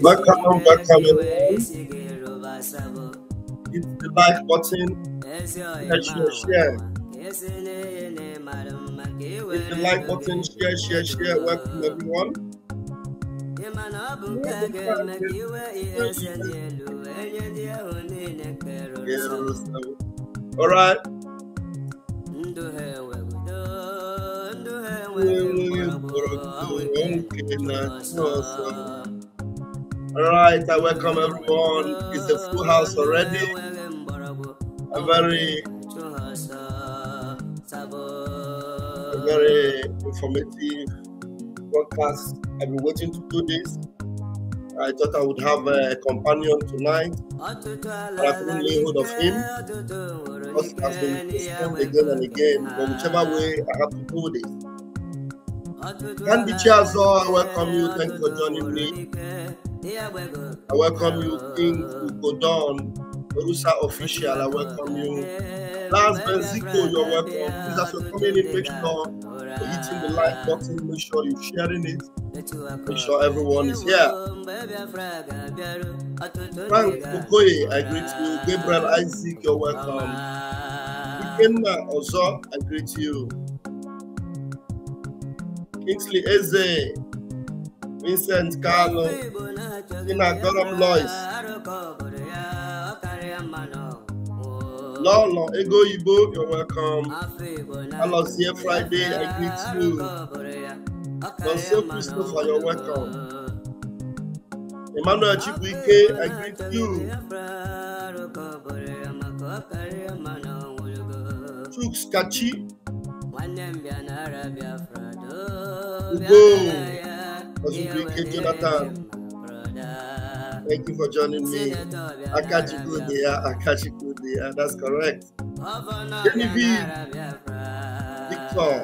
Welcome, everyone. Hit the like button. Share. Hit the like button, share. Welcome, everyone. All right. All right, I welcome everyone. It's a full house already. A very informative broadcast. I've been waiting to do this. I thought I would have a companion tonight, but I couldn't lay hold of him. Because it has been discussed again and again. But whichever way, I have to do this. Candy Chazo, I welcome you. Thank you for joining me. I welcome you, King Ugodon, Rusa Official. I welcome you. Lance Benzico, you're welcome. Please, as you're coming in, make sure you're hitting the like button. Make sure you're sharing it. Make sure everyone is here. Frank Okoye, I greet you. Gabriel Isaac, you're welcome. Ikenna Ozo, I greet you. Kingsley Eze, Vincent Carlo, Ina Goram Lois, Lolo Ego Ibo, you're welcome. Hello, here Friday, I greet you. Monsieur Christopher, you're welcome. Emmanuel Chikwike, I greet you. Chooks Kachi, Ugo, Ozubrike Jonathan, thank you for joining me. Akachiku, that's correct. Genevieve, Victor,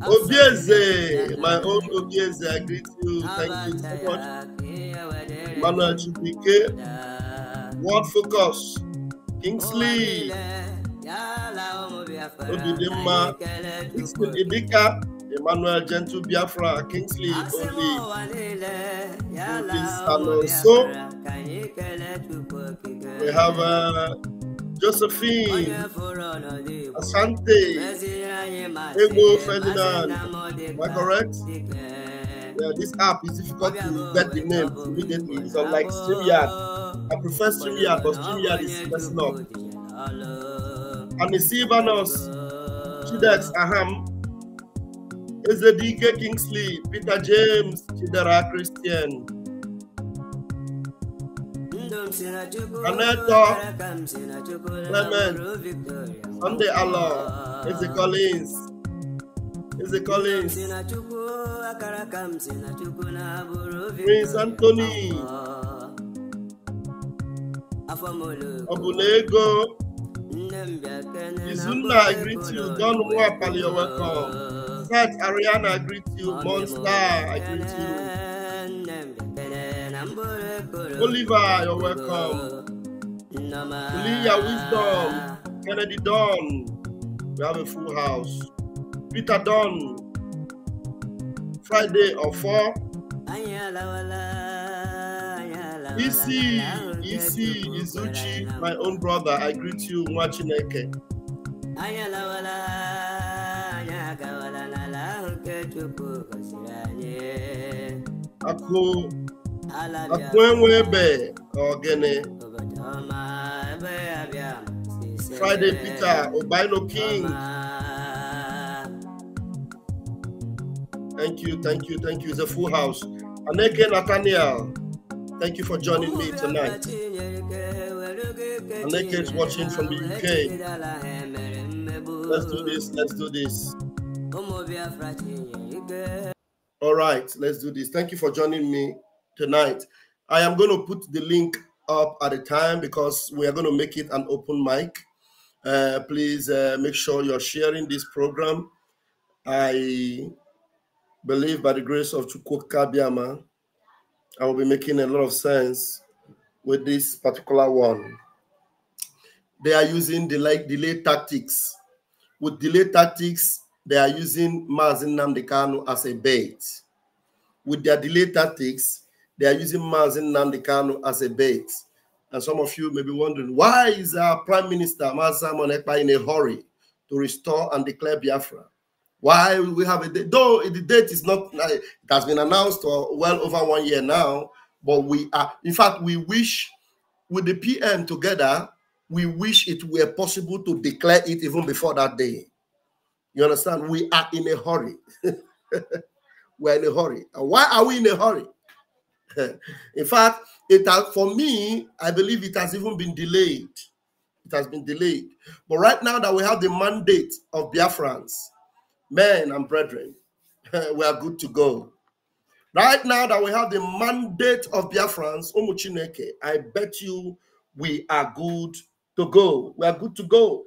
Obieze, my own Obieze, I greet you. Thank you so much. Emmanuel Chikwike, World Focus, Kingsley, Obidema, Kingsley Ibika, Emmanuel Gentle Biafra, Kingsley Oli, Alonso. We have Josephine, Asante, Ego Ferdinand. Am I correct? Yeah, this app is difficult to get the name immediately. It's unlike StreamYard. I prefer StreamYard, but StreamYard is messing up. Anisivanos, Chidex Aham, Ezedike Kingsley, Peter James, Chidera Christian, Aneto, Clement, Sunday Allah, Eze Collins, Prince Anthony, Abulego, Izuna, I greet you. Don Wapali, you're welcome. Seth Ariana, I greet you. Monster, I greet you. Oliver, you're welcome. Olivia Wisdom, Kennedy Don, we have a full house. Peter Don, Friday or 4. Isi Izuchi, my own brother, I greet you, Mwachineke. Akwenwebe Ogene. Friday Peter Obaino King. Thank you. It's a full house. Aneke Nathaniel, thank you for joining me tonight. Aneke is watching from the UK. Let's do this. All right, let's do this. Thank you for joining me tonight. I am going to put the link up at a time because we are going to make it an open mic. Please make sure you're sharing this program. I believe by the grace of Chukwuka Biama, I will be making a lot of sense with this particular one. They are using delay tactics. With delay tactics, they are using Mazi Nnamdi Kanu as a bait. With their delay tactics, they are using Mazi Nnamdi Kanu as a bait. And some of you may be wondering, why is our Prime Minister, Mazi Ekpa, in a hurry to restore and declare Biafra? Why we have a date? Though the date is not, it has been announced for well over 1 year now, but we are, in fact, we wish with the PM together, we wish it were possible to declare it even before that day. You understand? We are in a hurry. We're in a hurry. And why are we in a hurry? In fact, it has, for me, I believe it has even been delayed. It has been delayed. But right now that we have the mandate of Biafrans, men and brethren, we are good to go. Right now that we have the mandate of Biafrans, Omuchineke, I bet you we are good to go. We are good to go.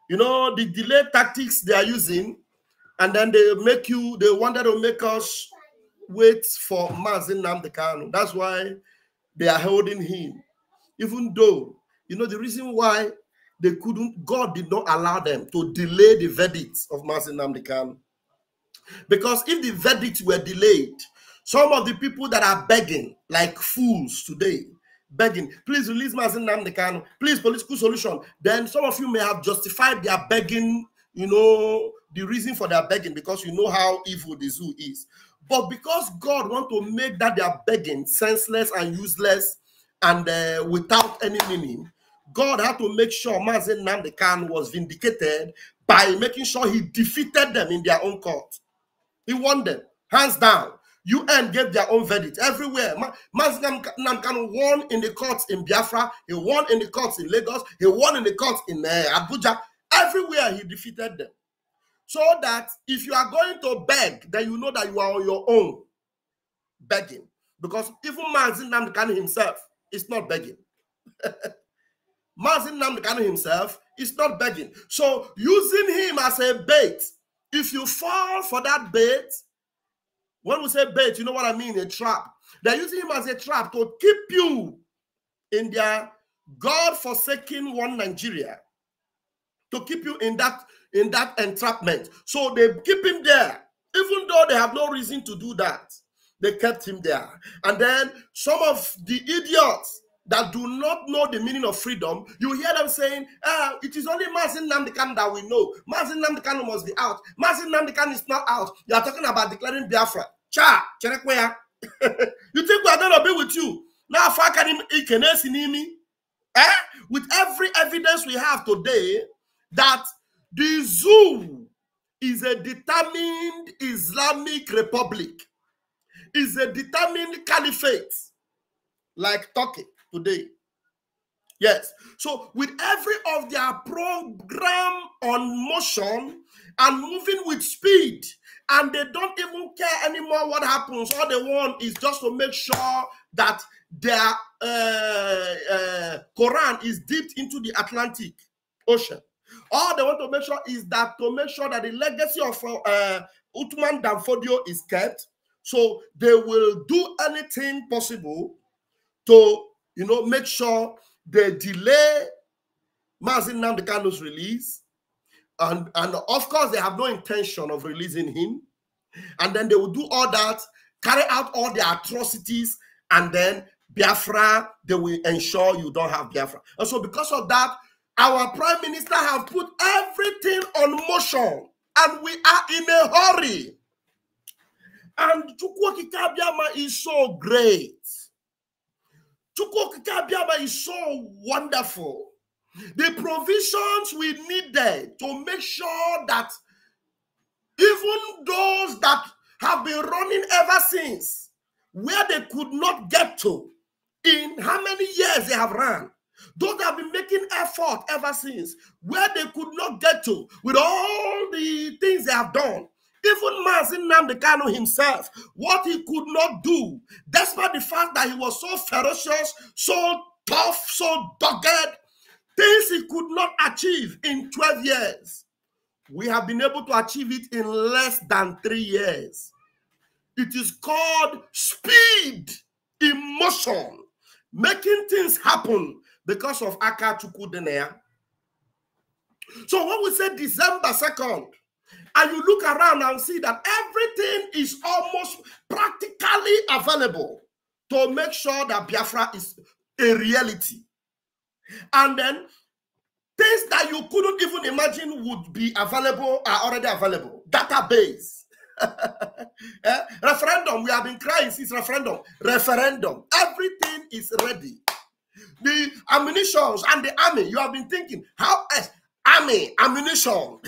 You know, the delay tactics they are using, and then they wanted to make us wait for Mazi Nnamdi Kanu. That's why they are holding him. Even though, you know, the reason why they couldn't, God did not allow them to delay the verdict of Mazi Nnamdi Kanu. Because if the verdict were delayed, some of the people that are begging, like fools today, begging, please release Mazi Nnamdi Kanu, please political solution, then some of you may have justified their begging, you know, the reason for their begging, because you know how evil the zoo is. But because God wants to make that their begging senseless and useless and without any meaning, God had to make sure Mazi Nnamdi Kanu was vindicated by making sure he defeated them in their own court. He won them, hands down. UN gave their own verdict everywhere. Mazi Nnamdi Kanu won in the courts in Biafra, he won in the courts in Lagos, he won in the courts in Abuja. Everywhere he defeated them. So that if you are going to beg, then you know that you are on your own begging. Because even Mazi Nnamdi Kanu himself is not begging. Mazi Nnamdi Kanu himself is not begging. So using him as a bait, if you fall for that bait, when we say bait, you know what I mean, a trap. They're using him as a trap to keep you in their God-forsaken one Nigeria, to keep you in that entrapment. So they keep him there, even though they have no reason to do that. They kept him there. And then some of the idiots that do not know the meaning of freedom, you hear them saying, it is only Mazi Nnamdi Kanu that we know. Mazi Nnamdi Kanu must be out. Mazi Nnamdi Kanu is not out. You are talking about declaring Biafra. Cha, Cherekwea. You think we are going to be with you? Now, with every evidence we have today that the zoo is a determined Islamic republic, is a determined caliphate, like Turkey today. Yes. So with every of their program on motion and moving with speed, and they don't even care anymore what happens. All they want is just to make sure that their Quran is dipped into the Atlantic Ocean. All they want to make sure is that the legacy of Uthman Danfodio is kept. So they will do anything possible to, you know, make sure they delay Mazi Nnamdi Kanu's release. And of course, they have no intention of releasing him. And then they will do all that, carry out all the atrocities, and then Biafra, they will ensure you don't have Biafra. And so because of that, our Prime Minister have put everything on motion, and we are in a hurry. And Chukwuokike Abiama is so great. Chukwuokike Abiama is so wonderful. The provisions we needed to make sure that even those that have been running ever since, where they could not get to, in how many years they have run, those that have been making effort ever since, where they could not get to, with all the things they have done, even Mazin Nnamdi Kanu himself, what he could not do, despite the fact that he was so ferocious, so tough, so dogged, things he could not achieve in 12 years. We have been able to achieve it in less than 3 years. It is called speed, emotion, making things happen because of Aka Chukwudenea. So when we say December 2nd, and you look around and see that everything is almost practically available to make sure that Biafra is a reality. And then things that you couldn't even imagine would be available are already available. Database. Referendum, we have been crying since referendum. Referendum. Everything is ready. The ammunition and the army, you have been thinking, how else? Army, ammunition.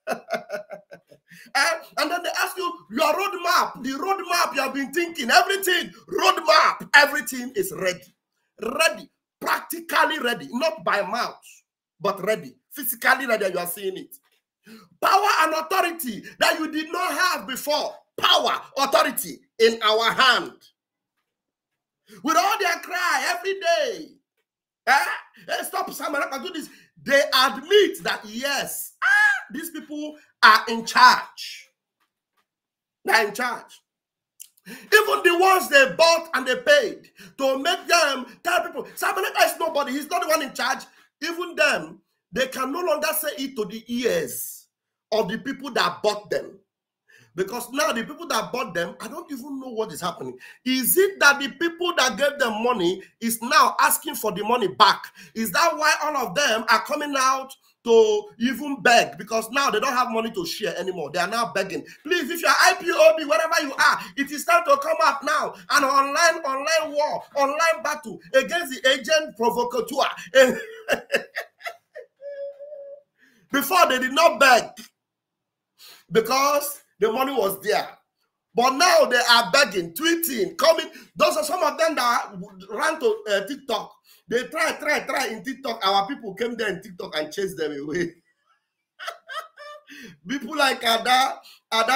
And then they ask you, your roadmap, the roadmap you have been thinking, everything, roadmap, everything is ready. Ready, practically ready, not by mouth, but ready, physically ready, you are seeing it. Power and authority that you did not have before, power, authority in our hand. With all their cry every day, stop, someone can do this. They admit that, yes, these people are in charge. They're in charge. Even the ones they bought and they paid to make them tell people, Samaneka is nobody, he's not the one in charge. Even them, they can no longer say it to the ears of the people that bought them. Because now the people that bought them, I don't even know what is happening. Is it that the people that gave them money is now asking for the money back? Is that why all of them are coming out to even beg? Because now they don't have money to share anymore. They are now begging. Please, if you're IPOB, wherever you are, it is time to come out now. An online war, online battle against the agent provocateur. Before they did not beg because the money was there. But now they are begging, tweeting, coming. Those are some of them that ran to TikTok. They try in TikTok. Our people came there in TikTok and chased them away. People like Ada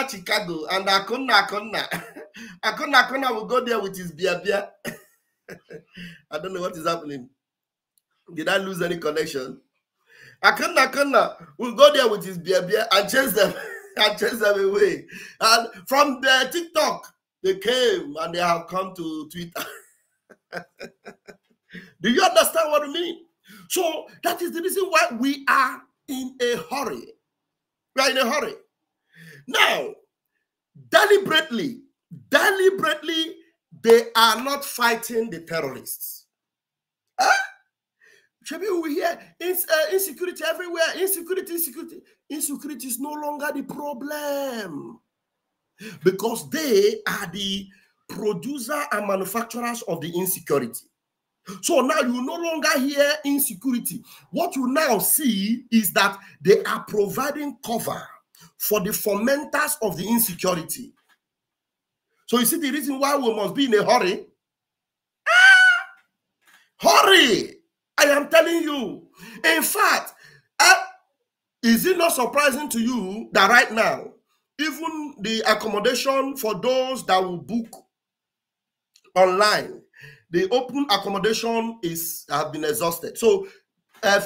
Chicago and Akuna. Akuna will go there with his beer. I don't know what is happening. Did I lose any connection? Akuna will go there with his beer and chase them. And chase them away. And from the TikTok, they came and they have come to Twitter. Do you understand what I mean? So that is the reason why we are in a hurry. We are in a hurry. Now, deliberately, they are not fighting the terrorists. We hear insecurity everywhere. Insecurity is no longer the problem because they are the producer and manufacturers of the insecurity. So now you no longer hear insecurity. What you now see is that they are providing cover for the fomenters of the insecurity. So you see the reason why we must be in a hurry? Hurry! I am telling you. In fact, is it not surprising to you that right now, even the accommodation for those that will book online, the open accommodation have been exhausted. So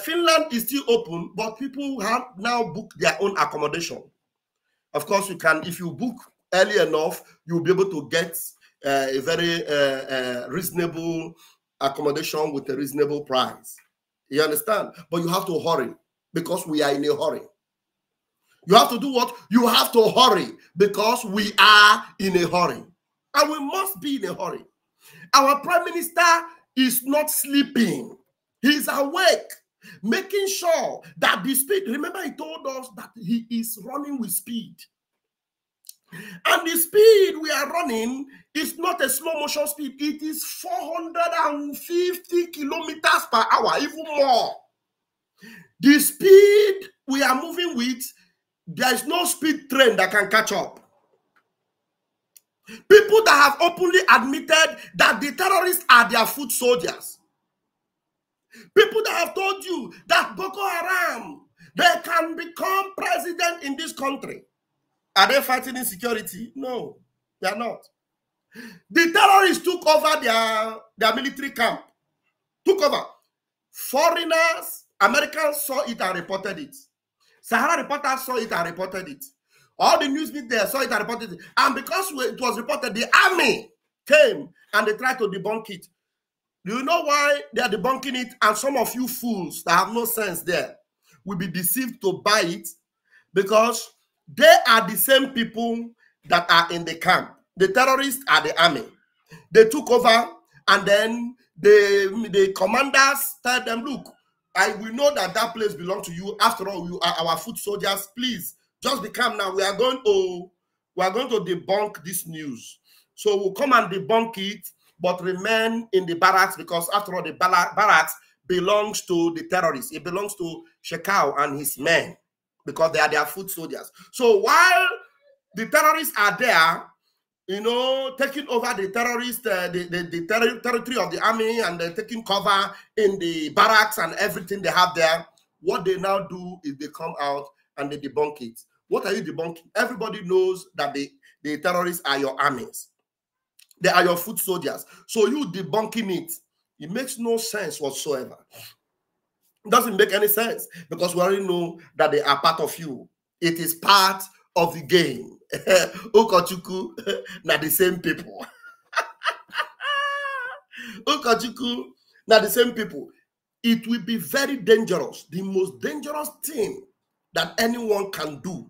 Finland is still open, but people have now booked their own accommodation. Of course, you can, if you book early enough, you'll be able to get a very reasonable accommodation with a reasonable price. You understand? But you have to hurry because we are in a hurry. You have to do what? You have to hurry because we are in a hurry. And we must be in a hurry. Our Prime Minister is not sleeping. He's awake, making sure that the speed, remember he told us that he is running with speed. And the speed we are running is not a slow motion speed. It is 450 kilometers per hour, even more. The speed we are moving with, there is no speed train that can catch up. People that have openly admitted that the terrorists are their foot soldiers. People that have told you that Boko Haram, they can become president in this country. Are they fighting insecurity? No, they are not. The terrorists took over their military camp. Took over. Foreigners, Americans saw it and reported it. Sahara reporters saw it and reported it. All the news media saw it and reported it. And because it was reported, the army came and they tried to debunk it. Do you know why they are debunking it? And some of you fools that have no sense there will be deceived to buy it because they are the same people that are in the camp. The terrorists are the army. They took over and then the commanders told them, look, we know that place belongs to you. After all, you are our foot soldiers. Please, just be calm now. We are going to debunk this news. So we'll come and debunk it, but remain in the barracks because after all, the barracks belongs to the terrorists. It belongs to Shekau and his men because they are their foot soldiers. So while the terrorists are there, you know, taking over the terrorist, the territory of the army, and they're taking cover in the barracks and everything they have there. What they now do is they come out and they debunk it. What are you debunking? Everybody knows that the terrorists are your armies. They are your foot soldiers. So you debunking it, it makes no sense whatsoever. It doesn't make any sense because we already know that they are part of you. It is part of the game. Ukochuku, not the same people. Ukochuku, not the same people. It will be very dangerous. The most dangerous thing that anyone can do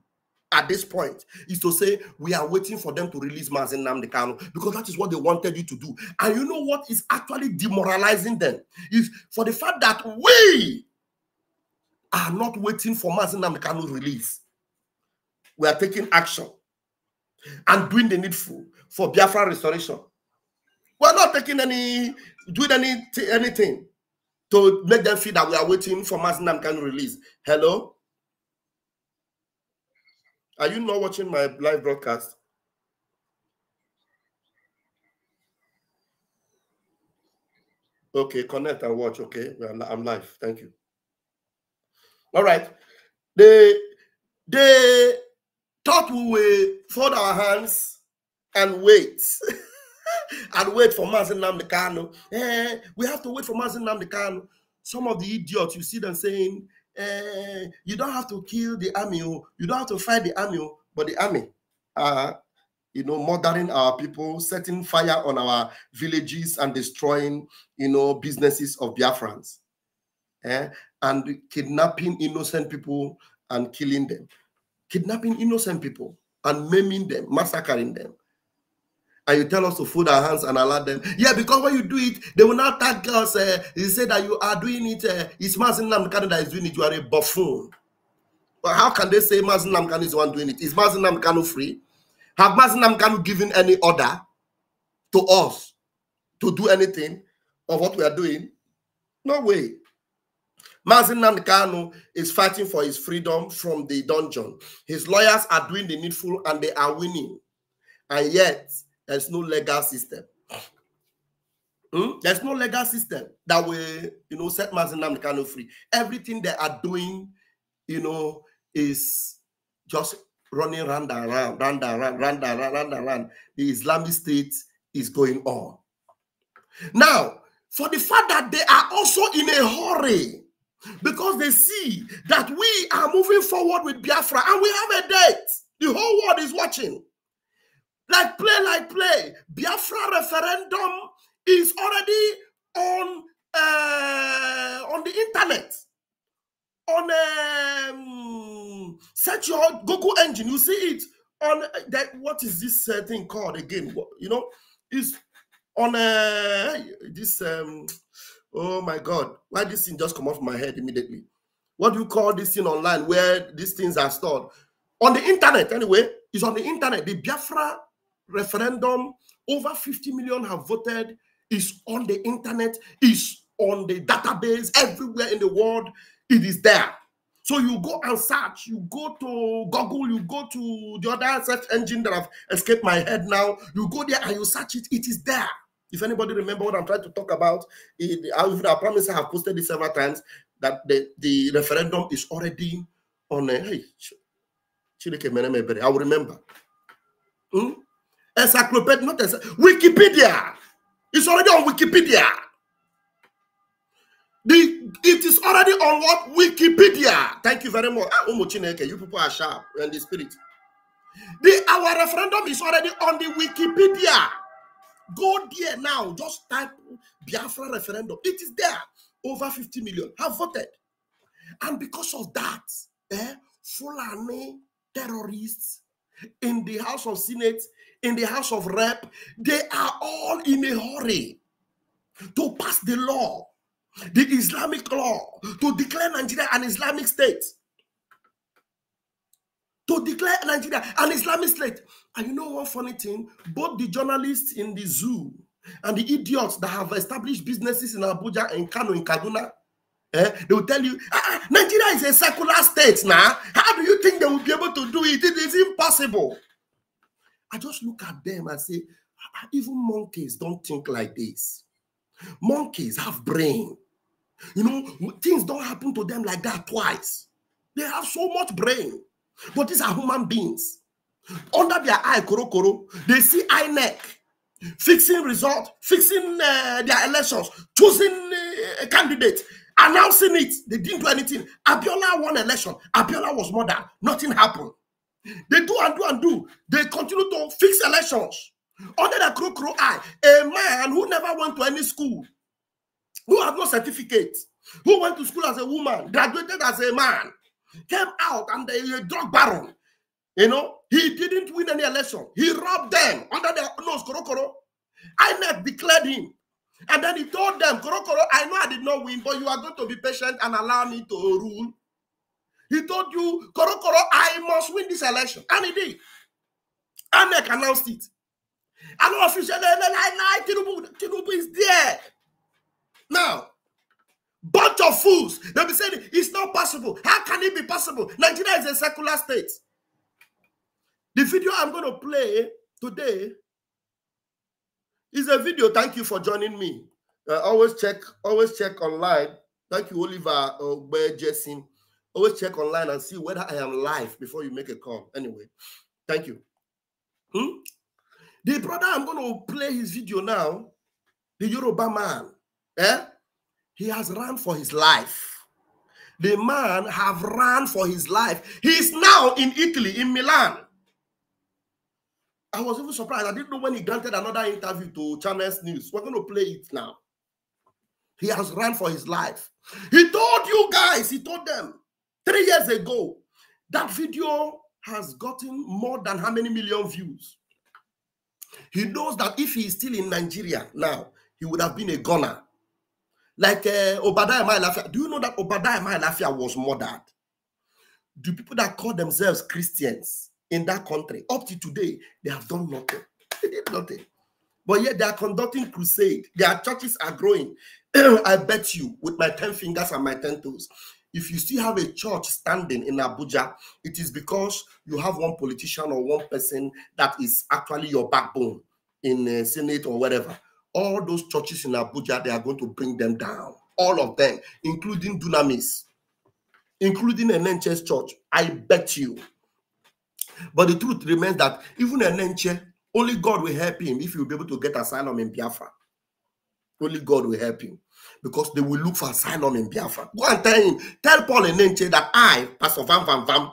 at this point is to say, we are waiting for them to release Mazi Nnamdi Kanu because that is what they wanted you to do. And you know what is actually demoralizing them? Is for the fact that we are not waiting for Mazi Nnamdi Kanu's release. We are taking action and doing the needful for Biafra restoration. We're not taking doing anything to make them feel that we are waiting for Mazi Nnamdi Kanu release. Hello? Are you not watching my live broadcast? Okay, connect and watch. Okay, I'm live. Thank you. All right. They thought we will fold our hands and wait. And wait for Mazi Nnamdi Kanu. We have to wait for Mazi Nnamdi Kanu. Some of the idiots, you see them saying, you don't have to kill the army, you don't have to fight the army, but the army are, you know, murdering our people, setting fire on our villages and destroying, you know, businesses of Biafrans, and kidnapping innocent people and killing them. Kidnapping innocent people and maiming them, massacring them. And you tell us to fold our hands and allow them. Yeah, because when you do it, they will not tag us. They say that you are doing it. It's Mazi Nnamdi Kanu that is doing it. You are a buffoon. But how can they say Mazi Nnamdi Kanu is the one doing it? Is Mazi Nnamdi Kanu free? Have Mazi Nnamdi Kanu given any order to us to do anything of what we are doing? No way. Mazi Nnamdi Kanu is fighting for his freedom from the dungeon. His lawyers are doing the needful and they are winning. And yet, there's no legal system. There's no legal system that will, you know, set Mazi Nnamdi Kanu free. Everything they are doing, you know, is just running round and round. The Islamic State is going on. Now, for the fact that they are also in a hurry, because they see that we are moving forward with Biafra and we have a date. The whole world is watching. Like play. Biafra referendum is already on the internet, on search your Google engine, you see it on that. What is this thing called again? You know, it's on this oh my God, why this thing just come off my head immediately? What do you call this thing online where these things are stored? On the internet, anyway. It's on the internet. The Biafra referendum, over 50 million have voted, is on the internet, is on the database everywhere in the world. It is there. So you go and search, you go to Google, you go to the other search engine that have escaped my head now, you go there and you search it, it is there. If anybody remember what I'm trying to talk about, I promise I have posted this several times, that the referendum is already on a, hey, I will remember. Encyclopedia, not Wikipedia. It's already on Wikipedia. It is already on what? Wikipedia. Thank you very much. You people are sharp in the spirit. Our referendum is already on the Wikipedia. Go there now. Just type Biafra referendum. It is there. Over 50 million have voted. And because of that, Fulani terrorists in the House of Senate, in the House of Rep, they are all in a hurry to pass the law, the Islamic law, to declare Nigeria an Islamic state. To declare Nigeria an Islamic state. And you know one funny thing? Both the journalists in the zoo and the idiots that have established businesses in Abuja and Kano in Kaduna, they will tell you, Nigeria is a secular state now. How do you think they will be able to do it? It is impossible. I just look at them and say, even monkeys don't think like this. Monkeys have brain. You know, things don't happen to them like that twice. They have so much brain. But these are human beings. Under their eye, koro, they see INEC fixing results, fixing their elections, choosing a candidate, announcing it. They didn't do anything. Abiola won election. Abiola was murdered. Nothing happened. They do and do and do. They continue to fix elections. Under the crow eye, a man who never went to any school, who had no certificate, who went to school as a woman, graduated as a man, came out and a drug baron. You know, he didn't win any election. He robbed them under their nose, koro. INEC declared him. And then he told them, koro, I know I did not win, but you are going to be patient and allow me to rule. He told you, koro, I must win this election. And he did. INEC announced it. And officially, Tinubu is there. Now, bunch of fools. They'll be saying, it's not possible. How can it be possible? Nigeria is a secular state. The video I'm going to play today is a video. Thank you for joining me. Always check online. Thank you, Oliver Jason. Always check online and see whether I am live before you make a call. Anyway, thank you. The brother, I'm going to play his video now. The Yoruba man. He has run for his life. The man have run for his life. He is now in Italy, in Milan. I was even surprised. I didn't know when he granted another interview to Channels News. We're going to play it now. He has run for his life. He told you guys, he told them 3 years ago, that video has gotten more than how many million views? He knows that if he is still in Nigeria now, he would have been a gunner. Like Obadiah Mailafia. Do you know that Obadiah Mailafia was murdered? The people that call themselves Christians in that country, up to today, they have done nothing. They did nothing. But yet they are conducting crusade. Their churches are growing. I bet you, with my 10 fingers and my 10 toes, if you still have a church standing in Abuja, it is because you have one politician or one person that is actually your backbone in the Senate or whatever. All those churches in Abuja, they are going to bring them down. All of them, including Dunamis, including MNK's church. I bet you. But the truth remains that even MNK, only God will help him if he will be able to get asylum in Biafra. Only God will help him. Because they will look for asylum in Biafra. Go and tell him, tell Paul Enenche that I, Pastor Vam,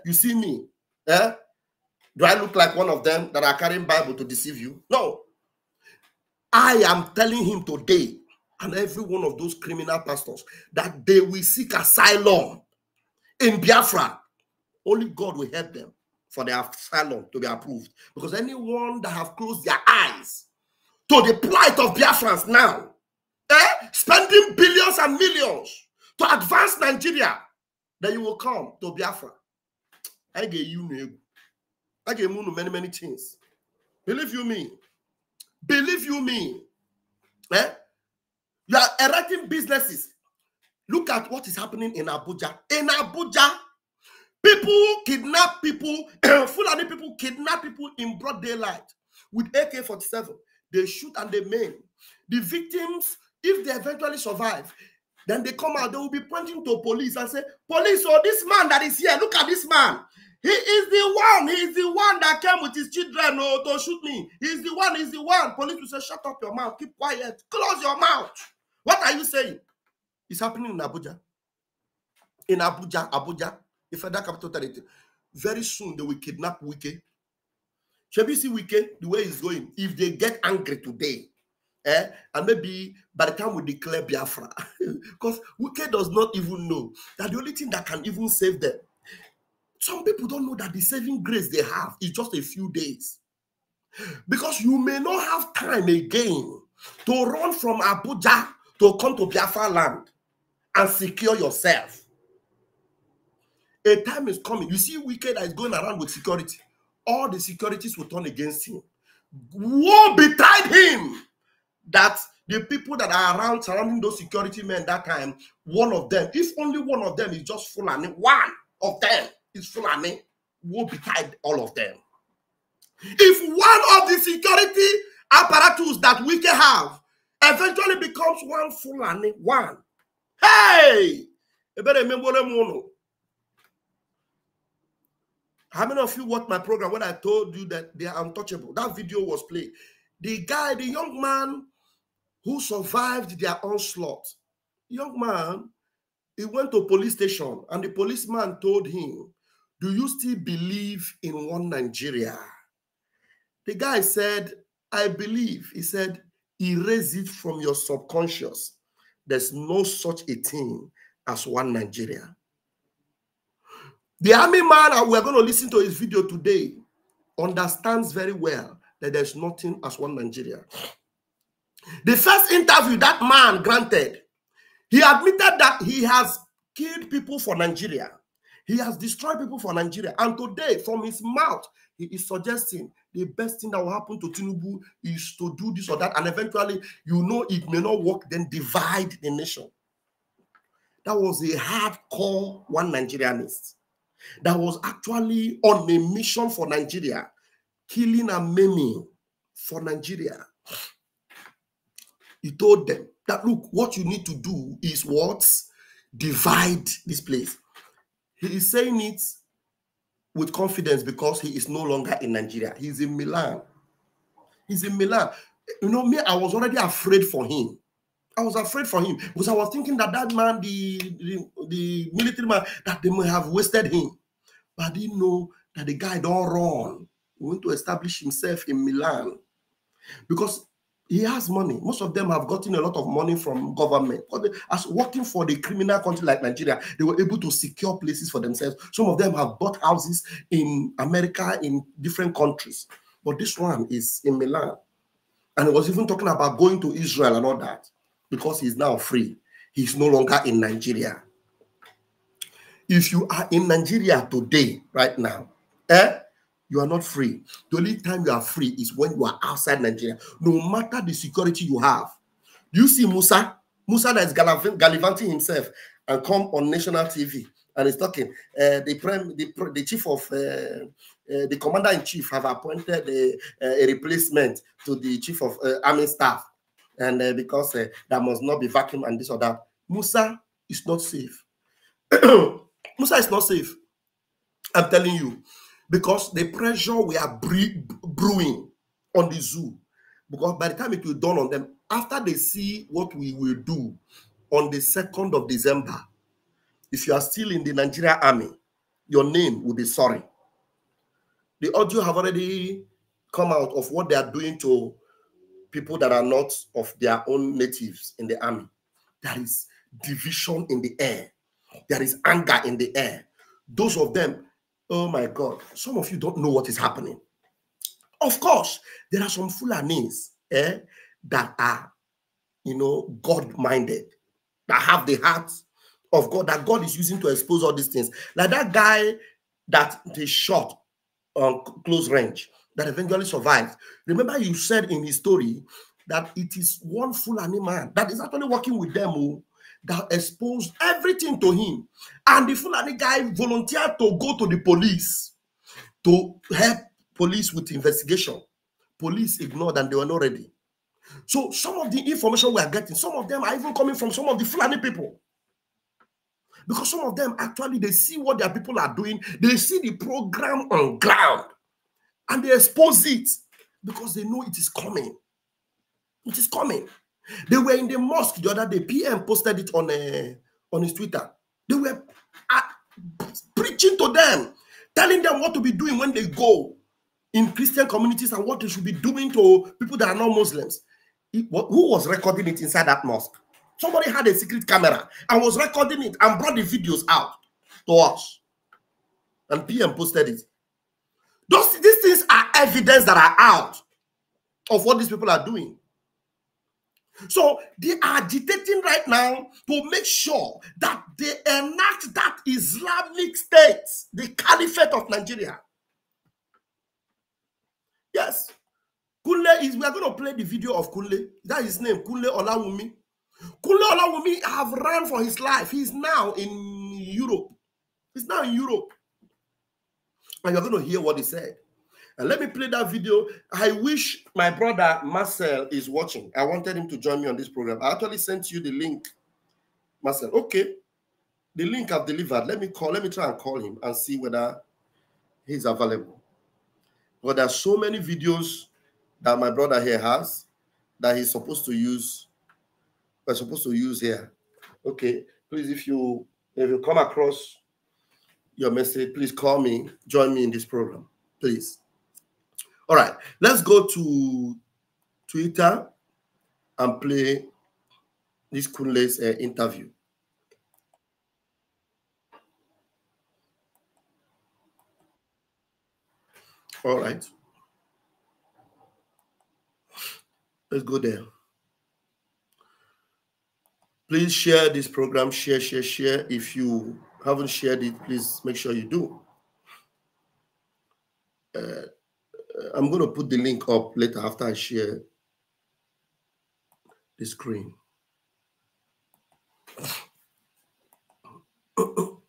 you see me? Do I look like one of them that are carrying Bible to deceive you? No. I am telling him today, and every one of those criminal pastors, that they will seek asylum in Biafra. Only God will help them for their asylum to be approved. Because anyone that have closed their eyes to the plight of Biafrans now, spending billions and millions to advance Nigeria, then you will come to Biafra. I get you many, many things. Believe you me. Believe you me. You are erecting businesses. Look at what is happening in Abuja. In Abuja, people kidnap people, Fulani people kidnap people in broad daylight with AK-47. They shoot and they maim. The victims, if they eventually survive, then they come out, they will be pointing to police and say, police, oh, this man that is here, look at this man. He is the one that came with his children, oh, to shoot me. He's the one. Police will say, shut up your mouth, keep quiet, close your mouth. What are you saying? It's happening in Abuja. In Abuja, the federal capital territory. Very soon they will kidnap Wike. Shall we see Wike, the way he's going? If they get angry today, and maybe by the time we declare Biafra, because Wike does not even know that the only thing that can even save them, some people don't know that the saving grace they have is just a few days. Because you may not have time again to run from Abuja to come to Biafra land and secure yourself. A time is coming. You see Wike that is going around with security. All the securities will turn against him. Woe betide him that the people that are around surrounding those security men that time, one of them, if only one of them is just Fulani, one of them is Fulani, woe betide all of them. If one of the security apparatus that we can have eventually becomes one Fulani, one, hey! How many of you watched my program when I told you that they are untouchable? That video was played. The guy, the young man who survived their onslaught, young man, he went to a police station and the policeman told him, do you still believe in one Nigeria? The guy said, I believe. He said, erase it from your subconscious. There's no such a thing as one Nigeria. The army man, and we're going to listen to his video today, understands very well that there's nothing as one Nigeria. The first interview that man granted, he admitted that he has killed people for Nigeria. He has destroyed people for Nigeria. And today, from his mouth, he is suggesting the best thing that will happen to Tinubu is to do this or that. And eventually, you know, it may not work, then divide the nation. That was a hardcore one Nigerianist that was actually on a mission for Nigeria, killing and maiming for Nigeria. He told them that, look, what you need to do is what? Divide this place. He is saying it with confidence because he is no longer in Nigeria. He's in Milan. He's in Milan. You know, me, I was already afraid for him. I was afraid for him because I was thinking that that man, the military man, that they may have wasted him. But I didn't know that the guy don't run. He went to establish himself in Milan because he has money. Most of them have gotten a lot of money from government. As working for the criminal country like Nigeria, they were able to secure places for themselves. Some of them have bought houses in America, in different countries. But this one is in Milan. And he was even talking about going to Israel and all that because he's now free. He's no longer in Nigeria. If you are in Nigeria today, right now, you are not free. The only time you are free is when you are outside Nigeria. No matter the security you have. Do you see Musa? Musa that is gallivanting himself and come on national TV and is talking. The chief of the commander-in-chief have appointed a replacement to the chief of army staff, and because there must not be vacuum and this or that. Musa is not safe. Musa is not safe. I'm telling you. Because the pressure we are brewing on the zoo, because by the time it will dawn on them, after they see what we will do on the 2nd of December, if you are still in the Nigerian army, your name will be sorry. The audio have already come out of what they are doing to people that are not of their own natives in the army. There is division in the air. There is anger in the air. Those of them, Oh my God. Some of you don't know what is happening. Of course, there are some Fulanis that are, God-minded, that have the heart of God, that God is using to expose all these things. Like that guy that they shot on close range, that eventually survived. Remember you said in his story that it is one Fulani man that is actually working with them that exposed everything to him. And the Fulani guy volunteered to go to the police to help police with investigation. Police ignored and they were not ready. So some of the information we are getting, some of them are even coming from some of the Fulani people. Because some of them actually, they see what their people are doing. They see the program on ground and they expose it because they know it is coming. It is coming. They were in the mosque the other day. PM posted it on his Twitter. They were preaching to them, telling them what to be doing when they go in Christian communities and what they should be doing to people that are not Muslims. Who was recording it inside that mosque? Somebody had a secret camera and was recording it and brought the videos out to us. And PM posted it. These things are evidence that are out of what these people are doing. So they are agitating right now to make sure that they enact that Islamic state, the caliphate of Nigeria. Yes. Kunle we are going to play the video of Kunle. That is his name, Kunle Olawumi. Kunle Olawumi have run for his life. He's now in Europe. He's now in Europe. And you're going to hear what he said. And let me play that video. I wish my brother Marcel is watching. I wanted him to join me on this program. I actually sent you the link. Marcel, okay. The link I've delivered. Let me try and call him and see whether he's available. But there are so many videos that my brother here has that he's supposed to use. We're supposed to use here. Okay. Please, if you come across your message, please call me, join me in this program. Please. All right, let's go to Twitter and play this Kunle's interview. All right. Let's go there. Please share this program, share. If you haven't shared it, please make sure you do. I'm going to put the link up later after I share the screen. All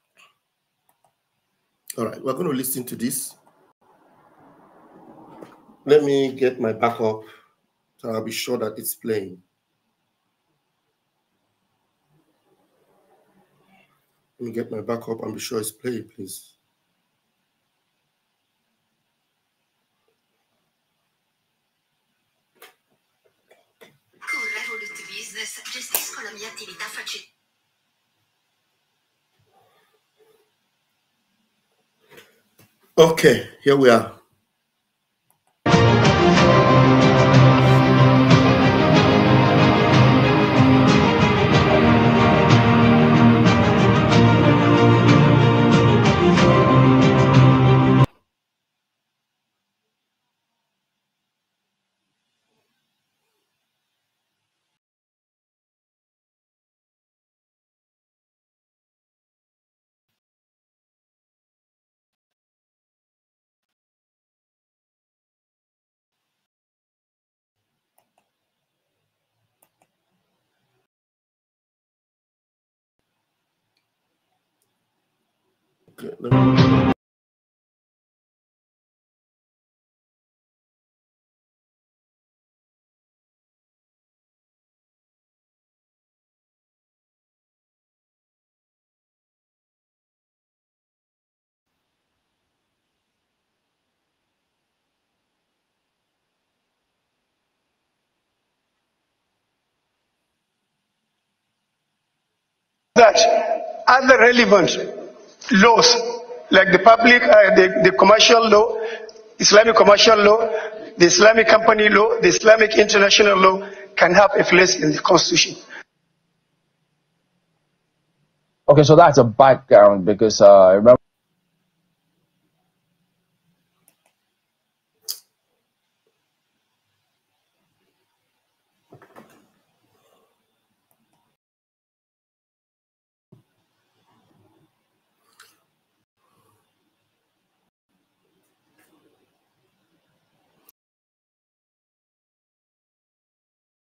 right, we're going to listen to this. Let me get my backup so I'll be sure that it's playing. Let me get my backup and be sure it's playing, please. Okay, here we are. Okay, that other relevant laws like the public, the commercial law, Islamic commercial law, the Islamic company law, the Islamic international law can have a place in the constitution. Okay, so that's a background because I remember.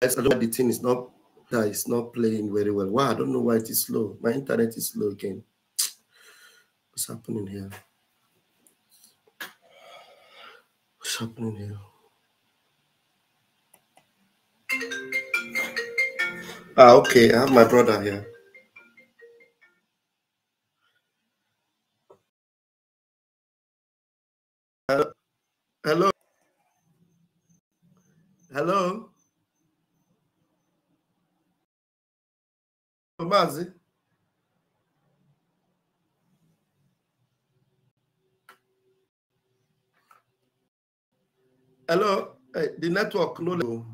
the thing is not that it's not playing very well. Wow, I don't know why it is slow. My internet is slow again. What's happening here? What's happening here? Okay, I have my brother here. Hello. Hello. Mazi. Hello. Hey, the network no.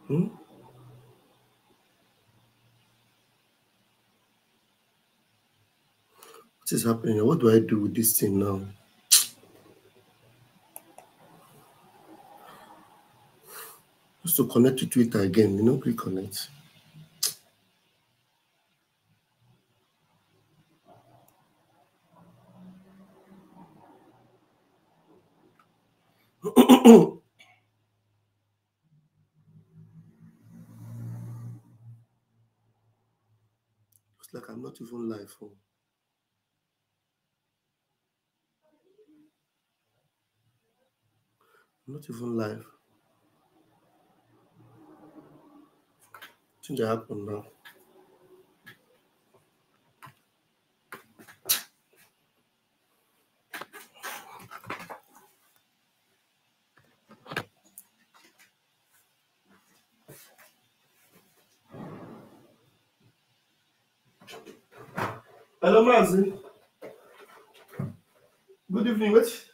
What is happening? What do I do with this thing now? Just to connect to Twitter again, click connect. It's like I'm not even live. I'm not even live. Change happened now. Hello, Mazi. Good evening. What?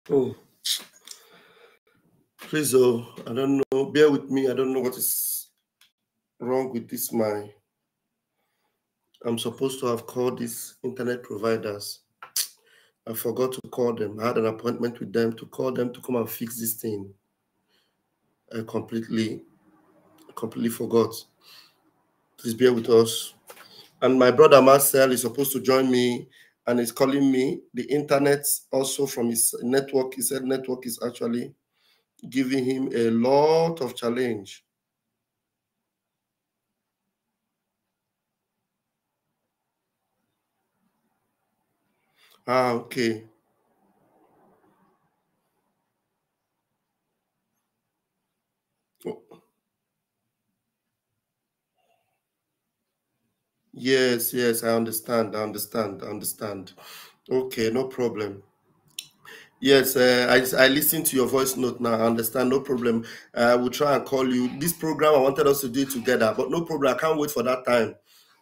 Oh, please, I don't know. Bear with me. I don't know what is wrong with this my I'm supposed to have called these internet providers. I forgot to call them. I had an appointment with them to call them to come and fix this thing. I completely forgot. Please bear with us. And my brother Marcel is supposed to join me and is calling me. The internet also from his network. He said network is actually giving him a lot of challenge. Ah, okay. Yes, I understand. Okay, no problem. Yes, I listened to your voice note now. I understand, no problem. We'll try and call you. This program, I wanted us to do it together, but no problem. I can't wait for that time.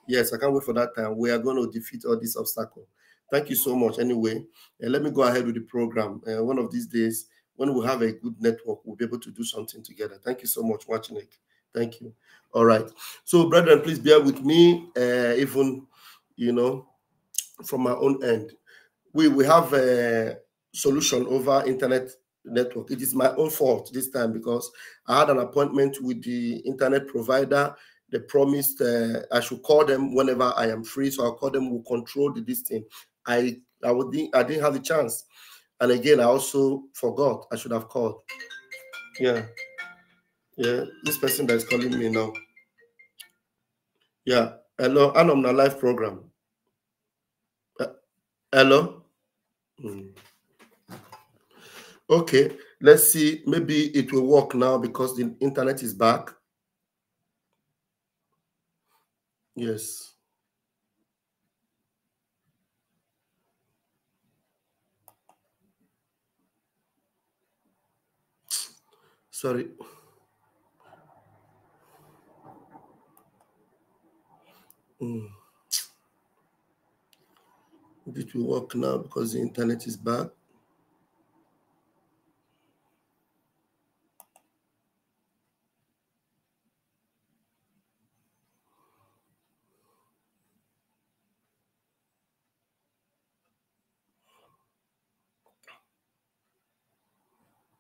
Yes, I can't wait for that time. We are going to defeat all these obstacles. Thank you so much. Anyway, let me go ahead with the program. One of these days, when we have a good network, we'll be able to do something together. Thank you so much, Wachinek. Thank you. All right. So, brethren, please bear with me, even, from my own end. We have a solution over internet network. It is my own fault this time because I had an appointment with the internet provider. They promised I should call them whenever I am free, so I'll call them. We'll control the distance. I didn't have the chance, and again I also forgot. I should have called. Yeah. This person that is calling me now. Yeah. Hello, I'm on a live program. Hello. Okay, let's see. Maybe it will work now because the internet is back. Yes. Sorry. It will work now because the internet is back.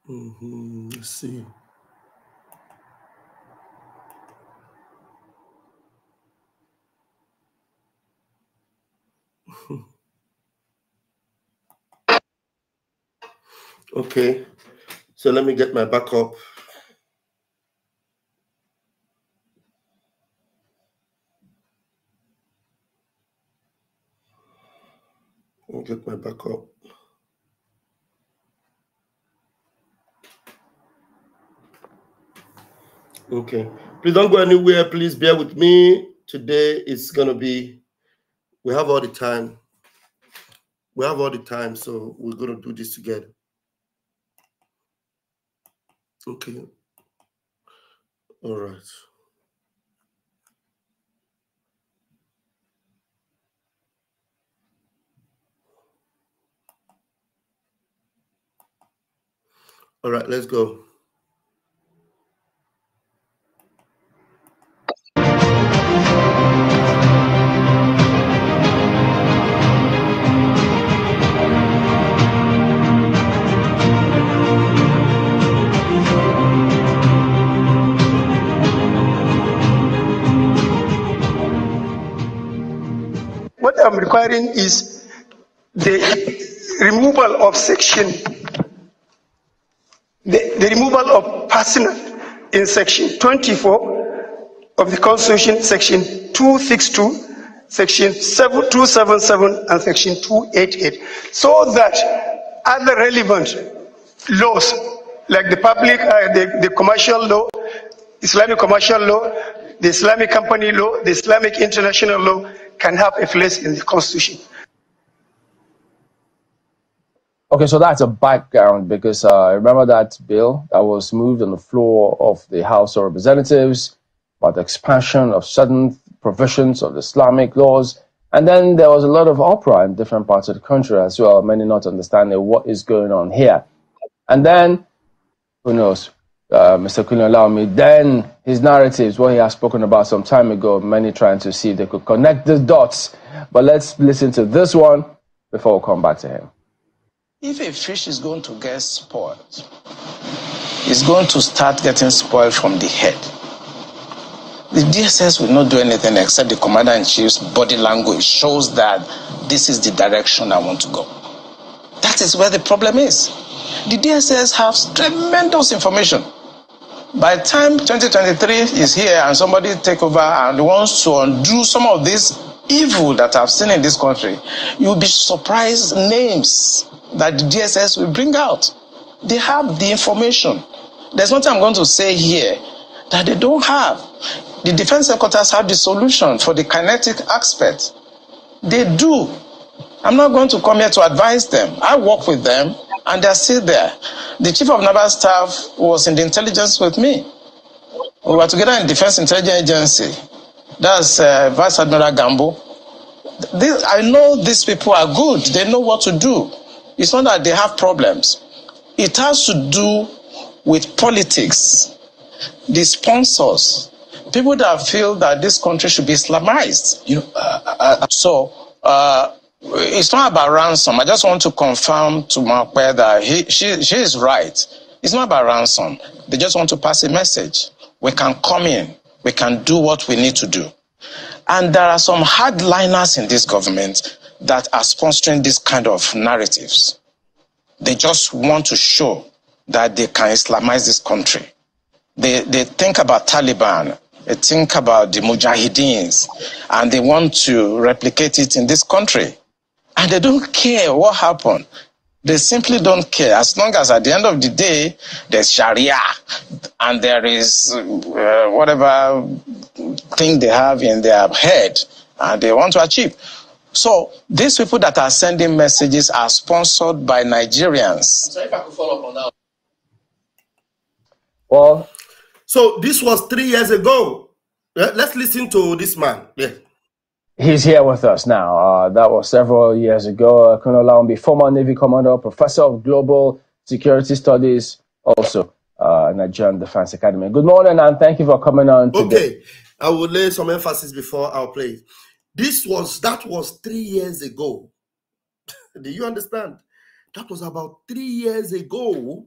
Let's see. Okay, so let me get my backup. I'll get my backup. Okay, please don't go anywhere. Please bear with me. Today it's gonna be. We have all the time. So we're gonna do this together. Okay. All right. All right, let's go. What I'm requiring is the removal of section, the removal of personal in section 24 of the Constitution, section 262, section 277, and section 288, so that other relevant laws, like the public, the commercial law, Islamic commercial law, the Islamic company law, the Islamic international law, can have a place in the Constitution. Okay, so that's a background because I remember that bill that was moved on the floor of the House of Representatives about the expansion of certain provisions of the Islamic laws. And then there was a lot of uproar in different parts of the country as well, many not understanding what is going on here. And then, who knows, Mr. Queen, allow me. Then his narratives, what he has spoken about some time ago, many trying to see if they could connect the dots. But let's listen to this one before we come back to him. If a fish is going to get spoiled, it's going to start getting spoiled from the head. The DSS will not do anything except the commander-in-chief's body language shows that this is the direction I want to go. That is where the problem is. The DSS has tremendous information. By the time 2023 is here and somebody take over and wants to undo some of this evil that I've seen in this country, you'll be surprised names that the DSS will bring out. They have the information. There's nothing I'm going to say here that they don't have. The defense headquarters have the solution for the kinetic aspect. They do. I'm not going to come here to advise them. I work with them and they're still there. The chief of naval staff was in the intelligence with me. We were together in Defense Intelligence Agency. That's Vice Admiral Gambo. I know these people are good. They know what to do. It's not that they have problems. It has to do with politics, the sponsors, people that feel that this country should be Islamized. It's not about ransom. I just want to confirm to Makwe that she is right. It's not about ransom. They just want to pass a message. We can come in. We can do what we need to do. And there are some hardliners in this government that are sponsoring this kind of narratives. They just want to show that they can Islamize this country. They think about Taliban. They think about the Mujahideens. And they want to replicate it in this country. And they don't care what happened. They simply don't care. As long as at the end of the day, there's Sharia and there is whatever thing they have in their head and they want to achieve. So these people that are sending messages are sponsored by Nigerians. So if I could follow up on that. Well, so this was 3 years ago. Let's listen to this man. Yeah. He's here with us now. That was several years ago. Colonel Laumbi, former Navy commander, professor of global security studies, also Nigerian Defense Academy. Good morning, and thank you for coming on today. Okay, I will lay some emphasis before I'll play. That was 3 years ago. Do you understand? That was about 3 years ago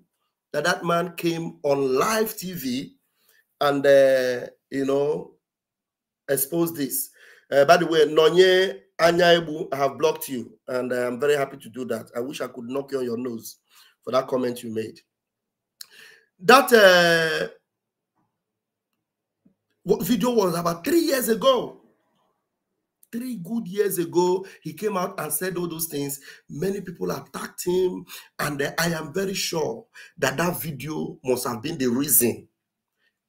that man came on live TV and exposed this. By the way, Nonye Anyaibu, I have blocked you, and I'm very happy to do that. I wish I could knock you on your nose for that comment you made. That video was about 3 years ago. 3 good years ago, he came out and said all those things. Many people attacked him, and I am very sure that that video must have been the reason.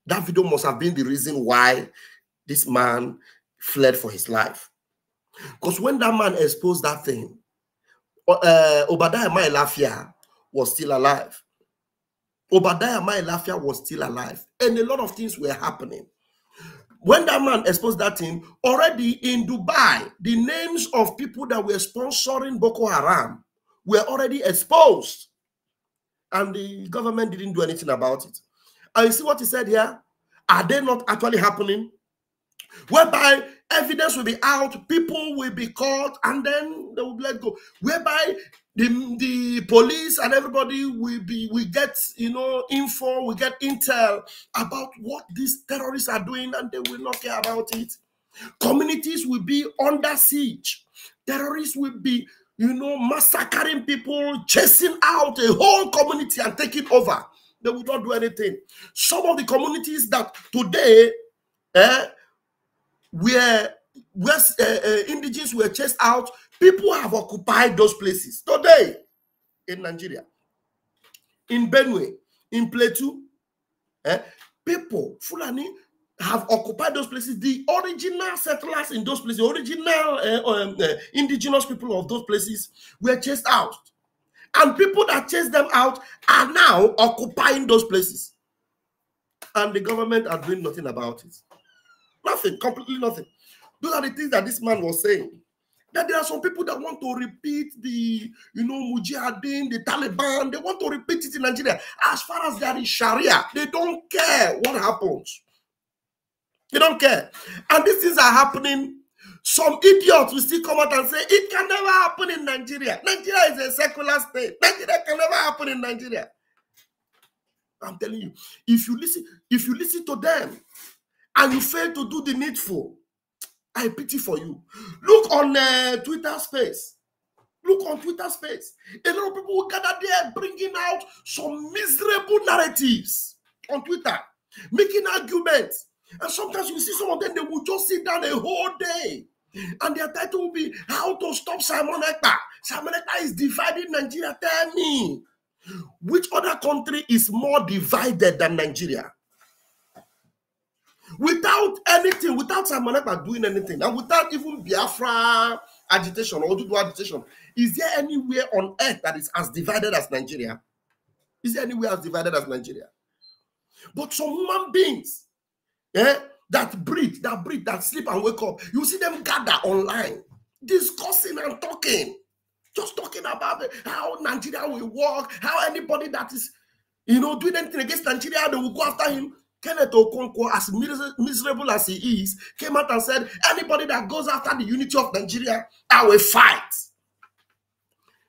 That video must have been the reason why this man fled for his life. Because when that man exposed that thing, Obadiah Mailafia was still alive. Obadiah Mailafia was still alive. And a lot of things were happening. When that man exposed that thing, already in Dubai, the names of people that were sponsoring Boko Haram were already exposed. And the government didn't do anything about it. And you see what he said here? Are they not actually happening? Whereby evidence will be out, people will be caught, and then they will be let go. Whereby the police and everybody will get info, we get intel about what these terrorists are doing, and they will not care about it. Communities will be under siege. Terrorists will be massacring people, chasing out a whole community and taking over. They will not do anything. Some of the communities that today where indigenous were chased out, people have occupied those places today in Nigeria, in Benue, in Plateau. People, Fulani, have occupied those places. The original settlers in those places, the original indigenous people of those places were chased out. And people that chased them out are now occupying those places. And the government are doing nothing about it. Nothing, completely nothing. Those are the things that this man was saying. That there are some people that want to repeat the, Mujahideen, the Taliban, they want to repeat it in Nigeria. As far as they are in Sharia, they don't care what happens. They don't care. And these things are happening. Some idiots will still come out and say, it can never happen in Nigeria. Nigeria is a secular state. Nigeria can never happen in Nigeria. I'm telling you, if you listen to them and you fail to do the needful, I pity for you. Look on Twitter space. Look on Twitter space. A lot of people will gather there bringing out some miserable narratives on Twitter, making arguments. And sometimes you see some of them, they will just sit down a whole day. And their title will be, How to Stop Simon Ekpa. Simon Ekpa is dividing Nigeria. Tell me, which other country is more divided than Nigeria? Without anything, without Simon Ekpa doing anything, and without even BIAFRA agitation or Odudu agitation, is there anywhere on earth that is as divided as Nigeria? Is there anywhere as divided as Nigeria? But some human beings, that breathe, that sleep and wake up, you see them gather online, discussing and talking, just talking about how Nigeria will work, how anybody that is, doing anything against Nigeria, they will go after him. Kenneth Okonkwo, as miserable as he is, came out and said, anybody that goes after the unity of Nigeria, I will fight.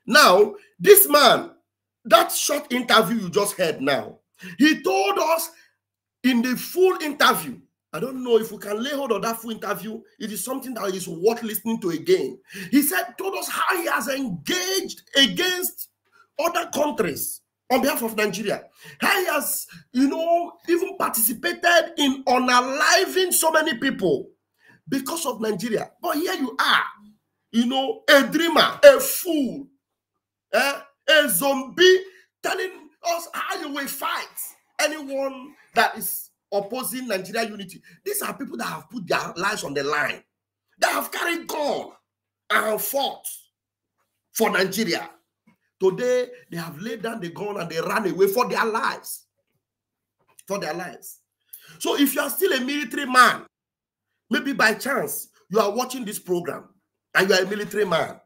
Now, this man, that short interview you just heard now, he told us in the full interview, I don't know if we can lay hold of that full interview. It is something that is worth listening to again. He told us how he has engaged against other countries on behalf of Nigeria. How he has, even participated in unaliving so many people because of Nigeria. But here you are, a dreamer, a fool, a zombie, telling us how you will fight anyone that is opposing Nigeria unity. These are people that have put their lives on the line. They have carried gun and fought for Nigeria. Today, they have laid down the gun and they ran away for their lives. For their lives. So if you are still a military man, maybe by chance, you are watching this program and you are a military man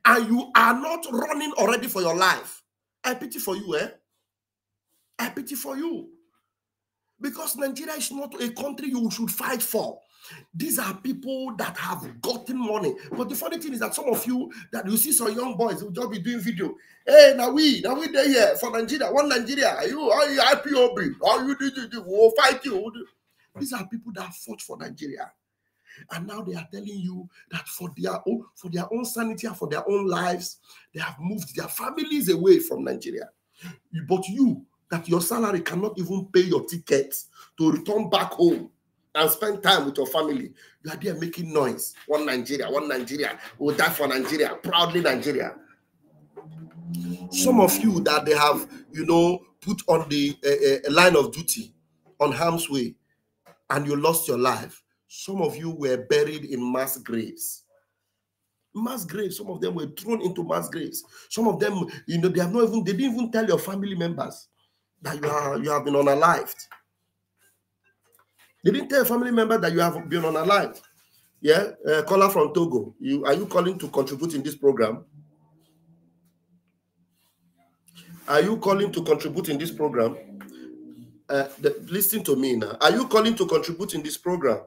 and you are not running already for your life, I pity for you, I pity for you. Because Nigeria is not a country you should fight for. These are people that have gotten money. But the funny thing is that some of you, that you see some young boys who just be doing video. Hey, now we there here for Nigeria. One Nigeria. Are you IPOB? Are you we'll fight you? These are people that fought for Nigeria. And now they are telling you that for their own sanity and for their own lives, they have moved their families away from Nigeria. But you, that your salary cannot even pay your tickets to return back home and spend time with your family. You are there making noise. One Nigeria, will die for Nigeria, proudly Nigeria. Some of you that they have, put on the line of duty on harm's way and you lost your life. Some of you were buried in mass graves. Mass graves. Some of them were thrown into mass graves. Some of them, they didn't even tell your family members that you have been unalived. They didn't tell your family member that you have been unalived. Yeah, caller from Togo. Are you calling to contribute in this program? Are you calling to contribute in this program? Listen to me now. Are you calling to contribute in this program?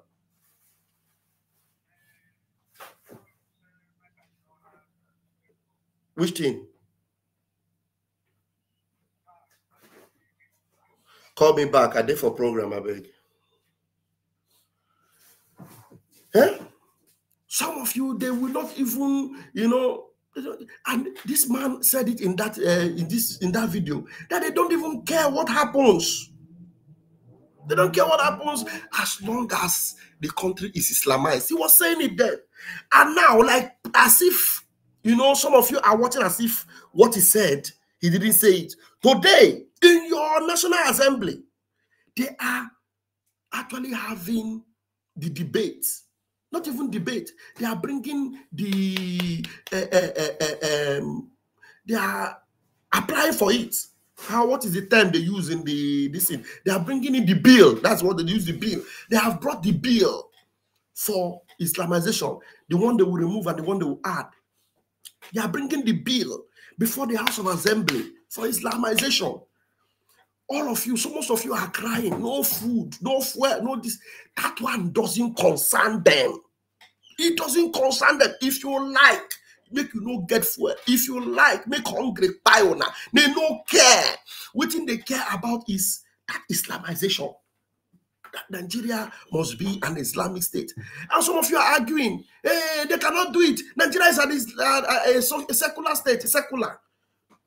Which thing? Call me back. I did for program, I beg. Some of you, they will not even, and this man said it in that video, that they don't even care what happens. They don't care what happens as long as the country is Islamized. He was saying it then. And now, like, as if, some of you are watching as if what he said, he didn't say it. Today, in your National Assembly, they are actually having the debate. Not even debate. They are bringing they are applying for it. What is the term they use in this thing? They are bringing in the bill. That's what they use, the bill. They have brought the bill for Islamization, the one they will remove and the one they will add. They are bringing the bill before the House of Assembly for Islamization. All of you, so most of you are crying, no food, no fuel, no this. That one doesn't concern them. It doesn't concern them. If you like, make you no get fuel. If you like, make hungry pioneer. They no care. What they care about is that Islamization. That Nigeria must be an Islamic state. And some of you are arguing, hey, they cannot do it. Nigeria is a secular state, secular.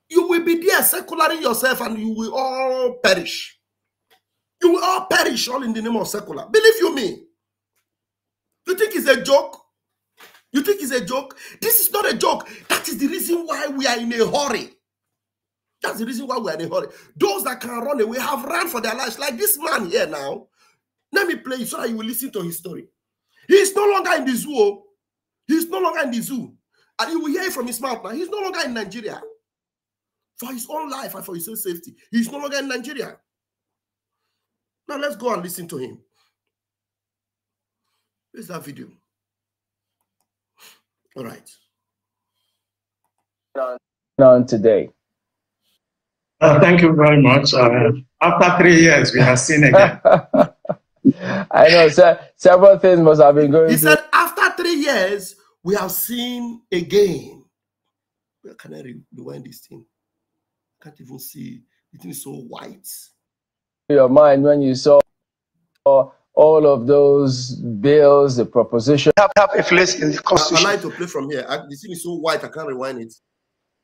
You will be there secularing yourself and you will all perish. You will all perish all in the name of secular. Believe you me. You think it's a joke? You think it's a joke? This is not a joke. That is the reason why we are in a hurry. That's the reason why we are in a hurry. Those that can run away have run for their lives. Like this man here now. Let me play it so that you will listen to his story. He is no longer in the zoo. He is no longer in the zoo. And you will hear it from his mouth now. He is no longer in Nigeria. For his own life and for his own safety. He is no longer in Nigeria. Now let's go and listen to him. Where's that video? All right. On today. Thank you very much. After 3 years, we have seen again. I know, sir. Several things must have been going on. He said, after 3 years, we have seen again. Where can I rewind this thing? I can't even see. It is so white. Your mind when you saw all of those bills, the proposition. Have a place in the Constitution. I like to play from here. The thing is so white, I can't rewind it.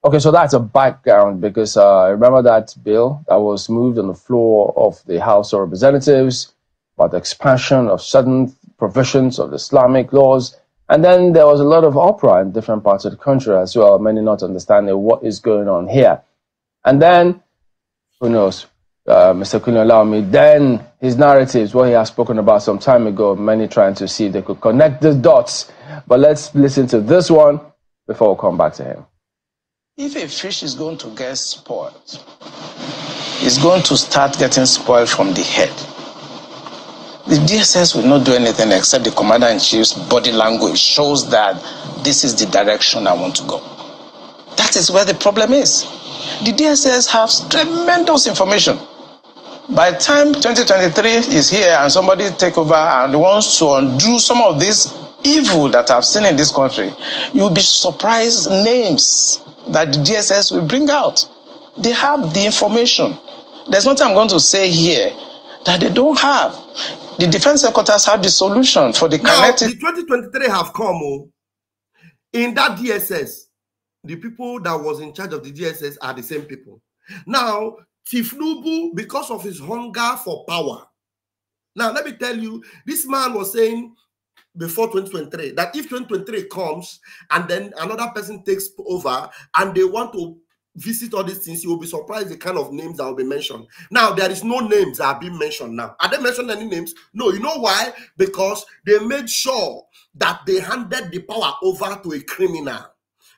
Okay, so that's a background because I remember that bill that was moved on the floor of the House of Representatives about the expansion of certain provisions of the Islamic laws. And then there was a lot of uproar in different parts of the country as well, many not understanding what is going on here. And then, who knows, Mr. Kuni allow me, then his narratives, what he has spoken about some time ago, many trying to see if they could connect the dots. But let's listen to this one before we come back to him. If a fish is going to get spoiled, it's going to start getting spoiled from the head. The DSS will not do anything except the commander-in-chief's body language shows that this is the direction I want to go. That is where the problem is. The DSS has tremendous information. By the time 2023 is here and somebody take over and wants to undo some of this evil that I've seen in this country, you'll be surprised names that the DSS will bring out. They have the information. There's nothing I'm going to say here that they don't have. The defense headquarters have the solution for the kinetic. The 2023 have come. In that DSS, the people that was in charge of the DSS are the same people. Now, Chief Nubu, because of his hunger for power. Now, let me tell you, this man was saying before 2023 that if 2023 comes and then another person takes over and they want to visit all these things, you will be surprised the kind of names that will be mentioned. Now, there is no names that are being mentioned now. Are they mentioning any names? No. You know why? Because they made sure that they handed the power over to a criminal,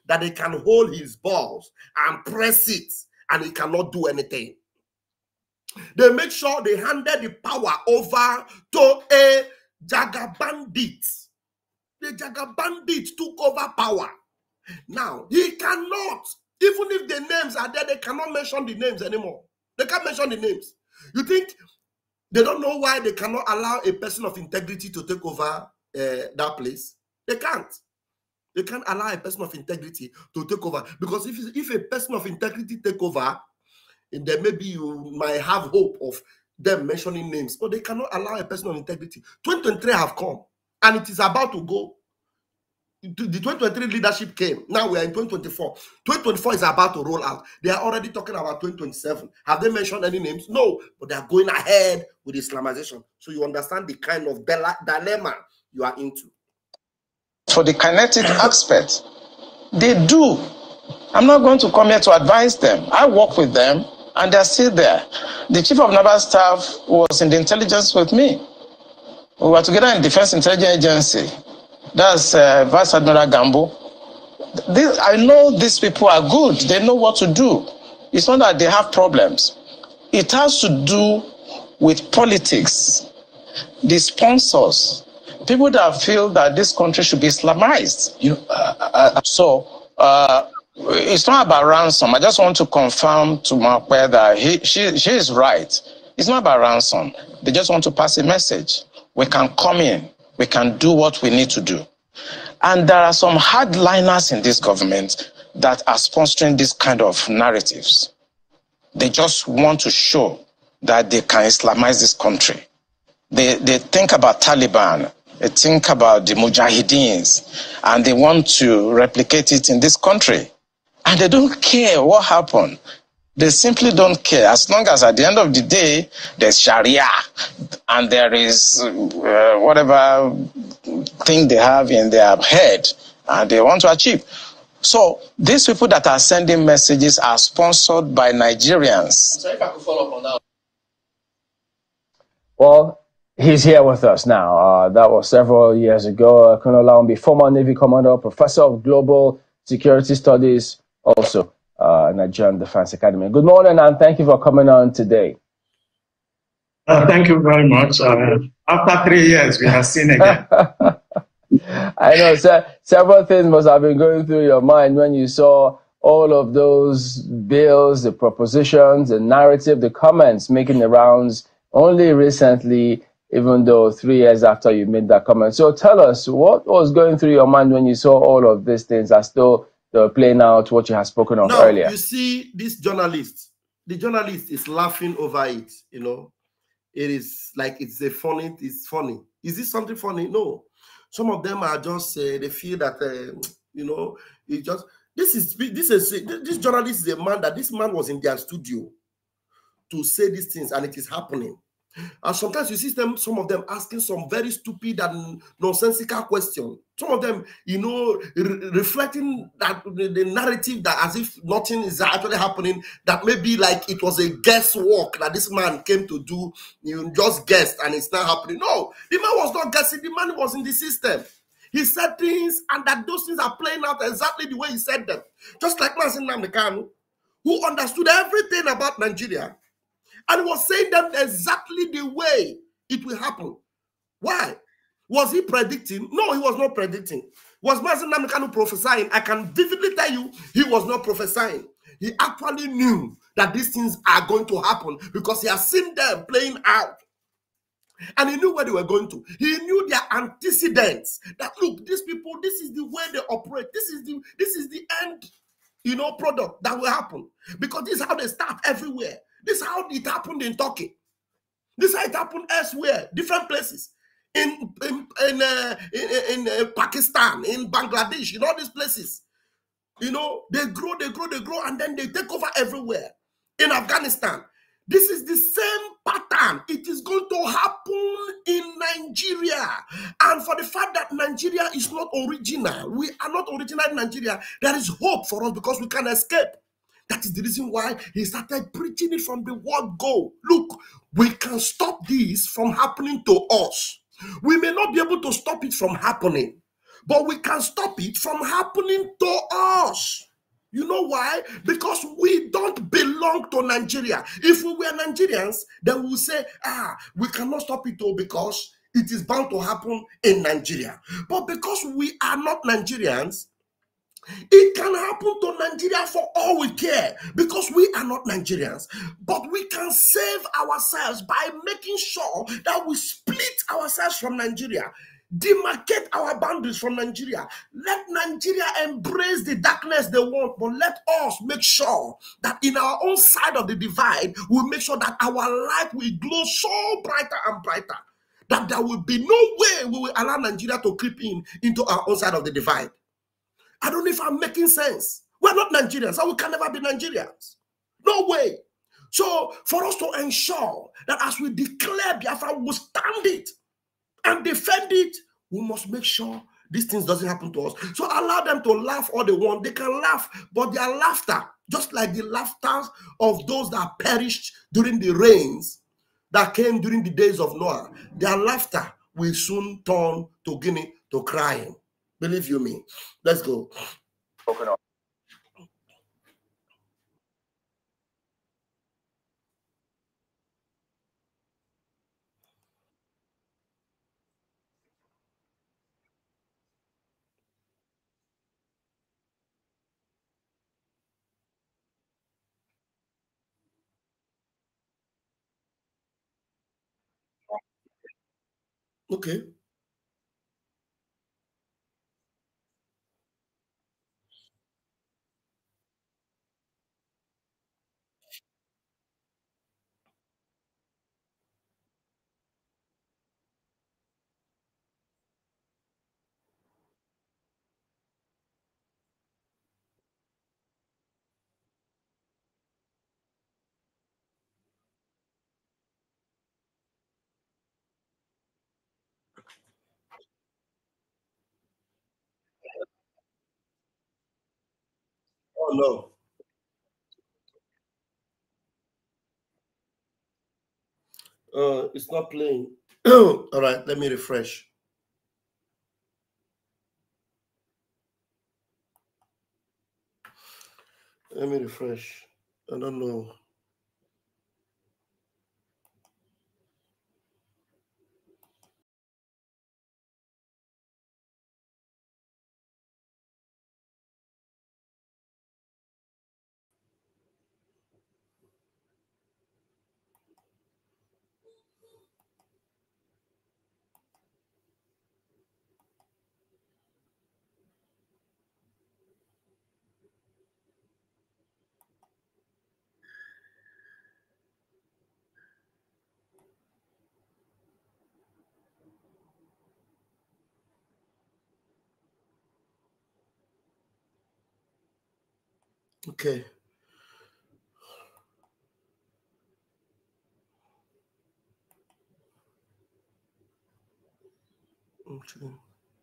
that they can hold his balls and press it and he cannot do anything. They made sure they handed the power over to a Jaga bandit. The Jaga bandit took over power. Now, he cannot, even if the names are there, they cannot mention the names anymore. They can't mention the names. You think they don't know why they cannot allow a person of integrity to take over that place? They can't. They can't allow a person of integrity to take over. Because if a person of integrity take over, then maybe you might have hope of them mentioning names. But they cannot allow a person of integrity. 2023 have come. And it is about to go. The 2023 leadership came. Now we are in 2024. 2024 is about to roll out. They are already talking about 2027. Have they mentioned any names? No. But they are going ahead with Islamization. So you understand the kind of dilemma you are into. For the kinetic aspect, they do. I'm not going to come here to advise them. I work with them and they're still there. The chief of naval staff was in the intelligence with me. We were together in Defense Intelligence Agency. That's Vice Admiral Gambo. I know these people are good. They know what to do. It's not that they have problems. It has to do with politics, the sponsors, people that feel that this country should be Islamized. It's not about ransom. I just want to confirm to Marquette that she is right. It's not about ransom. They just want to pass a message. We can come in. We can do what we need to do. And there are some hardliners in this government that are sponsoring this kind of narratives. They just want to show that they can Islamize this country. They think about Taliban. They think about the Mujahideens. And they want to replicate it in this country. And they don't care what happened. They simply don't care. As long as at the end of the day, there's Sharia and there is whatever thing they have in their head and they want to achieve. So these people that are sending messages are sponsored by Nigerians. So if I could follow up on that. Well, he's here with us now. That was several years ago. Colonel Laumbi, former Navy commander, professor of global security studies, also Nigerian Defense Academy. Good morning, and thank you for coming on today. Thank you very much. After 3 years, we have seen again. I know, several things must have been going through your mind when you saw all of those bills, the propositions, the narrative, the comments making the rounds only recently, even though 3 years after you made that comment. So tell us, what was going through your mind when you saw all of these things are still playing out what you have spoken of earlier? You see, this journalist, the journalist is laughing over it, you know. It is like it's funny. Is this something funny? No. Some of them are just they feel that you know, it just this journalist is a man that this man was in their studio to say these things, and it is happening. And sometimes you see some of them asking some very stupid and nonsensical questions. Some of them, you know, reflecting that the narrative that as if nothing is actually happening, that maybe like it was a guesswork that this man came to do. You just guessed and it's not happening. No, the man was not guessing. The man was in the system. He said things, and that those things are playing out exactly the way he said them. Just like Masin Namdekan, who understood everything about Nigeria, and was saying them exactly the way it will happen. Why? Was he predicting? No, he was not predicting. Was Mazen Namikanu prophesying? I can vividly tell you he was not prophesying. He actually knew that these things are going to happen because he has seen them playing out. And he knew where they were going to. He knew their antecedents. That look, these people, this is the way they operate. This is the end, you know, product that will happen. Because this is how they start everywhere. This is how it happened in Turkey. This is how it happened elsewhere, different places. In Pakistan, in Bangladesh, in all these places. You know, they grow, and then they take over everywhere. In Afghanistan. This is the same pattern. It is going to happen in Nigeria. And for the fact that Nigeria is not original, we are not original in Nigeria, there is hope for us because we can escape. That is the reason why he started preaching it from the word go. Look, we can stop this from happening to us. We may not be able to stop it from happening, but we can stop it from happening to us. You know why? Because we don't belong to Nigeria. If we were Nigerians, then we will say, we cannot stop it though because it is bound to happen in Nigeria. But because we are not Nigerians, it can happen to Nigeria for all we care because we are not Nigerians. But we can save ourselves by making sure that we split ourselves from Nigeria, demarcate our boundaries from Nigeria. Let Nigeria embrace the darkness they want, but let us make sure that in our own side of the divide, we make sure that our light will glow so brighter and brighter that there will be no way we will allow Nigeria to creep into our own side of the divide. I don't know if I'm making sense. We're not Nigerians, so we can never be Nigerians. No way. So for us to ensure that as we declare Biafra, we stand it and defend it, we must make sure these things doesn't happen to us. So allow them to laugh all they want. They can laugh, but their laughter, just like the laughter of those that perished during the rains that came during the days of Noah, their laughter will soon turn to crying. Believe you me. Let's go. Okay. Oh no. It's not playing. All right, let me refresh. Let me refresh. I don't know. Okay.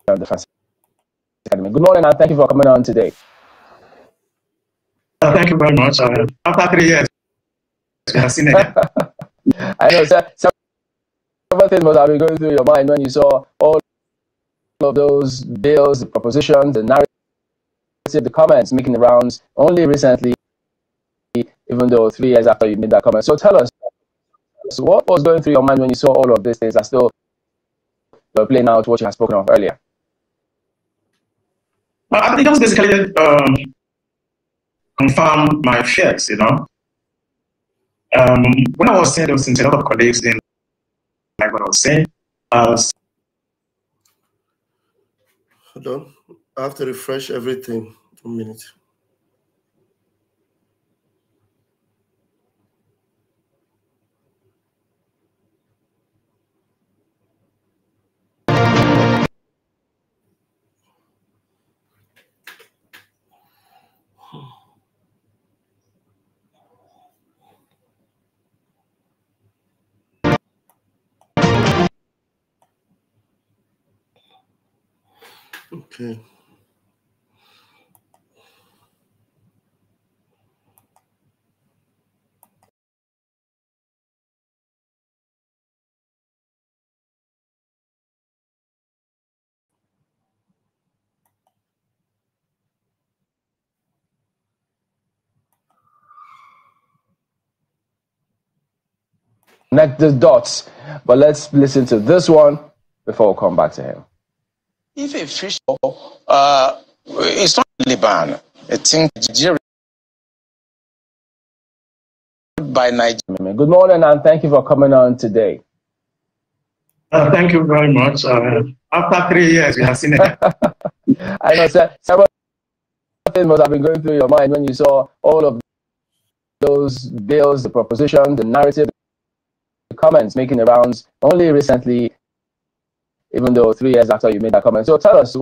Defense Academy. Good morning, and thank you for coming on today. Thank you very much. After 3 years, we have seen again. I know several things must have been going through your mind when you saw all of those bills, the propositions, the narrative, the comments making the rounds only recently, even though 3 years after you made that comment. So tell us, what was going through your mind when you saw all of these things that still playing out what you had spoken of earlier? I think it was basically confirm my fears, you know. When I was saying, there was a lot of colleagues in like what I was saying. Hold on. I have to refresh everything. 1 minute. Okay. Connect the dots, but let's listen to this one before we come back to him. If a fish, it's not Lebanon. I think Nigeria by Nigeria. Good morning, and thank you for coming on today. Thank you very much. After 3 years, we have seen it. I know several things must have been going through your mind when you saw all of those bills, the propositions, the narrative, the comments making the rounds only recently, even though 3 years after you made that comment. So tell us,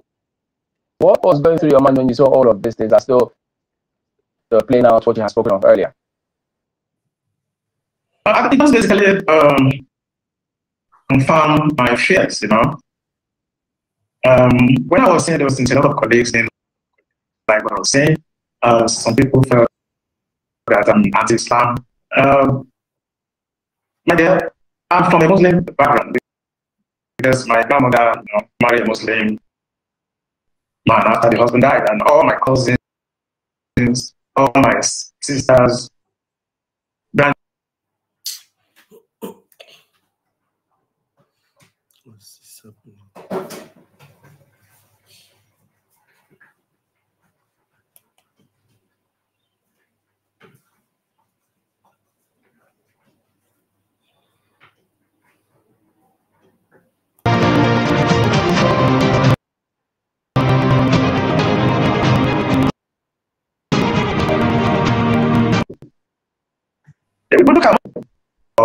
what was going through your mind when you saw all of these things that still playing out what you had spoken of earlier? I think it was basically confirm my fears, you know. When I was saying, there was a lot of colleagues in like what I was saying. Some people felt that I'm anti-Islam. My dear, I'm from a Muslim background because my grandmother, you know, married a Muslim man after the husband died, and all my cousins, all my sisters, grand. What's this happening?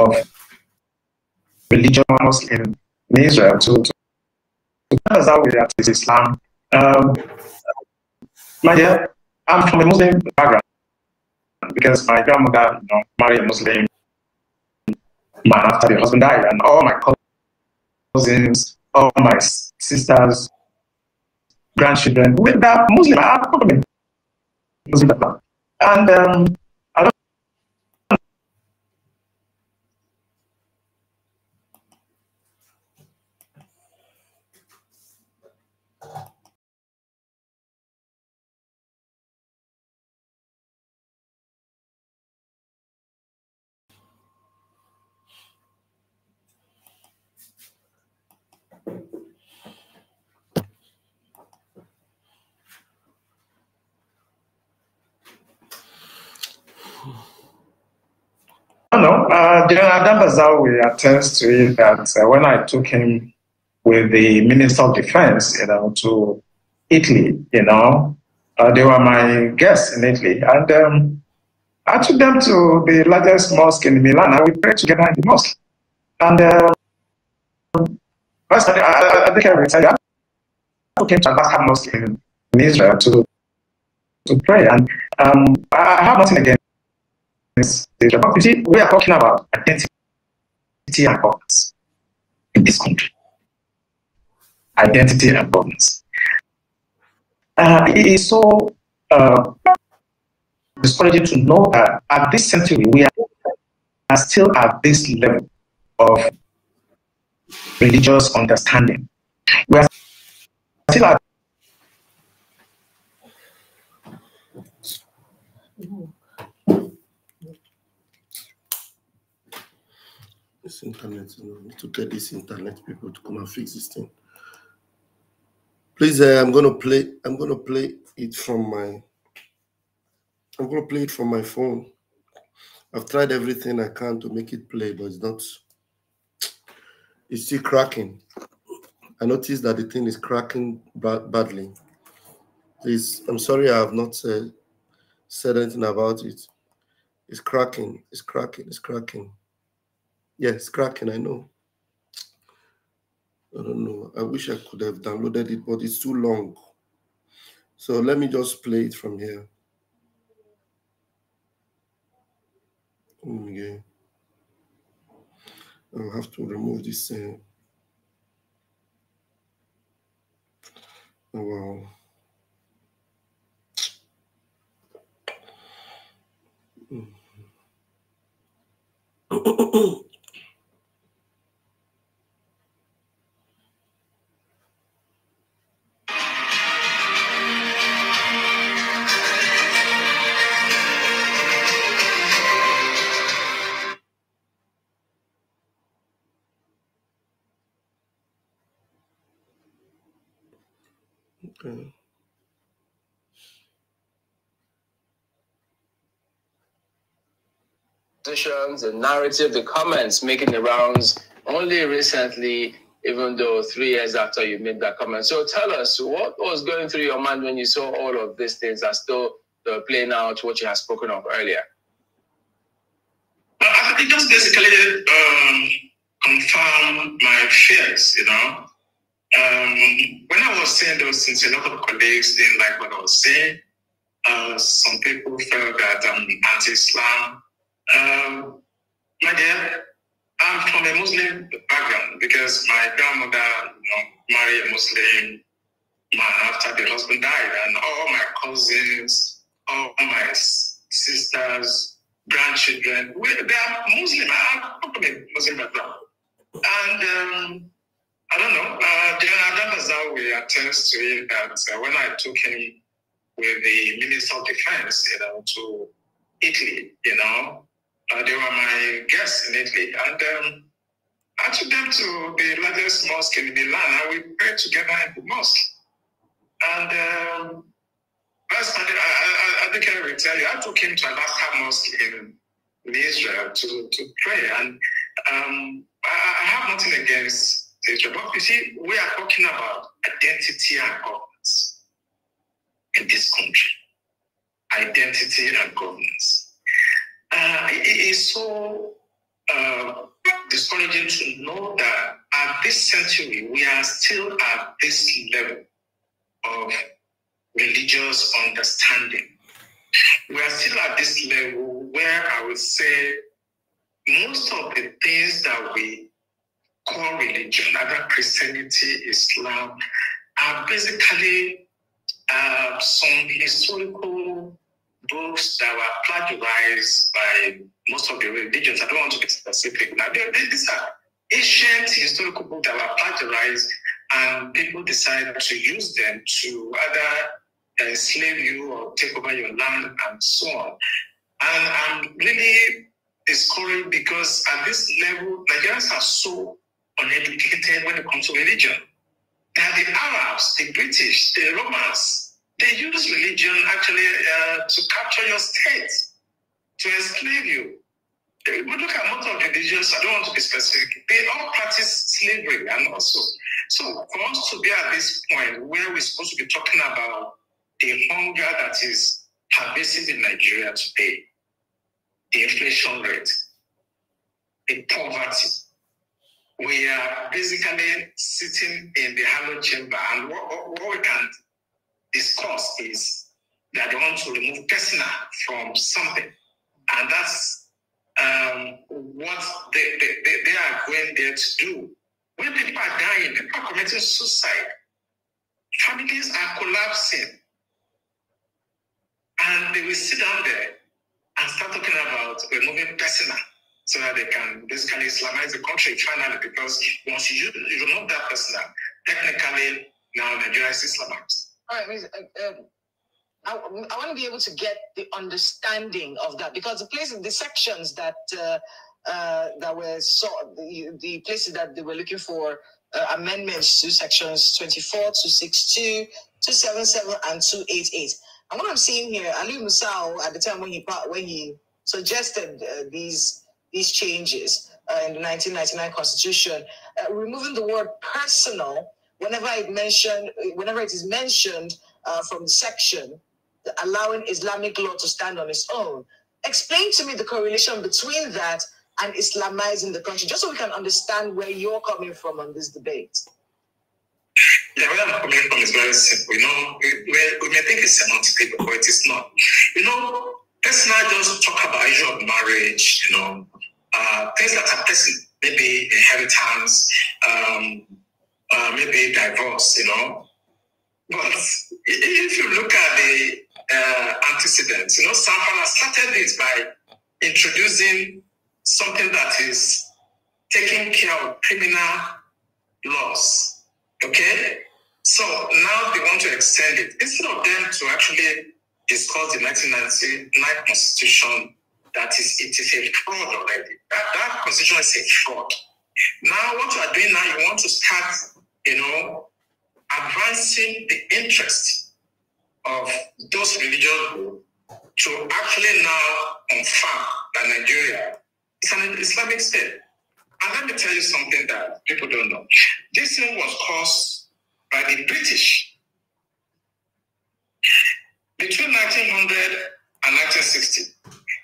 of religions in Israel to tell us how we are to Islam. My dear, I'm from a Muslim background because my grandmother married a Muslim man after the husband died, and all my cousins, all my sisters, grandchildren, with that Muslim, I have probably Muslim background. And I don't. General Adambazao will attest to it that when I took him with the Minister of Defense, to Italy, they were my guests in Italy, and I took them to the largest mosque in Milan, and we prayed together in the mosque. And I think every time I came to Al-Aqsa Mosque in Israel to pray, and I have nothing against Israel. But you see, we are talking about identity and governance in this country. Identity and governance. It is so discouraging to know that at this century we are still at this level of religious understanding. We are still at this internet. I need to get this internet people to come and fix this thing. Please, I'm gonna play it from my phone. I've tried everything I can to make it play, but it's still cracking. I noticed that the thing is cracking badly. Please, I'm sorry I have not said anything about it. It's cracking. Yeah, it's cracking, I know. I don't know. I wish I could have downloaded it, but it's too long. So let me just play it from here. Okay. I'll have to remove this. Oh, wow. Okay. The narrative, the comments making the rounds only recently, even though 3 years after you made that comment. So tell us, what was going through your mind when you saw all of these things are still playing out what you have spoken of earlier? It just basically confirmed my fears, When I was saying those things, a lot of colleagues didn't like what I was saying. Some people felt that I'm anti-Islam. My dear, I'm from a Muslim background because my grandmother married a Muslim man after the husband died, and all my cousins, all my sisters, grandchildren, they are Muslim. I have a Muslim background. And I don't know, General Adambazao will attest to it that when I took him with the Minister of Defense, to Italy, they were my guests in Italy, and I took them to the largest mosque in Milan, and we prayed together in the mosque. And I think I will tell you, I took him to Al-Aqsa Mosque in Israel to pray, and I have nothing against Israel, but you see, we are talking about identity and governance in this country. Identity and governance. It is so discouraging to know that at this century, we are still at this level of religious understanding. We are still at this level where I would say most of the things that we call religion, either Christianity, Islam, are basically some historical books that were plagiarized by most of the religions. I don't want to be specific. Now, these are ancient historical books that were plagiarized, and people decided to use them to either enslave you or take over your land and so on. And I'm really discouraged because at this level, Nigerians are so uneducated when it comes to religion. That the Arabs, the British, the Romans, they use religion actually to capture your state, to enslave you. We look at most of the religions, I don't want to be specific, they all practice slavery and also. So for us to be at this point where we're supposed to be talking about the hunger that is pervasive in Nigeria today, the inflation rate, the poverty, we are basically sitting in the hallowed chamber, and what we can discuss is that they want to remove personal from something, and that's what they are going there to do. When people are dying, people are committing suicide, families are collapsing, and they will sit down there and start talking about removing personal, so that they can basically Islamize the country finally, because once you remove that person, technically now Nigeria is Islamized. All right, I want to be able to get the understanding of that, because the sections that were the places that they were looking for amendments to sections 24, 262, 277, and 288. And what I'm seeing here, Ali Musao, at the time when he suggested these changes in the 1999 Constitution, removing the word personal whenever it is mentioned from the section, allowing Islamic law to stand on its own. Explain to me the correlation between that and Islamizing the country, just so we can understand where you're coming from on this debate. Yeah, where I'm coming from is very simple. We may think it's semantic, but it is not. Let's not just talk about issue of marriage, things that are personal, maybe inheritance, maybe divorce, But if you look at the antecedents, Sanfala started this by introducing something that is taking care of criminal laws. Okay? So now they want to extend it. Instead of them to actually discuss the 1999 Constitution, it is a fraud already. That Constitution is a fraud. Now what you are doing now, you want to start, advancing the interest of those religious groups to actually now confirm that Nigeria is an Islamic state. And let me tell you something that people don't know. This thing was caused by the British. Between 1900 and 1960,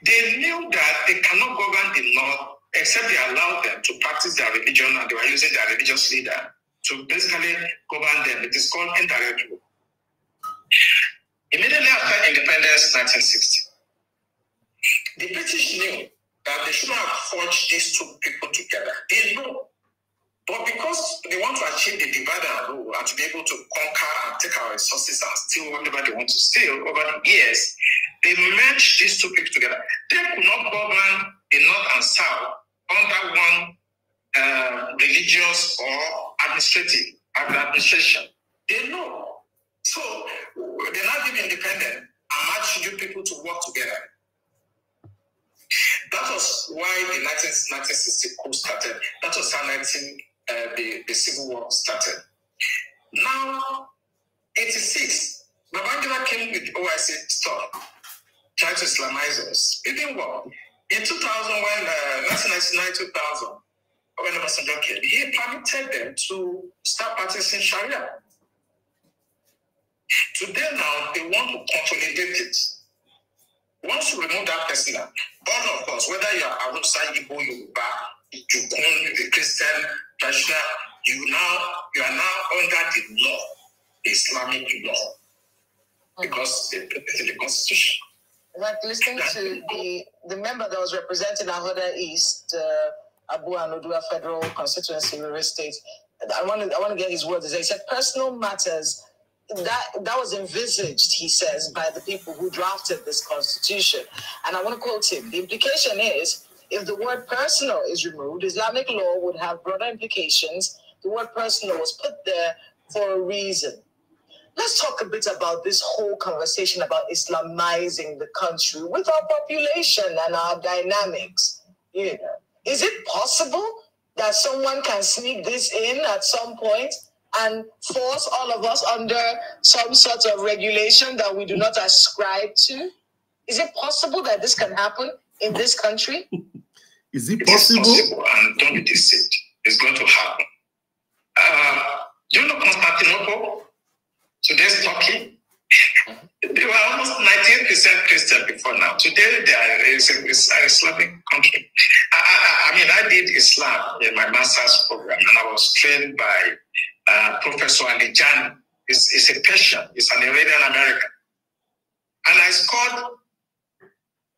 they knew that they cannot govern the North except they allowed them to practice their religion, and they were using their religious leader to basically govern them. It is called indirect rule. Immediately after independence, 1960, the British knew that they shouldn't have forged these two people together. They know. But because they want to achieve the divide and rule and to be able to conquer and take our resources and steal whatever they want to steal over the years, they merged these two people together. They could not govern the North and South under one religious or administration. They know. So they're not being independent and matching you people to work together. That was why the 1960 coup started. That was how the Civil War started. Now, 86, Babangida came with OIC stuff, tried to Islamize us. It didn't work. In 2000, when 1999, 2000, when Obasanjo came, he permitted them to start practicing Sharia. Today now, they want to consolidate it. One once you remove that person, all of us, whether you are Hausa, Igbo, Yoruba, Jukun, the Christian, traditional, you are now under the law, the Islamic law, because they put it in the Constitution. Like listening to the member that was representing Ahoda East, Abu Anodua Federal Constituency, River State. I want to get his words. He said personal matters that was envisaged, he says, by the people who drafted this constitution. And I want to quote him. The implication is, if the word personal is removed, Islamic law would have broader implications. The word personal was put there for a reason. Let's talk a bit about this whole conversation about Islamizing the country with our population and our dynamics. You know, is it possible that someone can sneak this in at some point and force all of us under some sort of regulation that we do not ascribe to? Is it possible that this can happen in this country? Is it possible? It is possible, and don't be deceived. It's going to happen. Do you know Constantinople? Today's Turkey? They were almost 98% Christian before now. Today, it's an Islamic country. I did Islam in my master's program, and I was trained by Professor Ali Jan. He's a Persian. He's an Iranian American. And I scored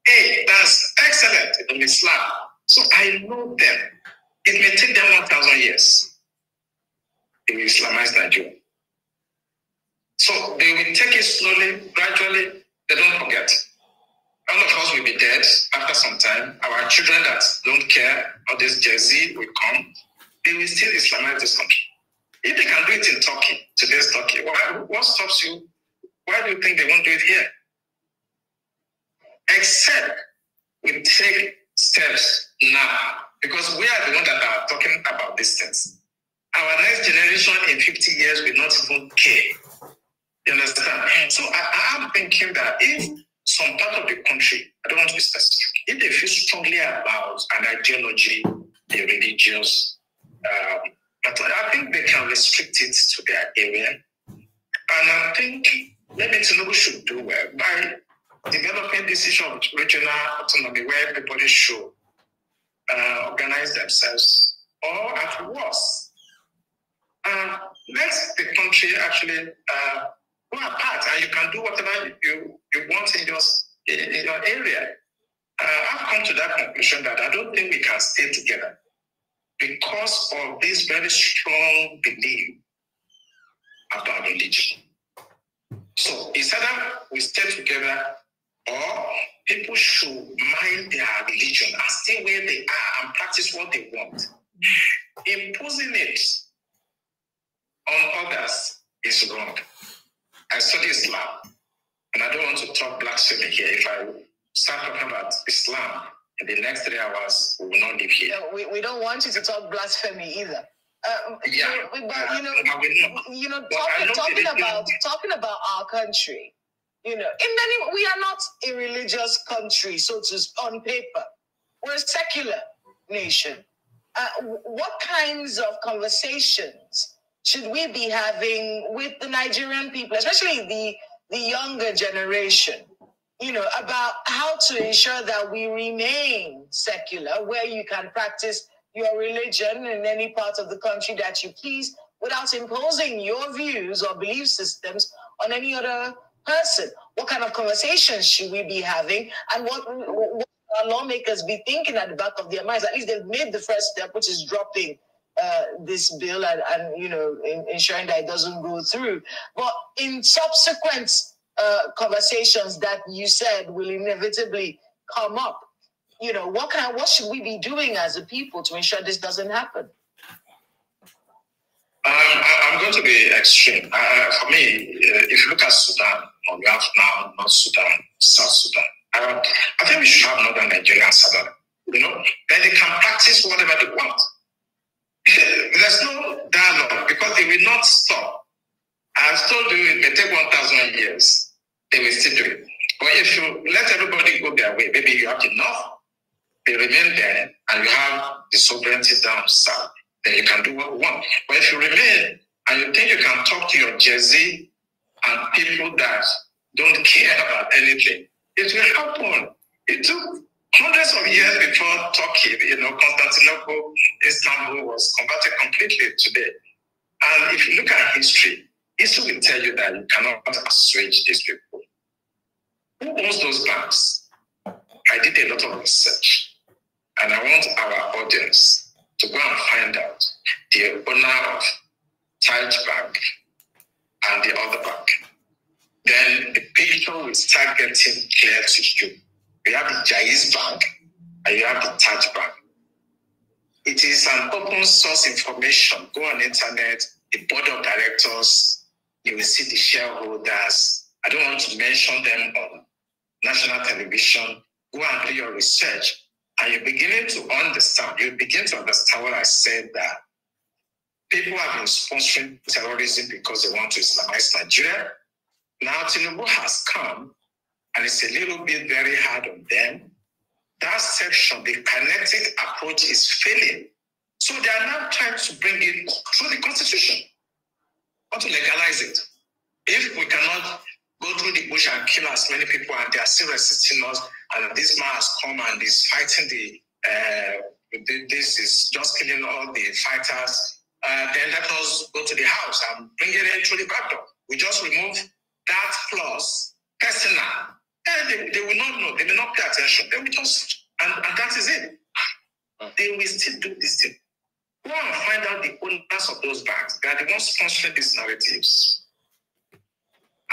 A. That's excellent in Islam. So I know them. It may take them 1,000 years. They will Islamize Nigeria. So they will take it slowly, gradually. They don't forget. All of us will be dead after some time. Our children that don't care, or this Jersey will come. They will still Islamize this country. If they can do it in Turkey, today's Turkey, what stops you? Why do you think they won't do it here? Except we take steps now, because we are the ones that are talking about these things. Our next generation in 50 years will not even care. You understand? So I am thinking that if some part of the country, I don't want to be specific, if they feel strongly about an ideology, a religious, but I think they can restrict it to their area. And I think maybe Tinubu should do well by developing this issue of regional autonomy where everybody should organize themselves, or at worst, let the country actually go apart, and you can do whatever you want in your area. I've come to that conclusion that I don't think we can stay together because of this very strong belief about religion. So it's either we stay together, or people should mind their religion and stay where they are and practice what they want. Imposing it on others is wrong. I study Islam, and I don't want to talk blasphemy here. If I start talking about Islam in the next 3 hours, we will not live here. No, we don't want you to talk blasphemy either. Talking about our country, we are not a religious country, so to speak, on paper. We're a secular nation. What kinds of conversations should we be having with the Nigerian people, especially the younger generation, about how to ensure that we remain secular, where you can practice your religion in any part of the country that you please without imposing your views or belief systems on any other person? What kind of conversations should we be having, and what our lawmakers be thinking at the back of their minds? At least they've made the first step, which is dropping this bill and ensuring that it doesn't go through. But in subsequent conversations that you said will inevitably come up, what should we be doing as a people to ensure this doesn't happen? I'm going to be extreme. For me, if you look at Sudan, we have now North Sudan, South Sudan. I think we should have Northern Nigeria and Southern. Then they can practice whatever they want. There's no dialogue because they will not stop. I've told you it may take 1,000 years. They will still do it. But if you let everybody go their way, maybe you have enough. They remain there, and you have the sovereignty down south. Then you can do what you want. But if you remain and you think you can talk to your Jersey and people that don't care about anything, It will happen. It took hundreds of years before Turkey, Constantinople, Istanbul was converted completely today. And if you look at history will tell you that you cannot assuage these people. Who owns those banks? I did a lot of research, and I want our audience to go and find out the owner of Taj Bank and the other bank. Then the picture will start getting clear to you. You have the Jaiz Bank and you have the Taj Bank. It is an open source information. Go on the internet, the board of directors, you will see the shareholders. I don't want to mention them on national television. Go and do your research. And you're beginning to understand. You begin to understand what I said, that people have been sponsoring terrorism because they want to Islamize Nigeria. Now Tinubu has come, and it's a little bit very hard on them. That section, the kinetic approach is failing. So they are now trying to bring it through the constitution, or to legalize it. If we cannot go through the bush and kill as many people, and they are still resisting us, and this man has come and is fighting this is just killing all the fighters, then let us go to the house and bring it in through the back door. We just remove that clause, personal. They will not know, they will not pay attention. They will just, and that is it. They will still do this thing. Go and find out the owners of those banks. They are the ones sponsoring these narratives.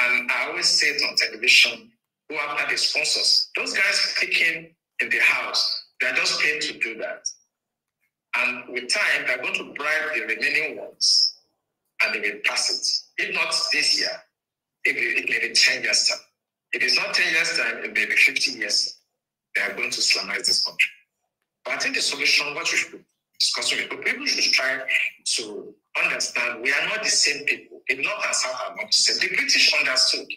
And I always say it on television, who are the sponsors? Those guys speaking in the house, they are just paid to do that. And with time, they're going to bribe the remaining ones, and they will pass it. If not this year, it may be 10 years time. If it's not 10 years time, it may be 50 years. They are going to Islamize this country. But I think the solution, what we should discuss with people should try to understand we are not the same people. The North and South are not the same. The British understood.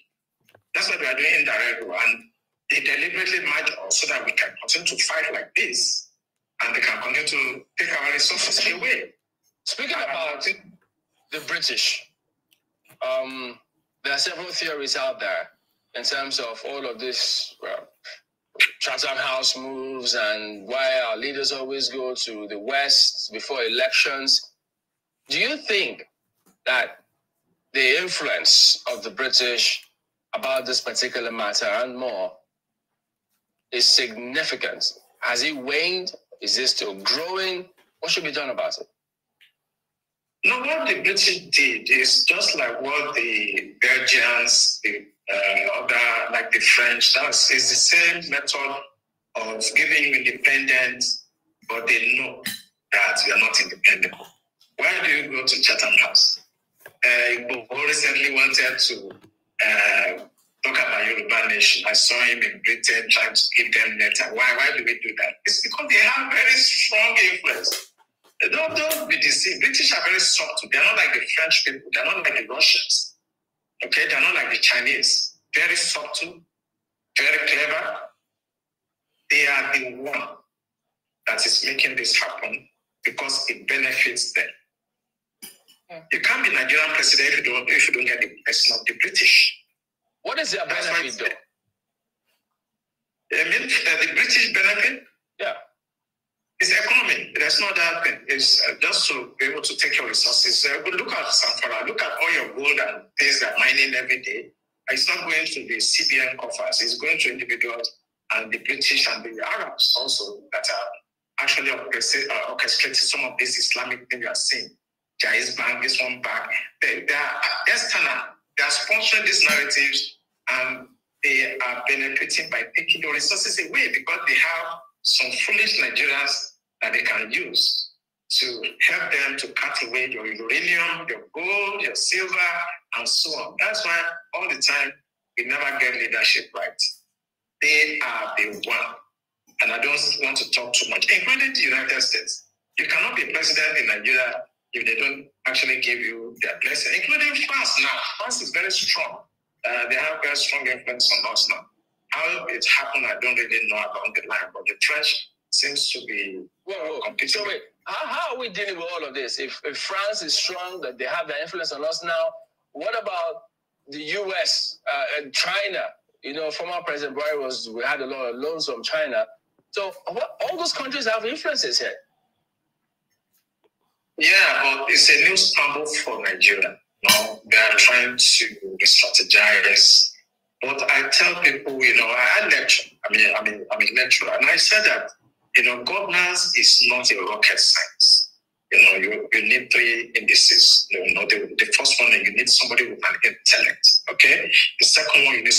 That's what we are doing indirectly, and they deliberately merge us so that we can continue to fight like this, and they can continue to take our resources away. Speaking about the British, there are several theories out there in terms of all of this Chatham House moves and why our leaders always go to the West before elections. Do you think that the influence of the British about this particular matter and more is significant? Has it waned? Is it still growing? What should be done about it? No, what the British did is just like what the Belgians, the other, like the French, is the same method of giving you independence, but they know that you are not independent. Why do you go to Chatham House? Ekpa recently wanted to talk about Yoruba nation. I saw him in Britain trying to give them letter. Why do we do that? It's because they have very strong influence. Don't be deceived. British are very subtle. They're not like the French people. They're not like the Russians. Okay, they're not like the Chinese. Very subtle, very clever. They are the one that is making this happen because it benefits them. Yeah. You can't be Nigerian president if you don't get the blessing of the British. What is their benefit, though? I mean, the British benefit? Yeah. It's economy. There's no other thing. It's just to be able to take your resources. Look at Sanfara. Look at all your gold and things that are mining every day. It's not going to the CBN coffers. It's going to individuals and the British and the Arabs also that are actually orchestrating some of this Islamic thing you are seeing. Jaiz Bank, this one bank. They are external. They are sponsoring these narratives, and they are benefiting by taking the resources away because they have some foolish Nigerians that they can use to help them to cut away your uranium, your gold, your silver, and so on. That's why all the time we never get leadership right. They are the one. And I don't want to talk too much, including the United States. You cannot be president in Nigeria if they don't actually give you their blessing, including France now. France is very strong. They have very strong influence on us now. How it happened, I don't really know about the line, but the French seems to be competing. So wait, how are we dealing with all of this? If France is strong, that they have their influence on us now, what about the US and China? You know, former President Buhari we had a lot of loans from China. So all those countries have influences here. Yeah, but it's a new scramble for Nigeria. No, they are trying to strategize. But I tell people, you know, I lecture. I'm a lecturer, and I said that, you know, governance is not a rocket science. You know, you need three indices. You know, the first one, you need somebody with an intellect. Okay. The second one, you need.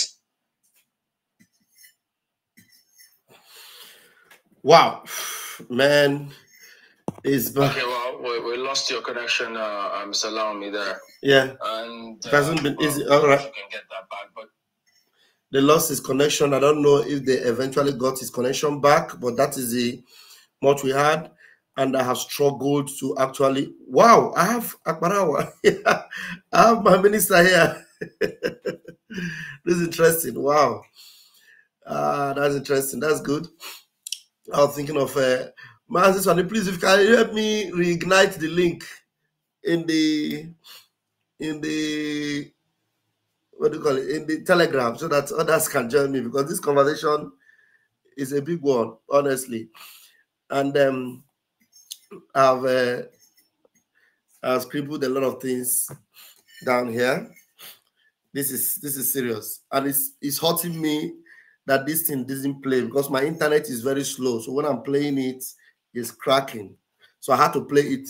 Wow, man. Okay, well, we lost your connection, Mr. Laomi there. Yeah. And it hasn't been easy. All right. You can get that back, but they lost his connection. I don't know if they eventually got his connection back, but that is the much we had. And I have struggled to actually, wow, I have Akbarawa. I have my minister here. This is interesting. Wow. That's interesting. That's good. I was thinking of please, if you can help me reignite the link in the what do you call it, in the Telegram, so that others can join me, because this conversation is a big one, honestly. And I've scribbled a lot of things down here. This is serious, and it's hurting me that this thing doesn't play, because my internet is very slow. So when I'm playing it, it's cracking. So I had to play it,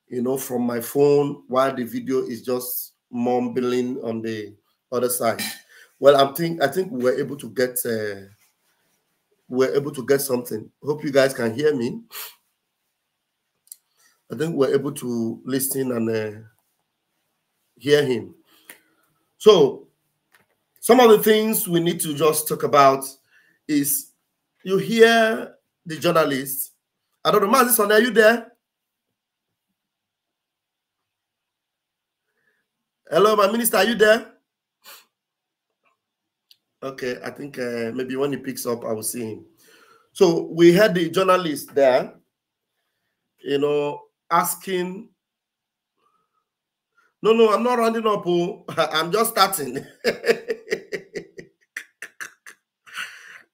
you know, from my phone while the video is just mumbling on the other side. Well, I think we're able to get something. Hope you guys can hear me. I think we're able to listen and hear him. So some of the things we need to just talk about is, you hear the journalists. I don't know, Mazison, are you there? Hello, my minister, are you there? Okay, I think maybe when he picks up, I will see him. So we had the journalist there, you know, asking. No, I'm not rounding up. I'm just starting.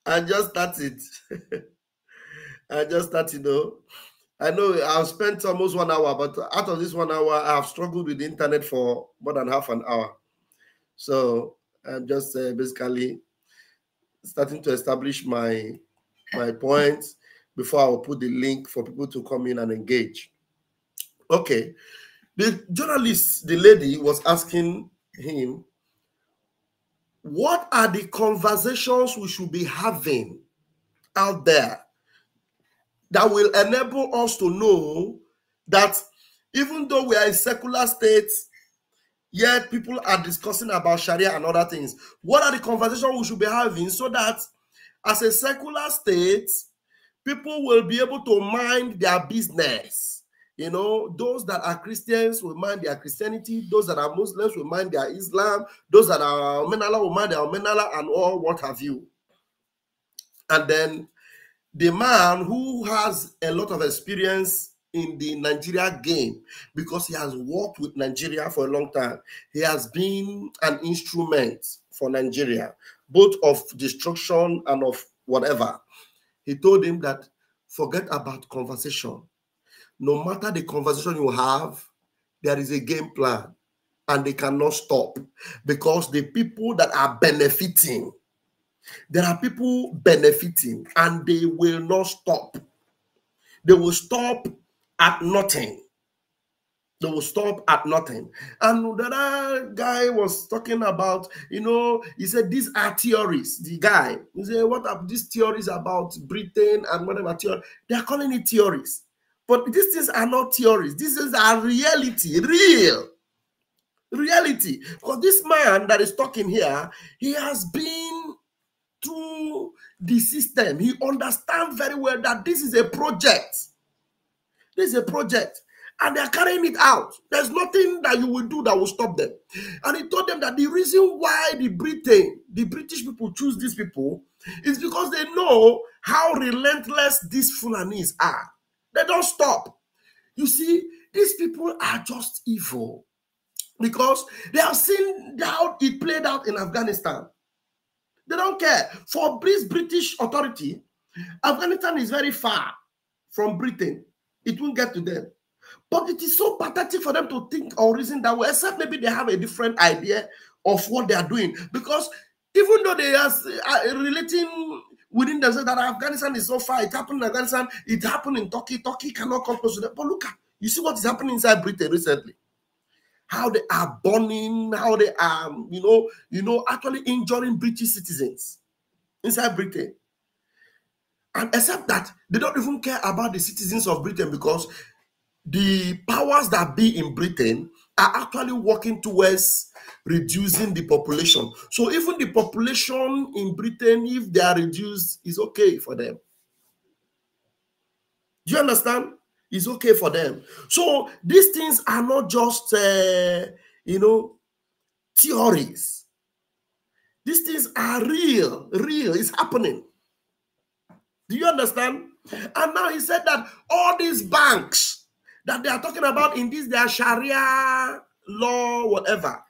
I just started. Though. I know I've spent almost 1 hour, but out of this 1 hour, I have struggled with the internet for more than half an hour. So I'm just basically starting to establish my points before I will put the link for people to come in and engage. Okay. The journalist, the lady, was asking him, what are the conversations we should be having out there that will enable us to know that even though we are a secular state, yet people are discussing about Sharia and other things? What are the conversations we should be having so that as a secular state, people will be able to mind their business? You know, those that are Christians will mind their Christianity. Those that are Muslims will mind their Islam. Those that are Menala will mind their Menala and all what have you. And then the man who has a lot of experience in the Nigeria game, because he has worked with Nigeria for a long time. He has been an instrument for Nigeria, both of destruction and of whatever. He told him that forget about conversation. No matter the conversation you have, there is a game plan and they cannot stop, because the people that are benefiting, there are people benefiting and they will not stop. They will stop at nothing. They will stop at nothing. And the other guy was talking about, you know, he said, these are theories. The guy, he said, what are these theories about Britain and whatever theory? They are calling it theories. But these things are not theories. These things are reality, real reality. Because this man that is talking here, he has been through the system. He understands very well that this is a project. This is a project. And they're carrying it out. There's nothing that you will do that will stop them. And he told them that the reason why the British people choose these people is because they know how relentless these Fulanis are. They don't stop. You see, these people are just evil because they have seen how it played out in Afghanistan. They don't care. For this British authority, Afghanistan is very far from Britain. It won't get to them. But it is so pathetic for them to think or reason that way, except maybe they have a different idea of what they are doing. Because even though they are relating within themselves that Afghanistan is so far, it happened in Afghanistan, it happened in Turkey. Turkey cannot come close to them. But look at, you see what is happening inside Britain recently. How they are burning, how they are, actually injuring British citizens inside Britain. And except that, they don't even care about the citizens of Britain, because the powers that be in Britain are actually working towards reducing the population. So even the population in Britain, if they are reduced, is okay for them. Do you understand? It's okay for them. So these things are not just, theories. These things are real. It's happening. Do you understand? And now he said that all these banks that they are talking about in this, their Sharia law, whatever.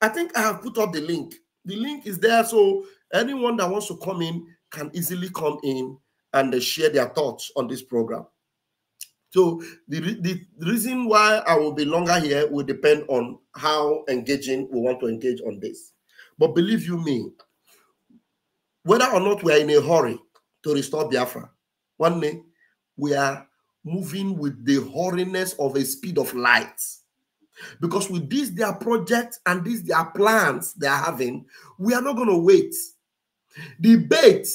I think I have put up the link. The link is there, so anyone that wants to come in can easily come in and share their thoughts on this program. So the reason why I will be longer here will depend on how engaging we want to engage on this. But believe you me, whether or not we are in a hurry to restore Biafra, one day we are moving with the hurriness of a speed of light. Because with this, their project and this, their plans they are having, we are not going to wait. The bait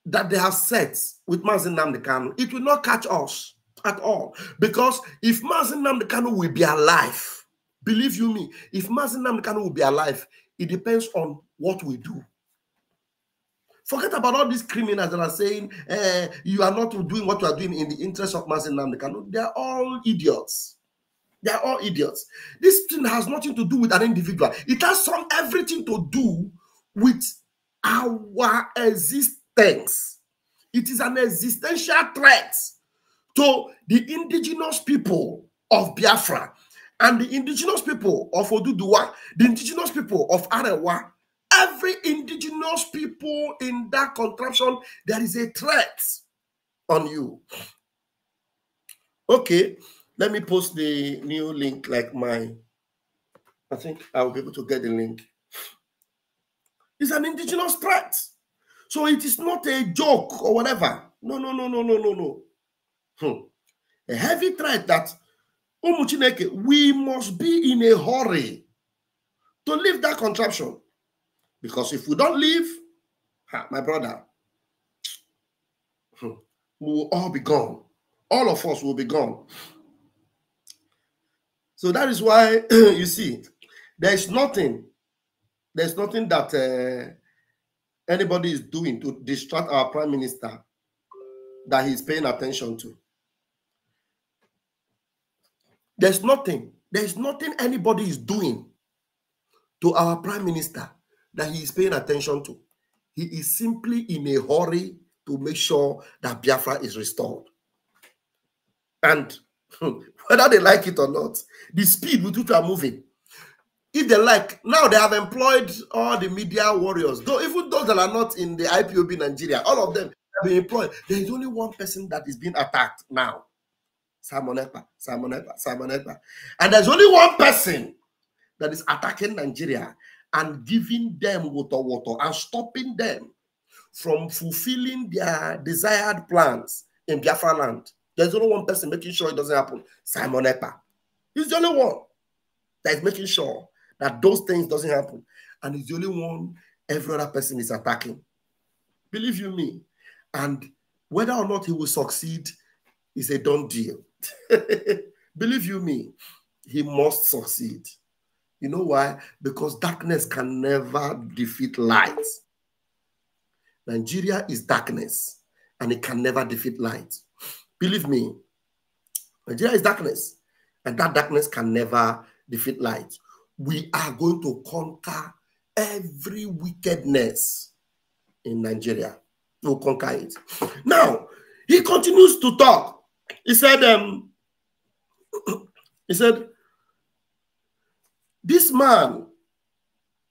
that they have set with Mazi Nnamdi Kanu, it will not catch us at all. Because if Mazi Nnamdi Kanu will be alive, believe you me, if Mazi Nnamdi Kanu will be alive, it depends on what we do. Forget about all these criminals that are saying you are not doing what you are doing in the interest of Mazi Nnamdi Kanu. They are all idiots. They are all idiots. This thing has nothing to do with an individual. It has everything to do with our existence. It is an existential threat to the indigenous people of Biafra and the indigenous people of Oduduwa, the indigenous people of Arewa. Every indigenous people in that contraption, there is a threat on you. Okay, let me post the new link like mine. I think I'll be able to get the link. It's an indigenous threat. So it is not a joke or whatever. No. A heavy threat that we must be in a hurry to leave that contraption. Because if we don't leave, my brother, we will all be gone. All of us will be gone. So that is why, you see, there's nothing that anybody is doing to distract our prime minister that he's paying attention to. There's nothing anybody is doing to our prime minister that he is paying attention to. He is simply in a hurry to make sure that Biafra is restored. And whether they like it or not, the speed with which we are moving, if they like, now they have employed all the media warriors, though even those that are not in the IPOB Nigeria, all of them have been employed. There is only one person that is being attacked now. Simon Ekpa. And there's only one person that is attacking Nigeria and giving them water and stopping them from fulfilling their desired plans in Biafra land. There's only one person making sure it doesn't happen. Simon Ekpa. He's the only one that is making sure that those things doesn't happen. And he's the only one every other person is attacking. Believe you me. And whether or not he will succeed is a done deal. Believe you me, he must succeed. You know why? Because darkness can never defeat light. Nigeria is darkness, and it can never defeat light. Believe me, Nigeria is darkness, and that darkness can never defeat light. We are going to conquer every wickedness in Nigeria. We'll conquer it. Now, he continues to talk. He said, this man,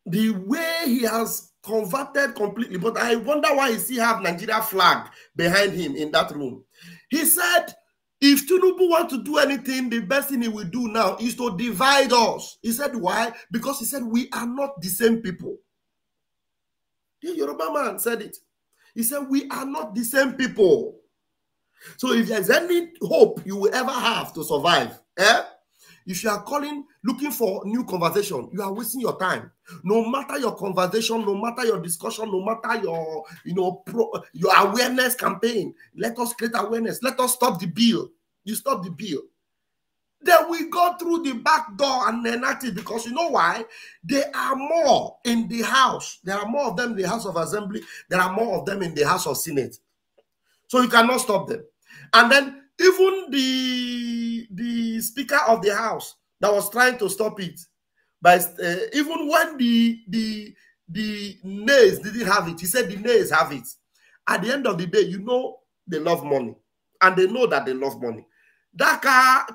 the way he has converted completely. But I wonder why he still have Nigeria flag behind him in that room. He said, if Tinubu want to do anything, the best thing he will do now is to divide us. He said, why? Because he said, we are not the same people. The Yoruba man said it. He said, we are not the same people. So if there's any hope you will ever have to survive, if you are looking for new conversation, you are wasting your time. No matter your conversation, no matter your discussion, no matter your, your awareness campaign, let us create awareness. Let us stop the bill. You stop the bill. Then we go through the back door and enact it, because you know why? There are more in the House. There are more of them in the House of Assembly. There are more of them in the House of Senate. So you cannot stop them. And then even the Speaker of the House that was trying to stop it, but even when the nays didn't have it, he said the nays have it. At the end of the day, you know they love money, and they know that they love money. That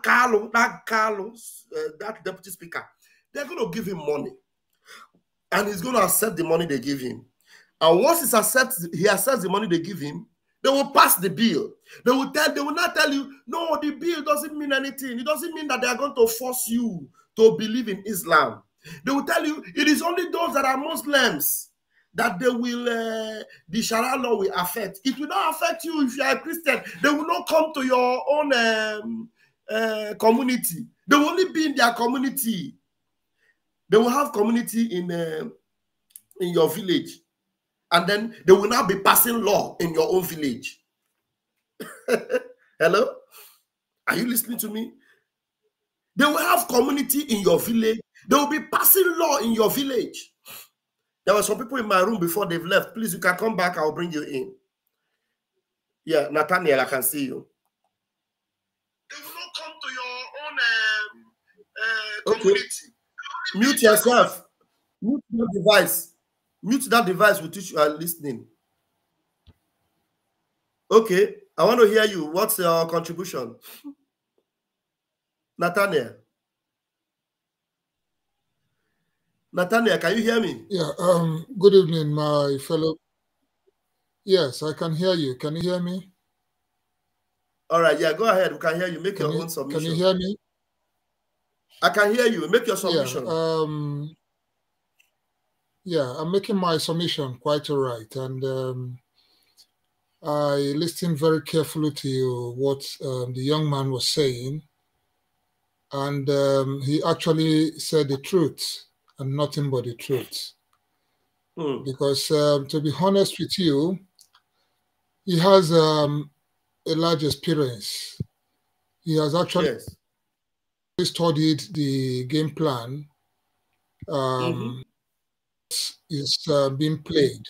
Carlos, that deputy speaker, they're going to give him money, and he's going to accept the money they give him. And once he accepts the money they give him, they will pass the bill. They will not tell you, no, the bill doesn't mean anything. It doesn't mean that they are going to force you to believe in Islam. They will tell you it is only those that are Muslims that they will, the Sharia law will affect. It will not affect you if you are a Christian. They will not come to your own community. They will only be in their community. They will have community in your village. And then they will now be passing law in your own village. Hello? Are you listening to me? They will have community in your village. They will be passing law in your village. There were some people in my room before they've left. Please, you can come back. I'll bring you in. Yeah, Nathaniel, I can see you. They will not come to your own community. Mute yourself. Mute your device. Mute that device with which you are listening. Okay, I want to hear you. What's your contribution? Nathaniel. Nathaniel, can you hear me? Yeah, good evening, my fellow. Yes, I can hear you. Can you hear me? All right, yeah, go ahead. We can hear you. Make your own submission. Can you hear me? I can hear you. Make your submission. Yeah, I'm making my submission quite all right. And I listened very carefully to what the young man was saying. And he actually said the truth and nothing but the truth. Because to be honest with you, he has a large experience. He has actually studied the game plan. Is being played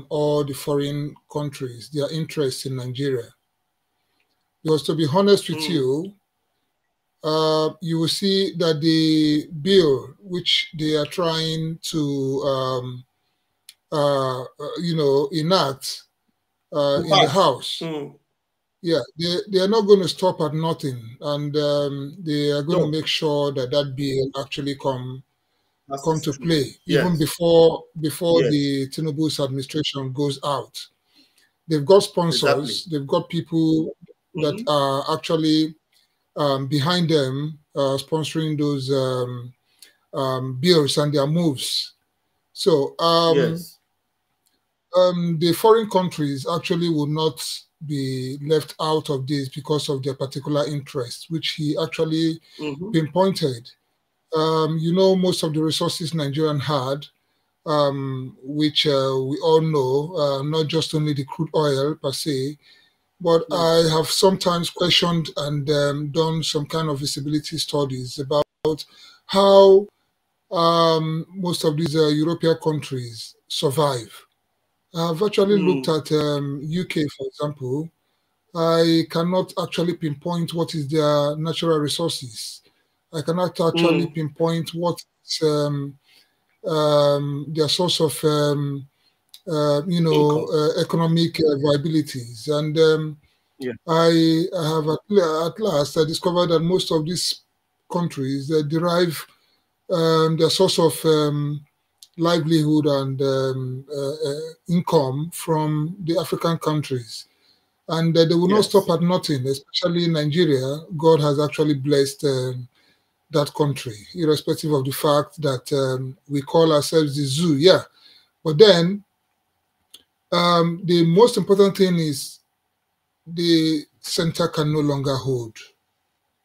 all the foreign countries, their interest in Nigeria. Because to be honest with you, you will see that the bill which they are trying to, enact in the House, yeah, they are not going to stop at nothing, and they are going to make sure that that bill actually come to play even before the Tinubu's administration goes out. They've got sponsors. They've got people that are actually behind them, sponsoring those bills and their moves. So the foreign countries actually will not be left out of this because of their particular interests, which he actually pinpointed. Most of the resources Nigerian had, which we all know, not just only the crude oil per se, but I have sometimes questioned and done some kind of visibility studies about how most of these European countries survive. I've actually looked at UK, for example. I cannot actually pinpoint what is their natural resources. I cannot actually pinpoint what is their source of, economic viabilities. And I have at last I discovered that most of these countries derive their source of livelihood and income from the African countries. And they will not stop at nothing, especially in Nigeria. God has actually blessed that country, irrespective of the fact that we call ourselves the zoo. Yeah. But then the most important thing is the center can no longer hold.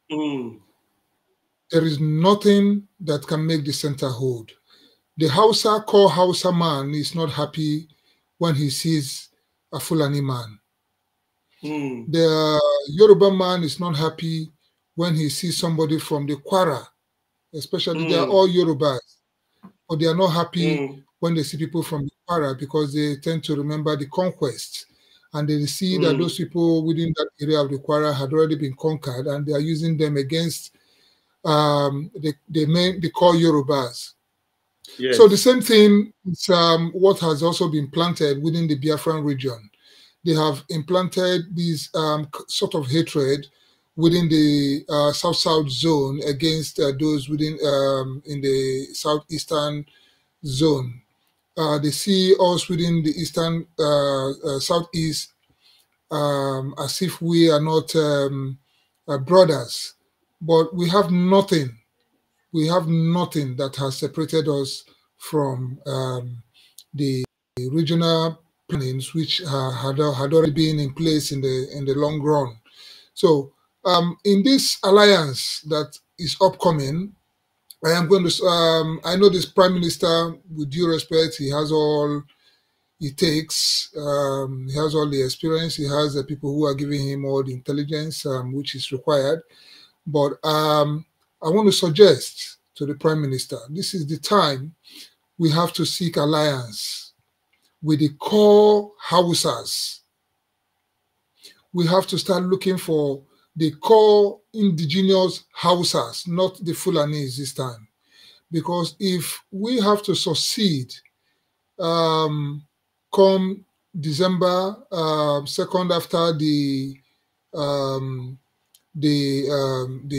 There is nothing that can make the center hold. The core Hausa man is not happy when he sees a Fulani man. The Yoruba man is not happy when he sees somebody from the Kwara, especially they are all Yorubas, but they are not happy when they see people from the Kwara because they tend to remember the conquest, and they see that those people within that area of the Kwara had already been conquered, and they are using them against the core Yorubas. So the same thing is what has also been planted within the Biafran region. They have implanted this sort of hatred within the South-South zone against those within in the Southeastern zone. They see us within the Eastern Southeast as if we are not brothers, but we have nothing. We have nothing that has separated us from the regional plannings, which had already been in place in the long run. So in this alliance that is upcoming, I am going to. I know this Prime Minister, with due respect, he has all it takes. He has all the experience. He has the people who are giving him all the intelligence which is required. But I want to suggest to the Prime Minister, this is the time we have to seek alliance with the core Hausas. We have to start looking for the core indigenous Hausas, not the Fulanis this time. Because if we have to succeed come December 2nd after the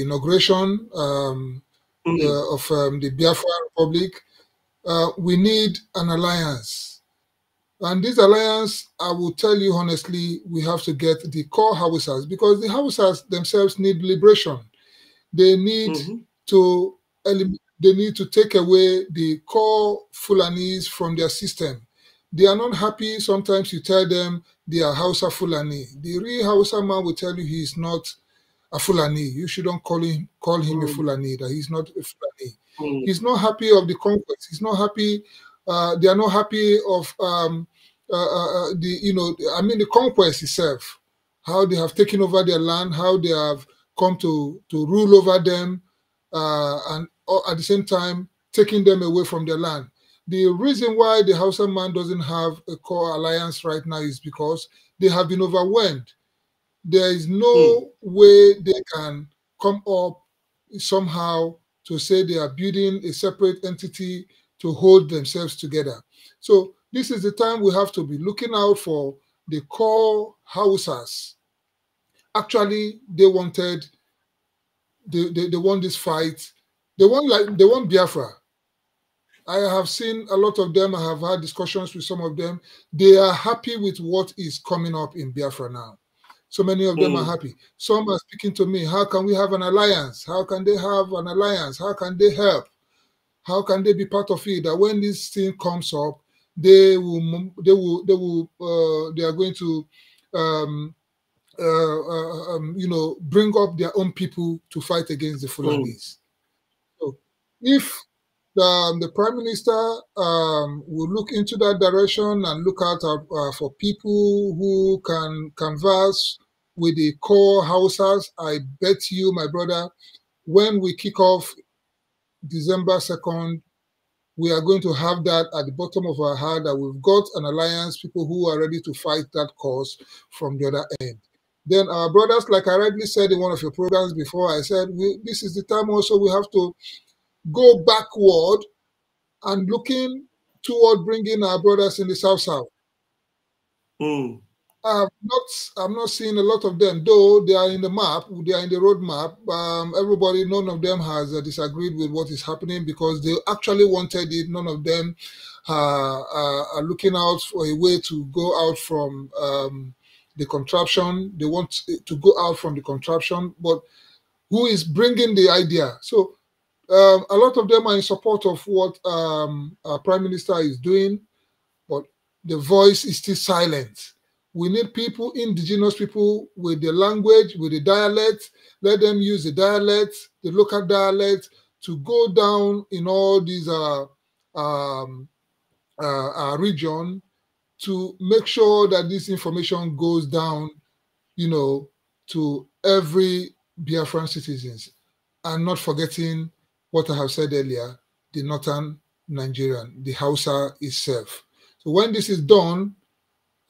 inauguration of the Biafra Republic, we need an alliance. And this alliance, I will tell you honestly, we have to get the core Hausas, because the Hausas themselves need liberation. They need to take away the core Fulanis from their system. They are not happy. Sometimes you tell them they are Hausa Fulani. The real Hausa man will tell you he is not a Fulani. You shouldn't call him a Fulani, that he's not a Fulani. He's not happy of the conquest. He's not happy. They are not happy of the conquest itself, how they have taken over their land, how they have come to rule over them, and at the same time taking them away from their land. The reason why the Hausa man doesn't have a core alliance right now is because they have been overwhelmed. There is no way they can come up somehow to say they are building a separate entity to hold themselves together. So this is the time we have to be looking out for the core Hausas. Actually, they want this fight. They want Biafra. I have seen a lot of them. I have had discussions with some of them. They are happy with what is coming up in Biafra now. So many of them are happy. Some are speaking to me. How can we have an alliance? How can they have an alliance? How can they help? How can they be part of it? That when this thing comes up, they are going to bring up their own people to fight against the Fulanis. So if the Prime Minister will look into that direction and look out for people who can converse with the core Hausas, I bet you, my brother, when we kick off December 2nd, we are going to have that at the bottom of our heart, that we've got an alliance, people who are ready to fight that cause from the other end. Then our brothers, like I rightly said in one of your programs before, I said, this is the time also we have to go backward and looking toward bringing our brothers in the South-South. I'm not seeing a lot of them, though they are in the map, they are in the roadmap. Everybody, none of them has disagreed with what is happening because they actually wanted it. None of them are looking out for a way to go out from the contraption. They want to go out from the contraption, but who is bringing the idea? So a lot of them are in support of what our Prime Minister is doing, but the voice is still silent. We need people, indigenous people, with the language, with the dialect. Let them use the dialect, the local dialect, to go down in all these region to make sure that this information goes down, you know, to every Biafran citizens, and not forgetting what I have said earlier, the northern Nigerian, the Hausa itself. So when this is done,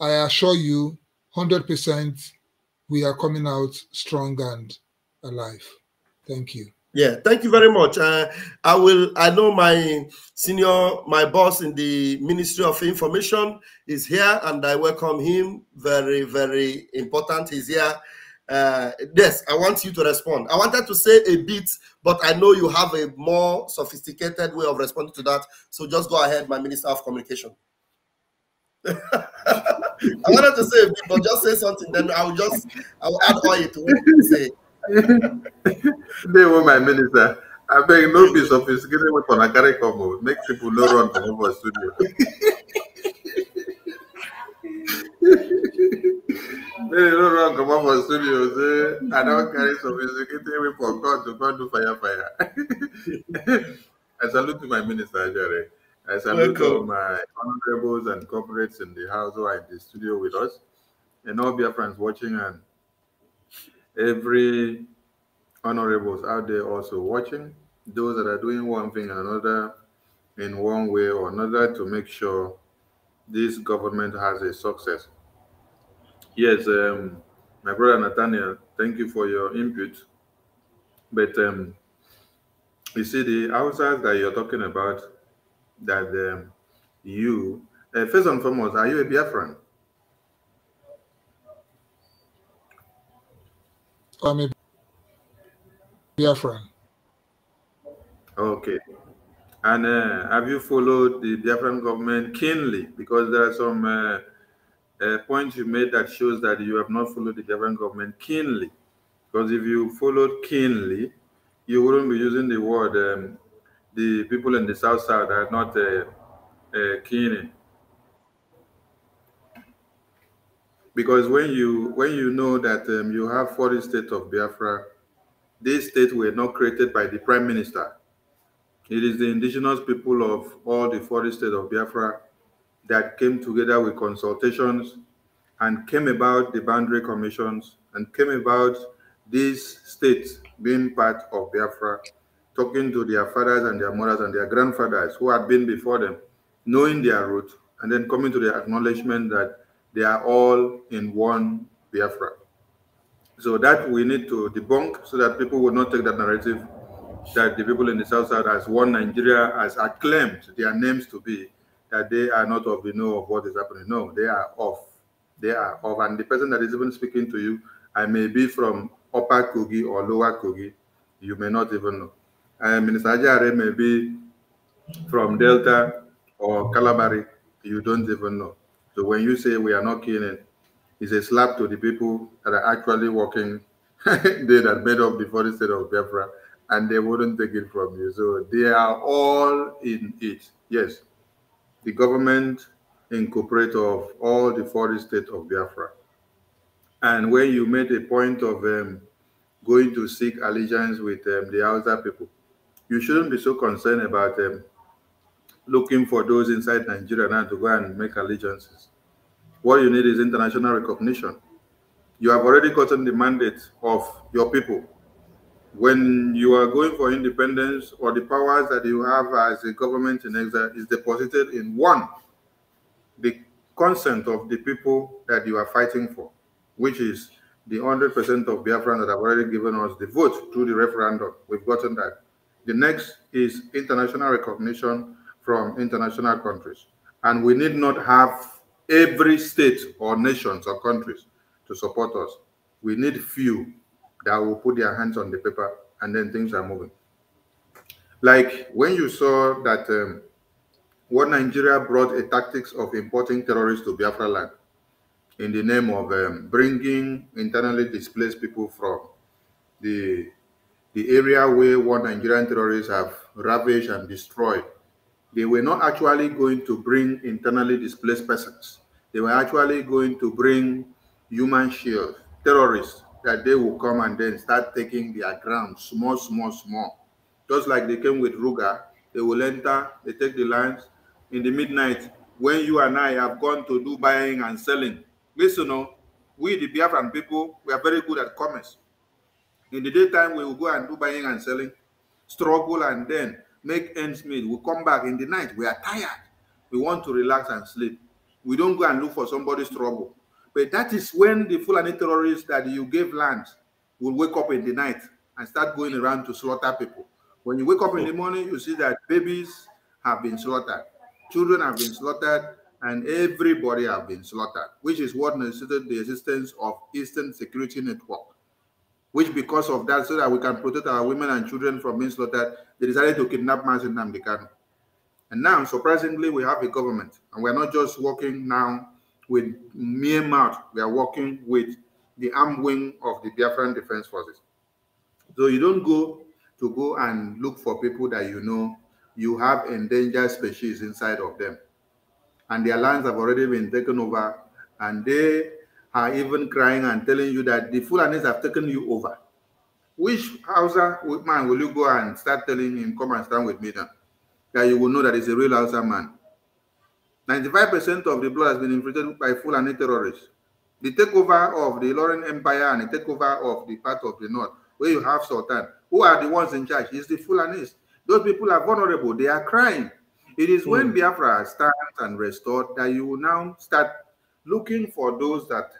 I assure you, 100%, we are coming out strong and alive. Thank you. Yeah, thank you very much. I know my boss in the Ministry of Information is here, and I welcome him. Very, very important. He's here. Yes, I want you to respond. I wanted to say a bit, but I know you have a more sophisticated way of responding to that. So just go ahead, my Minister of Communication. I wanted to say a bit, but just say something, then I will add oil to what you say. They were my minister. I beg no be sophisticated with on a carry come make people no run from over studio. They no run come over studio. Say I don't carry sophisticated with for God to go do fire. I salute to my minister, Jerry. I salute all my honorables and corporates in the house who are in the studio with us, and all Biafrans watching, and every honorables out there also watching, those that are doing one thing and another in one way or another to make sure this government has a success. Yes, my brother Nathaniel, thank you for your input. But you see, the outsiders that you're talking about, that you, first and foremost, are you a Biafran? I'm a Biafran. Okay. And have you followed the Biafran government keenly? Because there are some points you made that shows that you have not followed the Biafran government keenly. Because if you followed keenly, you wouldn't be using the word the people in the South are not keen. Because when you know that you have 40 states of Biafra, these states were not created by the Prime Minister. It is the indigenous people of all the 40 states of Biafra that came together with consultations and came about the boundary commissions and came about these states being part of Biafra, talking to their fathers and their mothers and their grandfathers who had been before them, knowing their root, and then coming to the acknowledgement that they are all in one Biafra. So that we need to debunk so that people would not take that narrative that the people in the South Side as one Nigeria has acclaimed their names to be, that they are not of the know of what is happening. No, they are off. They are off. And the person that is even speaking to you, I may be from Upper Kogi or Lower Kogi. You may not even know. Minister Ajare may be from Delta or Calabari. You don't even know. So when you say we are not killing, it's a slap to the people that are actually working. They that made up the 40 state of Bafra, and they wouldn't take it from you. So they are all in it. Yes, the government incorporates of all the 40 states of Biafra. And when you made a point of going to seek allegiance with the Hausa people, you shouldn't be so concerned about looking for those inside Nigeria now to go and make allegiances. What you need is international recognition. You have already gotten the mandate of your people. When you are going for independence, or the powers that you have as a government in exile is deposited in one, the consent of the people that you are fighting for, which is the 100% of Biafran that have already given us the vote through the referendum. We've gotten that. The next is international recognition from international countries. And we need not have every state or nations or countries to support us. We need few that will put their hands on the paper, and then things are moving. Like when you saw that what Nigeria brought a tactics of importing terrorists to Biafra land in the name of bringing internally displaced people from the area where what Nigerian terrorists have ravaged and destroyed. They were not actually going to bring internally displaced persons. They were actually going to bring human shields, terrorists, that they will come and then start taking their ground small. Just like they came with Ruga, they will enter, they take the lands. In the midnight, when you and I have gone to do buying and selling, listen, we the Biafran people, we are very good at commerce. In the daytime, we will go and do buying and selling, struggle and then make ends meet. We come back in the night, we are tired. We want to relax and sleep. We don't go and look for somebody's trouble. But that is when the Fulani terrorists that you gave land will wake up in the night and start going around to slaughter people. When you wake up in the morning, you see that babies have been slaughtered, children have been slaughtered, and everybody have been slaughtered, which is what necessitated the existence of Eastern Security Network. Which, because of that, so that we can protect our women and children from being slaughtered, they decided to kidnap Mazi Nnamdi Kanu. And now, surprisingly, we have a government, and we're not just working now with mere mouth, we are working with the armed wing of the Biafran Defense Forces. So you don't go and look for people that you know you have endangered species inside of them. And their lands have already been taken over, and they are even crying and telling you that the Fulanis have taken you over. Which Hausa man will you go and start telling him, come and stand with me now? That you will know that it's a real Hausa man. 95% of the blood has been infiltrated by Fulani terrorists. The takeover of the Lauren Empire and the takeover of the part of the north, where you have Sultan, who are the ones in charge? It's the Fulanis. Those people are vulnerable. They are crying. It is when Biafra stands and restored that you will now start looking for those that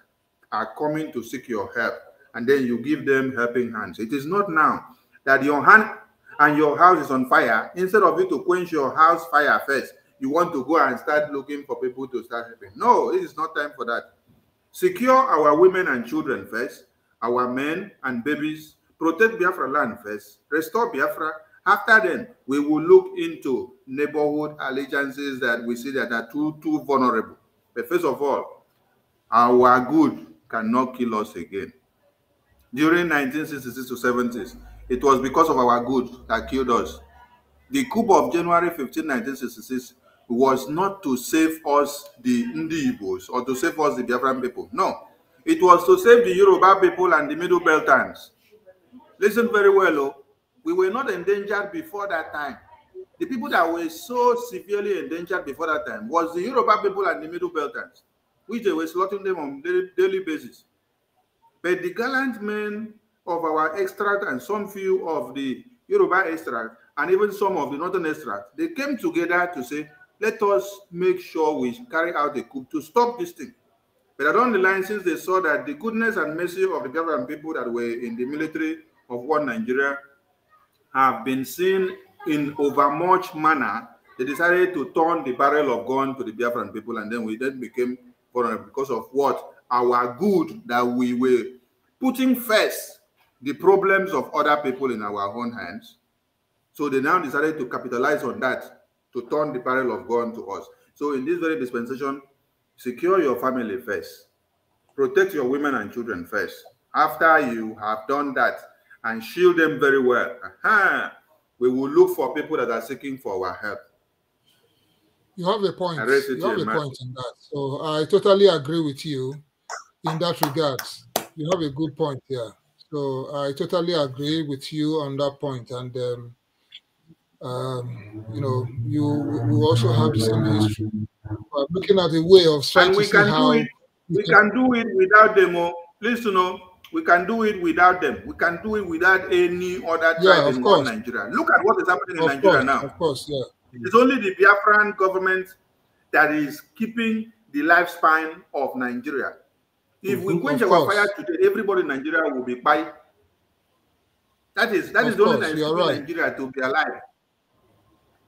are coming to seek your help, and then you give them helping hands. It is not now that your hand and your house is on fire. Instead of you to quench your house fire first, you want to go and start looking for people to start helping. No, it is not time for that. Secure our women and children first, our men and babies, protect Biafra land first, restore Biafra. After then, we will look into neighborhood allegiances that we see that are too vulnerable. But first of all, our good cannot kill us again. During 1966 to 70s, it was because of our good that killed us. The coup of January 15, 1966 was not to save us, the Ndi Igbos, or to save us, the Biafran people. No. It was to save the Yoruba people and the Middle Beltans. Listen very well, oh. We were not endangered before that time. The people that were so severely endangered before that time was the Yoruba people and the Middle Beltans, which they were slaughtering them on a daily basis. But the gallant men of our extract and some few of the Yoruba extract and even some of the Northern extract, they came together to say, let us make sure we carry out a coup to stop this thing. But along the line, since they saw that the goodness and mercy of the Biafran people that were in the military of one Nigeria have been seen in overmuch manner, they decided to turn the barrel of gun to the Biafran people, and then we then became vulnerable because of what? Our good that we were putting first, the problems of other people in our own hands. So they now decided to capitalize on that to turn the barrel of gun to us. So in this very dispensation, secure your family first. Protect your women and children first. After you have done that and shield them very well, we will look for people that are seeking for our help. You have a point. You have a point in that. So I totally agree with you in that regard. You have a good point here. So I totally agree with you on that point. And, you know, we also have the same history. But looking at the way of trying to see how... We can do it without them. Please to know, we can do it without them. We can do it without any other tribe in one Nigeria. Look at what is happening in Nigeria now. Of course, yeah. It's only the Biafran government that is keeping the lifespan of Nigeria. If we quench our fire today, everybody in Nigeria will be quiet. That is the only thing in Nigeria to be alive.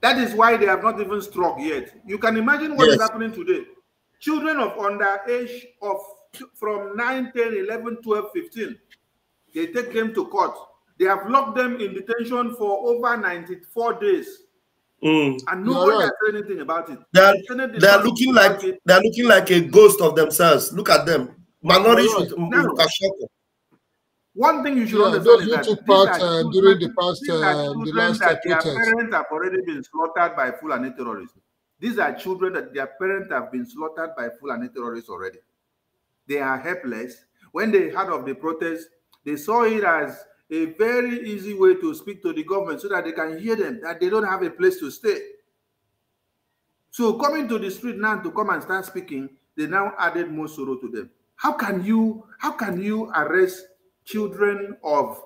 That is why they have not even struck yet. You can imagine what is happening today. Children of underage of from 9, 10, 11, 12, 15, they take them to court. They have locked them in detention for over 94 days. And nobody has said anything about it. They're looking like a ghost of themselves. Look at them. Malnourished with kwashiorkor. One thing you should understand is that took part during the last that their protest. parents have already been slaughtered by Fulani terrorists. These are children that their parents have been slaughtered by Fulani terrorists already. They are helpless. When they heard of the protest, they saw it as a very easy way to speak to the government so that they can hear them, that they don't have a place to stay. So coming to the street now to come and start speaking, they now added more sorrow to them. How can you arrest children of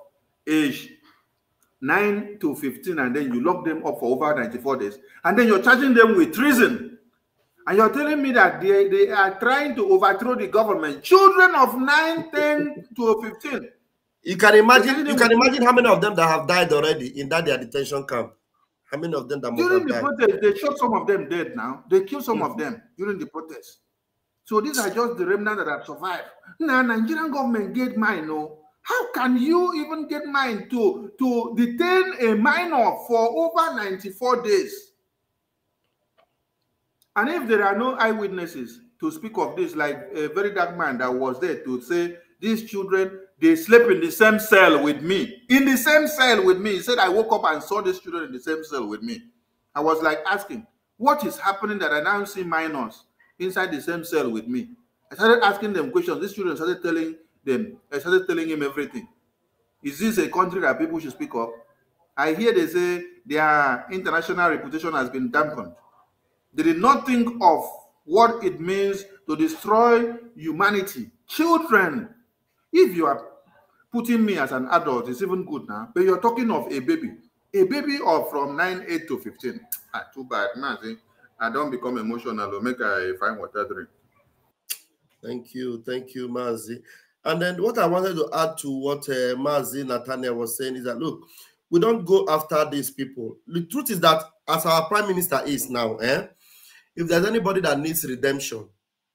age 9 to 15 and then you lock them up for over 94 days and then you're charging them with treason and you're telling me that they are trying to overthrow the government? Children of 9, 10 to 15. You can imagine how many of them that have died already in that their detention camp. How many of them that during the protest, they shot some of them dead now. They killed some of them during the protest. So these are just the remnants that have survived. Now, Nigerian government get mine, no? How can you even get mine to detain a minor for over 94 days? And if there are no eyewitnesses to speak of this, like a very dark man that was there to say, these children, they slept in the same cell with me. In the same cell with me. He said, I woke up and saw these children in the same cell with me. I was like asking, what is happening that I now see minors inside the same cell with me? I started asking them questions. These children started telling him everything. Is this a country that people should speak of? I hear they say their international reputation has been dampened. They did not think of what it means to destroy humanity. Children. If you are putting me as an adult, it's even good now. But you're talking of a baby of from 9, 8 to 15. Too bad, man. I don't become emotional or make I find water drink. Thank you, Mazi. And then what I wanted to add to what Mazi Nathaniel was saying is that, look, we don't go after these people. The truth is that as our prime minister is now, if there's anybody that needs redemption,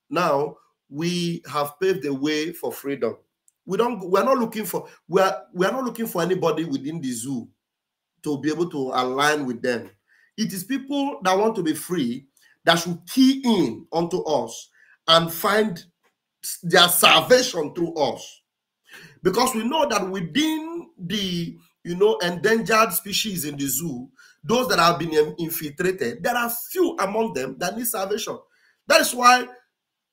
now we have paved the way for freedom. We are not looking for anybody within the zoo to be able to align with them. It is people that want to be free that should key in onto us and find their salvation through us. Because we know that within the endangered species in the zoo, those that have been infiltrated, there are few among them that need salvation. That is why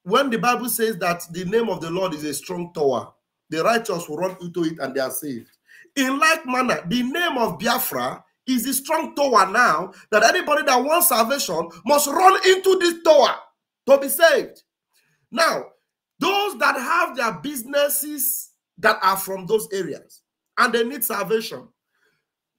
when the Bible says that the name of the Lord is a strong tower, the righteous will run into it and they are saved. In like manner, the name of Biafra is the strong tower now that anybody that wants salvation must run into this tower to be saved. Now, those that have their businesses that are from those areas and they need salvation.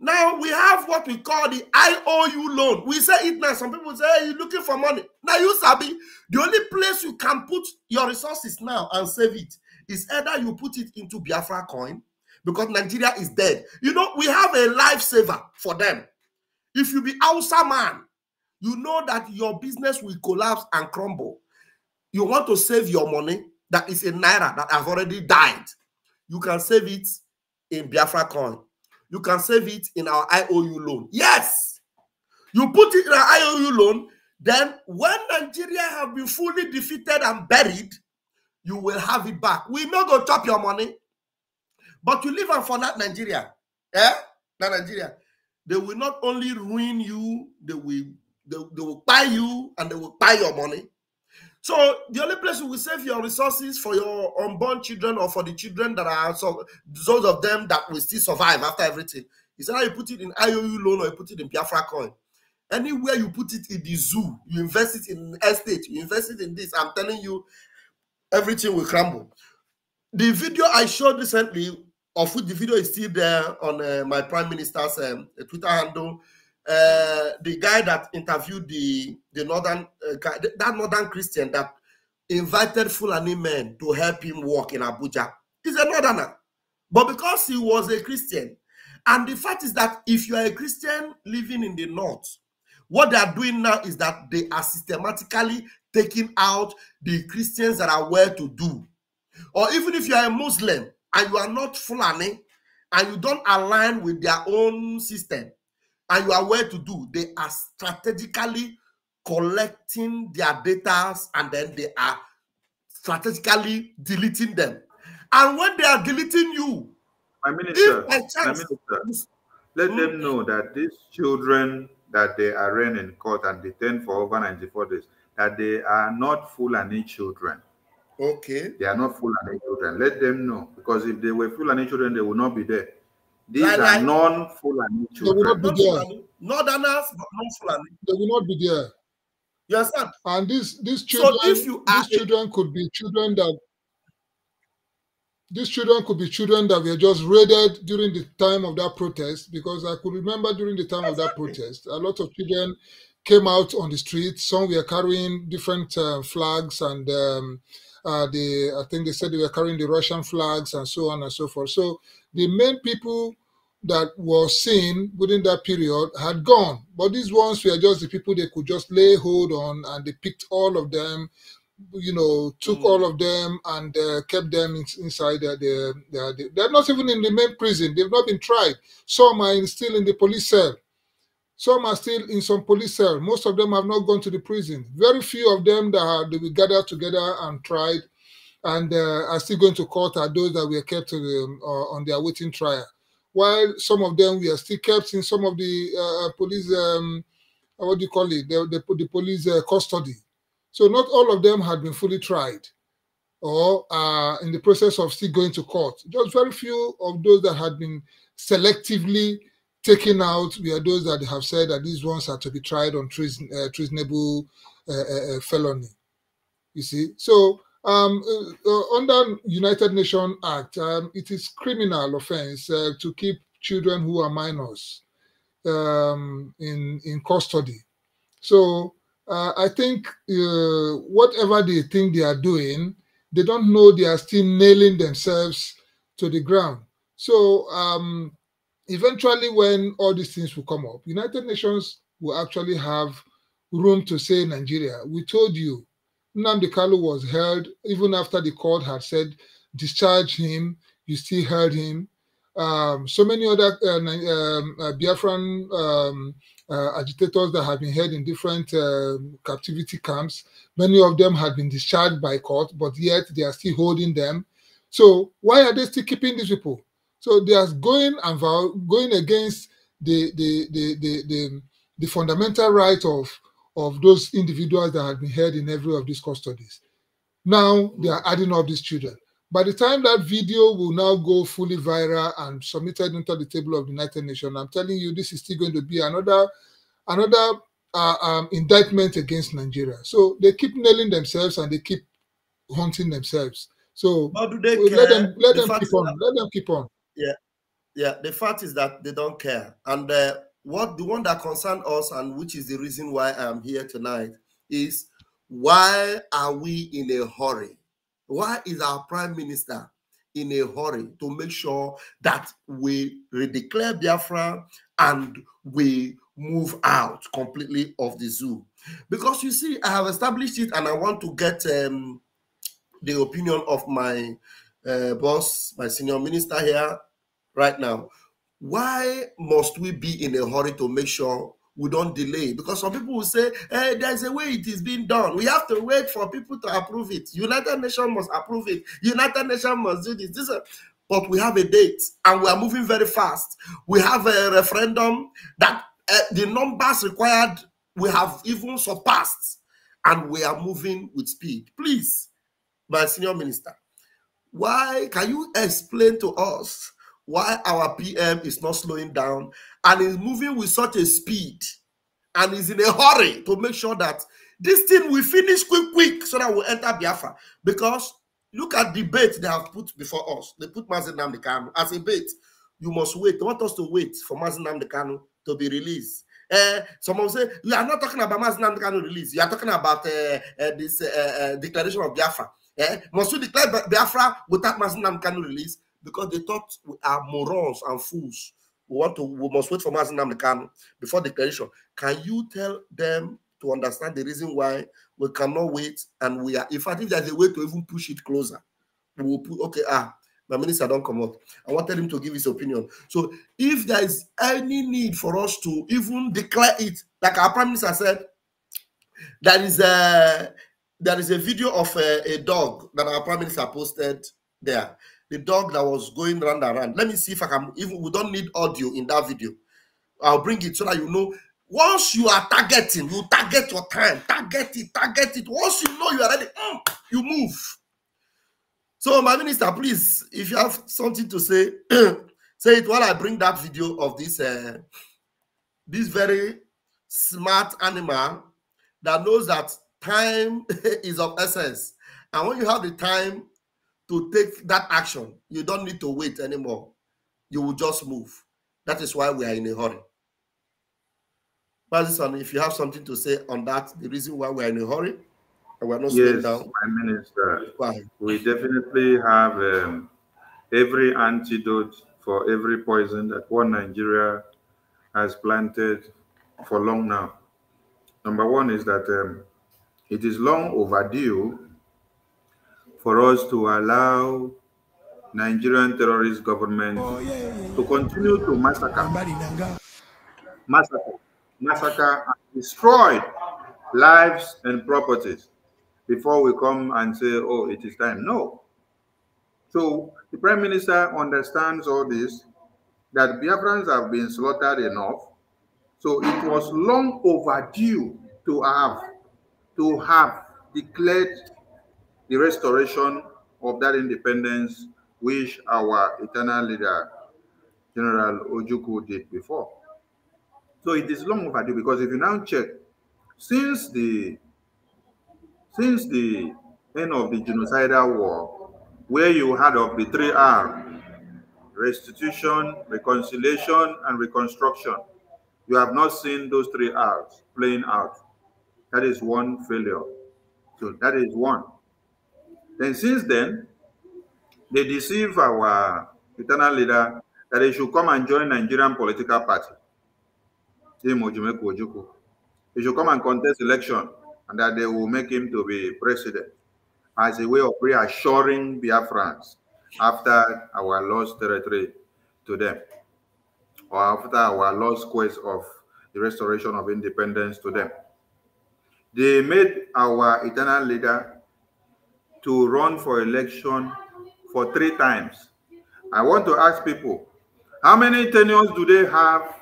Now we have what we call the IOU loan. We say it now. Some people say, hey, you're looking for money. Now you sabi, the only place you can put your resources now and save it is either you put it into Biafra coin because Nigeria is dead. You know, we have a lifesaver for them. If you be Hausa man, you know that your business will collapse and crumble. You want to save your money that is in Naira that have already died. You can save it in Biafra coin. You can save it in our IOU loan. Yes! You put it in our IOU loan, then when Nigeria have been fully defeated and buried, you will have it back. We not go chop your money, but you live on for that Nigeria. That Nigeria. They will not only ruin you, they will buy you and they will buy your money. So the only place you will save your resources for your unborn children or for the children that are those of them that will still survive after everything is either you put it in IOU loan or you put it in Biafra coin. Anywhere you put it in the zoo, you invest it in estate, you invest it in this, I'm telling you, everything will crumble. The video I showed recently, of which the video is still there on my prime minister's Twitter handle, the guy that interviewed the northern guy, that northern Christian that invited Fulani men to help him work in Abuja, he's a northerner. But because he was a Christian, and the fact is that if you are a Christian living in the north, what they are doing now is that they are systematically taking out the Christians that are well-to-do. Or even if you are a Muslim and you are not Fulani and you don't align with their own system and you are well-to-do, they are strategically collecting their data and then they are strategically deleting them. And when they are deleting you, my minister, if by chance, let them know that these children that they arraign in court and detained for over 94 days, that they are not Fulani children. Okay. They are not Fulani children. Let them know, because if they were Fulani children, they will not be there. These are non-Fulani children. They will not be there. Northerners, but non-Fulani. They will not be there. You understand? And these children, so if you these children could be children that were just raided during the time of that protest, because I could remember during the time of that protest, a lot of children came out on the streets. Some were carrying different flags, and I think they said they were carrying the Russian flags and so on and so forth. So the main people that were seen within that period had gone, but these ones were just the people they could just lay hold on, and they picked all of them, you know, took all of them and kept them inside. They're not even in the main prison. They've not been tried. Some are still in the police cell. Some are still in some police cell. Most of them have not gone to the prison. Very few of them that they were gathered together and tried and are still going to court are those that were kept on their waiting trial. While some of them were still kept in some of the police, what do you call it, the police custody. So not all of them had been fully tried or in the process of still going to court. Just very few of those that had been selectively taken out were those that have said that these ones are to be tried on treasonable felony. You see, so under United Nations Act, it is criminal offense to keep children who are minors in custody. So I think whatever they think they are doing, they don't know they are still nailing themselves to the ground. So eventually, when all these things will come up, United Nations will actually have room to say, Nigeria, we told you. Nnamdi Kanu was held even after the court had said discharge him. You still held him. So many other Biafran agitators that have been held in different captivity camps. Many of them had been discharged by court, but yet they are still holding them. So why are they still keeping these people? So they are going against the fundamental right of those individuals that had been held in every of these custodies. Now they are adding up these children. By the time that video will now go fully viral and submitted into the table of the United Nations, I'm telling you, this is still going to be another indictment against Nigeria. So they keep nailing themselves and they keep haunting themselves. So how do they let care? them keep on. Let them keep on. Yeah. The fact is that they don't care. And the one that concerns us, and which is the reason why I'm here tonight, is why are we in a hurry? Why is our Prime Minister in a hurry to make sure that we redeclare Biafra and we move out completely of the zoo? Because you see, I have established it and I want to get the opinion of my boss, my senior minister here right now. Why must we be in a hurry to make sure we don't delay? Because some people will say, hey, there's a way it is being done. We have to wait for people to approve it. United Nations must approve it. United Nations must do this. But we have a date and we are moving very fast. We have a referendum that the numbers required, we have even surpassed, and we are moving with speed. Please, my senior minister, why can you explain to us why our PM is not slowing down and is moving with such a speed and is in a hurry to make sure that this thing will finish quick so that we'll enter Biafra? Because look at the bait they have put before us. They put Mazi Nnamdi Kanu as a bait. You must wait. They want us to wait for Mazi Nnamdi Kanu to be released. Someone say, you are not talking about Mazi Nnamdi Kanu release. You are talking about this declaration of Biafra. Must we declare Biafra without Mazi Nnamdi Kanu release? Because they thought we are morons and fools. We must wait for Mazi Nnamdi Kanu before declaration. Can you tell them to understand the reason why we cannot wait, and we are, in fact, if there's a way to even push it closer, we will put, okay, my minister don't come out. I wanted him to give his opinion. So if there is any need for us to even declare it, like our prime minister said, there is a video of a dog that our prime minister posted there. The dog that was going round and round. Let me see if I can, even we don't need audio in that video. I'll bring it so that you know. Once you are targeting, you target your time, target it. Once you know you are ready, you move. So, my minister, please, if you have something to say, say it while I bring that video of this this very smart animal that knows that time is of essence. And when you have the time to take that action, you don't need to wait anymore. You will just move. That is why we are in a hurry. Pastor, if you have something to say on that, the reason why we are in a hurry, and we're not slowing down. Yes, Prime Minister, we definitely have every antidote for every poison that one Nigeria has planted for long now. Number one is that it is long overdue for us to allow Nigerian terrorist government to continue to massacre and destroy lives and properties before we come and say, oh, it is time. No. So the Prime Minister understands all this, that Biafrans have been slaughtered enough. So it was long overdue to have declared the restoration of that independence which our eternal leader, General Ojukwu, did before. So it is long overdue, because if you now check, since the end of the genocidal war, where you had of the 3R, restitution, reconciliation, and reconstruction, you have not seen those 3 R's playing out. That is one failure. So that is one. Then since then, they deceive our eternal leader that he should come and join Nigerian political party. He should come and contest election, and that they will make him to be president as a way of reassuring Biafrans after our lost territory to them, or after our lost quest of the restoration of independence to them. They made our eternal leader to run for election for 3 times. I want to ask people, how many tenures do they have,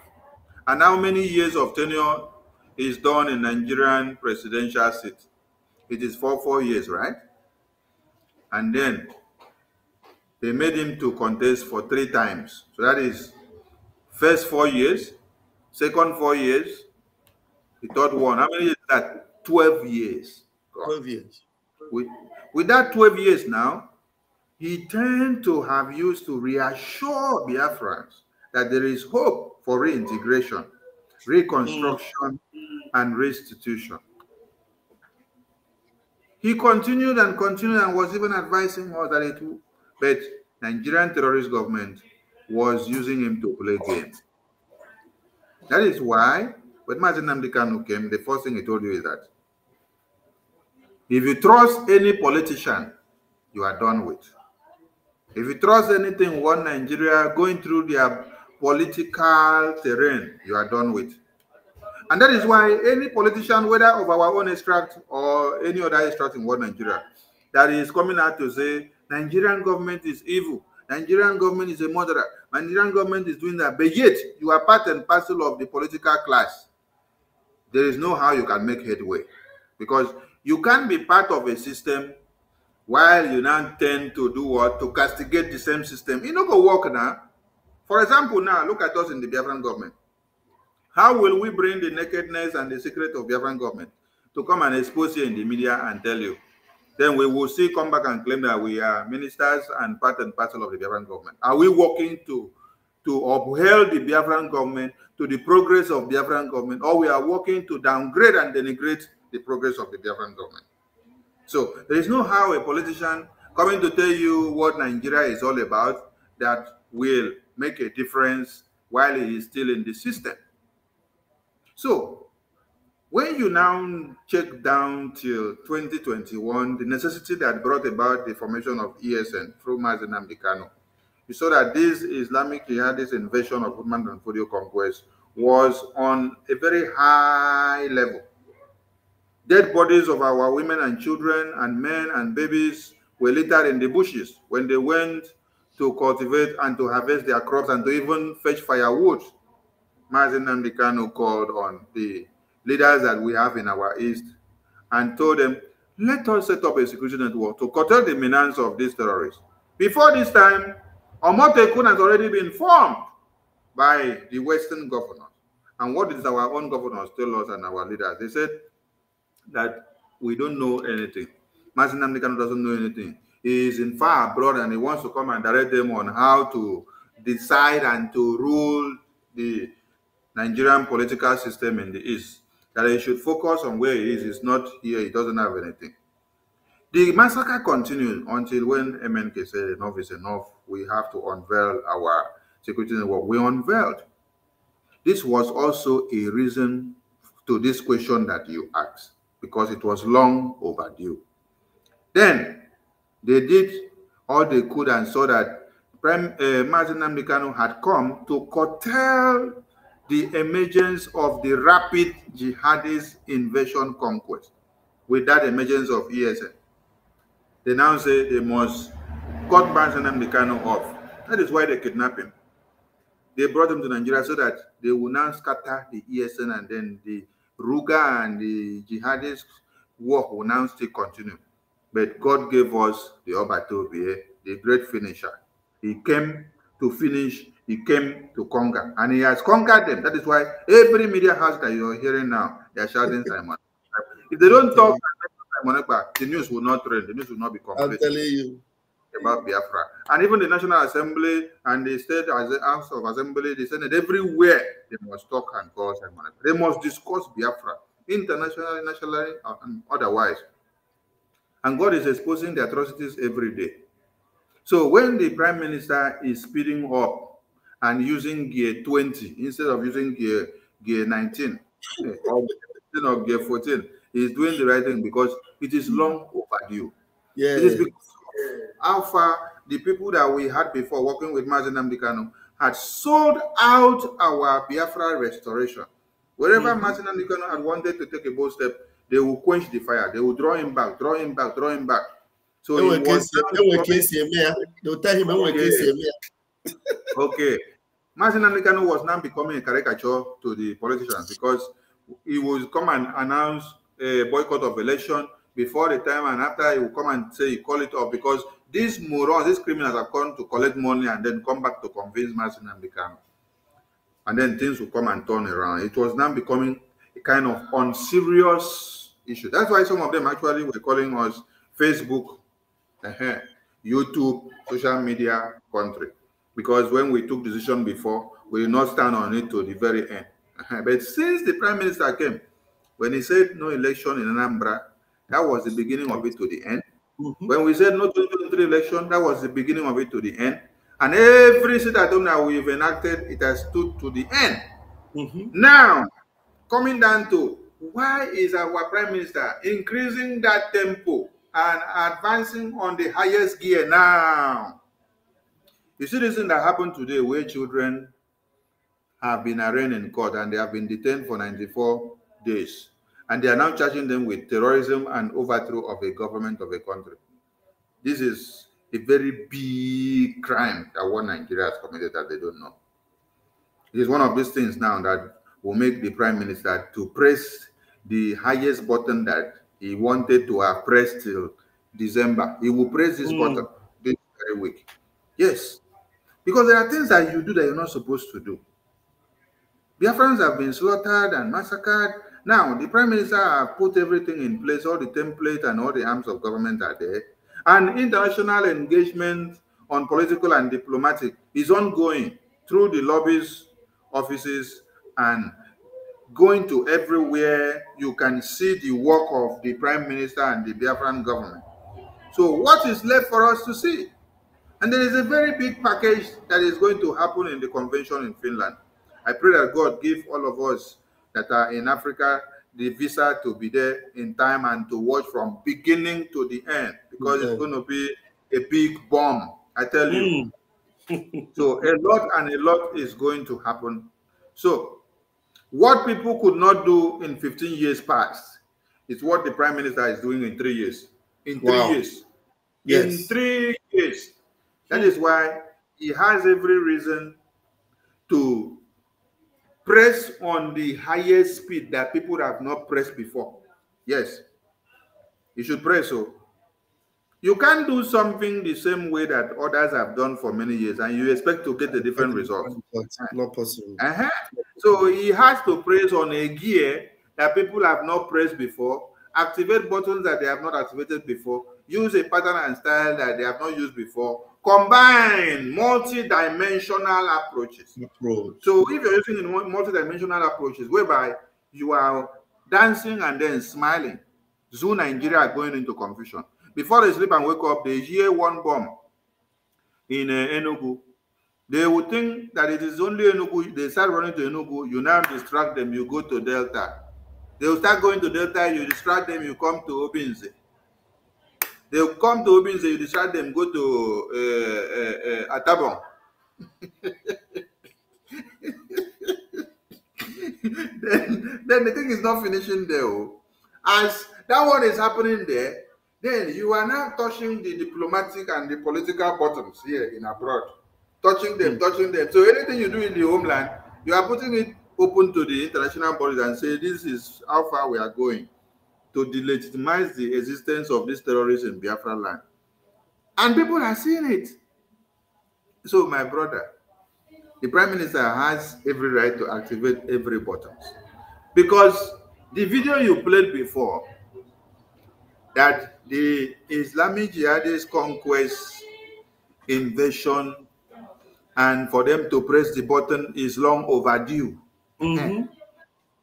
and how many years of tenure is done in Nigerian presidential seat? It is 4 years, right? And then they made him to contest for 3 times. So that is first 4 years, second 4 years, the third one. How many years is that? 12 years. 12 years. With that 12 years now, he turned to have used to reassure Biafrans that there is hope for reintegration, reconstruction, and restitution. He continued and was even advising us that it would, but Nigerian terrorist government was using him to play games. That is why when Mazi Nnamdi Kanu came, the first thing he told you is that if you trust any politician, you are done with. If you trust anything, one Nigeria going through their political terrain, you are done with. And that is why any politician, whether of our own extract or any other extract in one Nigeria, that is coming out to say Nigerian government is evil, Nigerian government is a murderer, Nigerian government is doing that, but yet you are part and parcel of the political class, there is no how you can make headway. Because you can't be part of a system while you now tend to do what? To castigate the same system. It not go work now. For example, now, look at us in the Biafran government. How will we bring the nakedness and the secret of Biafran government to come and expose you in the media and tell you? Then we will still come back and claim that we are ministers and part and parcel of the Biafran government. Are we working to uphold the Biafran government, to the progress of Biafran government, or we are working to downgrade and denigrate the progress of the Biafran government? So there is no how a politician coming to tell you what Nigeria is all about that will make a difference while he is still in the system. So When you now check down till 2021, the necessity that brought about the formation of ESN through Mazi Nnamdi Kanu, you saw that this Islamic jihadist invasion of Woodman and Fodio conquest was on a very high level. Dead bodies of our women and children and men and babies were littered in the bushes when they went to cultivate and to harvest their crops and to even fetch firewood. Mazi Nnamdi Kanu called on the leaders that we have in our east and told them, let us set up a security network to curtail the menace of these terrorists. Before this time, Omotekun has already been formed by the Western governors. And what did our own governors tell us and our leaders? They said that we don't know anything. Mazi Nnamdi Kanu doesn't know anything. He is in far abroad and he wants to come and direct them on how to decide and to rule the Nigerian political system in the East. That he should focus on where he is. He's not here. He doesn't have anything. The massacre continued until when MNK said enough is enough. We have to unveil our security network. We unveiled. This was also a reason to this question that you asked, because it was long overdue. Then they did all they could and saw that Mazi Nnamdi Kanu had come to curtail the emergence of the rapid jihadist invasion conquest with that emergence of ESN. They now say they must cut Mazi Nnamdi Kanu off. That is why they kidnapped him. They brought him to Nigeria so that they will now scatter the ESN, and then the Ruga and the jihadist war will now still continue. But God gave us the Obatobie, the great finisher. He came to finish, he came to conquer, and he has conquered them. That is why every media house that you're hearing now, they're shouting Simon. If they don't talk Simon Ekpa, the news will not trend, the news will not be complete. I'm telling you. About Biafra. And even the National Assembly and the State House of Assembly, the Senate, everywhere, they must talk and call Simon Ekpa. They must discuss Biafra, internationally, nationally, and otherwise. And God is exposing the atrocities every day. So when the Prime Minister is speeding up and using gear 20 instead of using gear 19 or instead of gear 14, he's doing the right thing because it is long overdue. Yeah. It is because how far the people that we had before working with Mazi Nnamdi Kanu had sold out our Biafra restoration. Wherever Mazi Nnamdi Kanu had wanted to take a bold step, they will quench the fire. They will draw him back, draw him back, draw him back. So they'll tell him, okay. Mazi Nnamdi Kanu was now becoming a caricature to the politicians because he would come and announce a boycott of election before the time, and after he will come and say he call it off because these morons, these criminals have come to collect money and then come back to convince Mazi Nnamdi Kanu. And then things will come and turn around. It was now becoming a kind of unserious issue. That's why some of them actually were calling us Facebook, YouTube, social media country. Because when we took decision before, we did not stand on it to the very end. But since the Prime Minister came, when he said no election in Anambra, that was the beginning of it to the end. When we said no 2023 election, that was the beginning of it to the end. And every state that we've enacted, it has stood to the end. Now, coming down to why is our Prime Minister increasing that tempo and advancing on the highest gear now? You see this thing that happened today where children have been arraigned in court and they have been detained for 94 days. And they are now charging them with terrorism and overthrow of a government of a country. This is a very big crime that one Nigeria has committed that they don't know. It is one of these things now that will make the Prime Minister to press the highest button that he wanted to have pressed till December. He will press this button this very week. Yes. Because there are things that you do that you're not supposed to do. Biafrans have been slaughtered and massacred. Now, the Prime Minister has put everything in place, all the template and all the arms of government are there. And international engagement on political and diplomatic is ongoing through the lobbies, offices, and going to everywhere you can see the work of the Prime Minister and the Biafran government. So what is left for us to see? And there is a very big package that is going to happen in the convention in Finland. I pray that God give all of us that are in Africa the visa to be there in time and to watch from beginning to the end, because it's going to be a big bomb, I tell you. So a lot is going to happen. So what people could not do in 15 years past is what the Prime Minister is doing in 3 years. In 3 years. Yes. In 3 years. That is why he has every reason to press on the highest speed that people have not pressed before. Yes. You should press so. You can't do something the same way that others have done for many years and you expect to get a different result. Not possible. So he has to press on a gear that people have not pressed before, activate buttons that they have not activated before, use a pattern and style that they have not used before, combine multi-dimensional approaches. So if you're using multi-dimensional approaches whereby you are dancing and then smiling, Zoo Nigeria are going into confusion. Before they sleep and wake up, they hear one bomb in Enugu. They would think that it is only Enugu. They start running to Enugu. You now distract them. You go to Delta. They will start going to Delta. You distract them. You come to Obinze. They will come to Obinze. You distract them. Go to Atabon. then the thing is not finishing there. As that one is happening there, then you are now touching the diplomatic and the political buttons here in abroad. Touching them. So anything you do in the homeland, you are putting it open to the international bodies and say, this is how far we are going to delegitimize the existence of these terrorists in Biafra land. And people are seeing it. So my brother, the Prime Minister has every right to activate every button. Because the video you played before, that the Islamic jihadist conquest, invasion, and for them to press the button is long overdue.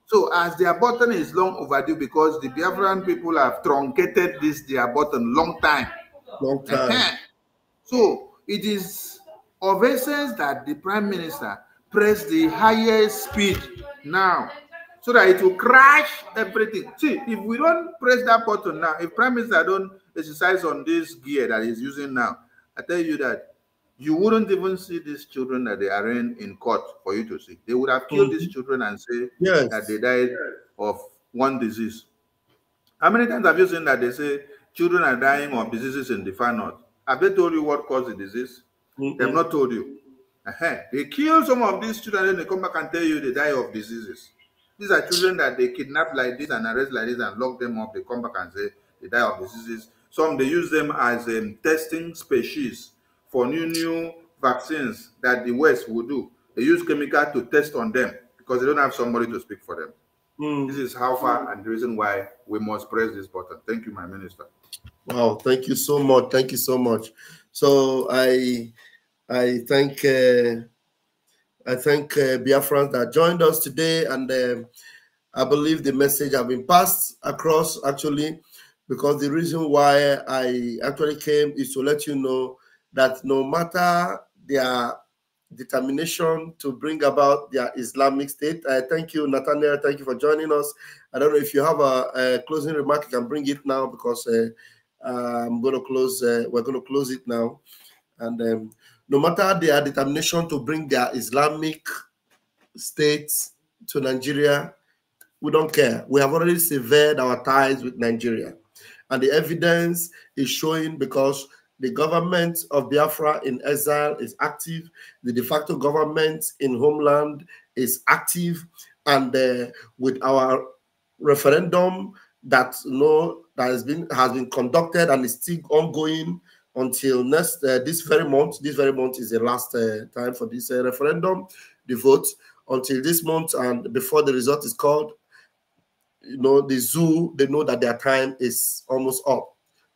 So as their button is long overdue because the Biafran people have truncated their button long time. So it is of essence that the Prime Minister press the highest speed now so that it will crash everything. See, if we don't press that button now, if Prime Minister don't exercise on this gear that he's using now, I tell you that you wouldn't even see these children that they are in court for you to see. They would have killed these children and say that they died of one disease. How many times have you seen that they say children are dying of diseases in the far north? Have they told you what caused the disease? They have not told you. They kill some of these children and they come back and tell you they die of diseases. These are children that they kidnap like this and arrest like this and lock them up. They come back and say they die of diseases. Some they use them as testing species for new vaccines that the West will do. They use chemical to test on them because they don't have somebody to speak for them. This is how far and the reason why we must press this button. Thank you, my minister. Wow, thank you so much. Thank you so much. So I thank Biafrans that joined us today, and I believe the message has been passed across actually, because the reason why I actually came is to let you know that no matter their determination to bring about their Islamic state. Thank you, Nathaniel. Thank you for joining us. I don't know if you have a closing remark, you can bring it now because I'm going to close. We're going to close it now. And no matter their determination to bring their Islamic states to Nigeria, we don't care. We have already severed our ties with Nigeria. And the evidence is showing because the government of Biafra in exile is active. The de facto government in homeland is active. And with our referendum that has been conducted and is still ongoing until this very month. This very month is the last time for this referendum, the vote, until this month and before the result is called. The zoo, they know that their time is almost up.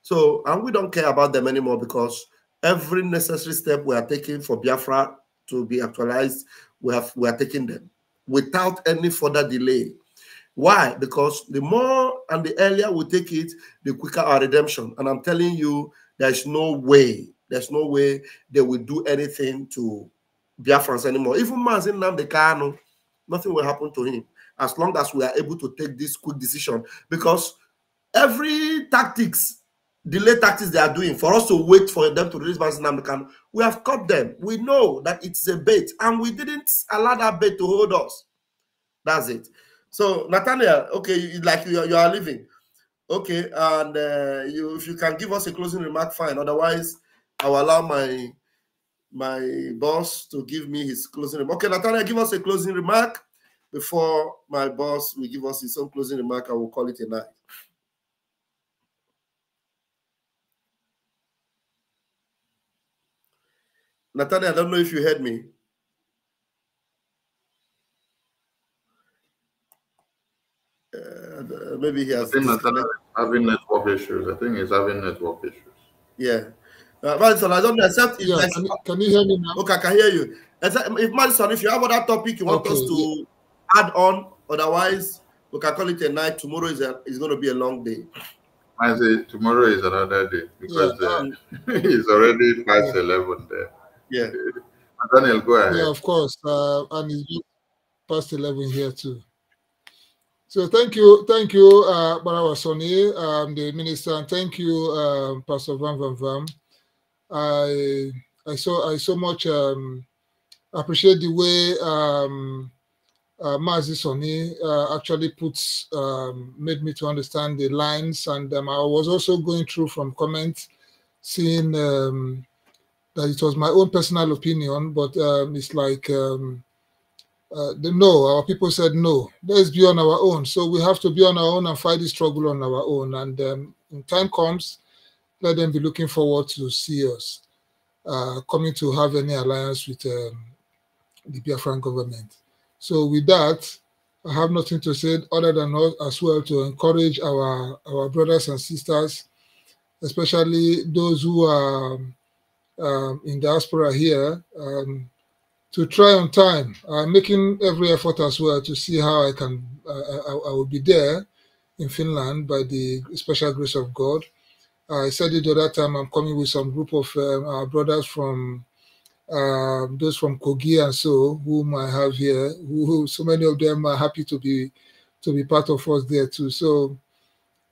So, and we don't care about them anymore because every necessary step we are taking for Biafra to be actualized, we are taking them without any further delay. Why? Because the more and the earlier we take it, the quicker our redemption. And I'm telling you, there's no way they will do anything to Biafrans anymore. Even Mazin Nnamdi Kanu, nothing will happen to him. as long as we are able to take this quick decision, because every delay tactics they are doing for us to wait for them to release Nnamdi, we have caught them. We know that it's a bait, and we didn't allow that bait to hold us. That's it. So Nathaniel, okay, like you are leaving. Okay, and if you can give us a closing remark, fine. Otherwise, I'll allow my boss to give me his closing remark. Okay, Nathaniel, give us a closing remark before my boss will give us his own closing remark. I will call it a night. Nathaniel, I don't know if you heard me. Maybe he has. I think Nathaniel is having network issues. I think he's having network issues. Yeah. Madison, I don't know, except if can you hear me now? Okay, I can hear you. If Madison, if you have other topic you want us to add on, otherwise we can call it a night. Tomorrow is going to be a long day. I say tomorrow is another day because it's already past 11 there. Yeah. Daniel, go ahead. Yeah, of course. And it's past 11 here too. So thank you, Barawa Soni, the minister, and thank you, Pastor Van Van Vam. I so much appreciate the way Mazi Soni actually made me to understand the lines, and I was also going through from comments, seeing that it was my own personal opinion, but it's like our people said no, let's be on our own. So we have to be on our own and fight the struggle on our own. And when time comes, let them be looking forward to see us coming to have any alliance with the Biafran government. So with that, I have nothing to say other than as well to encourage our brothers and sisters, especially those who are in diaspora here, to try on time, making every effort as well to see how I will be there in Finland by the special grace of God. I said it the other time, I'm coming with some group of our brothers from those from Kogi and so, whom I have here, who so many of them are happy to be part of us there too. So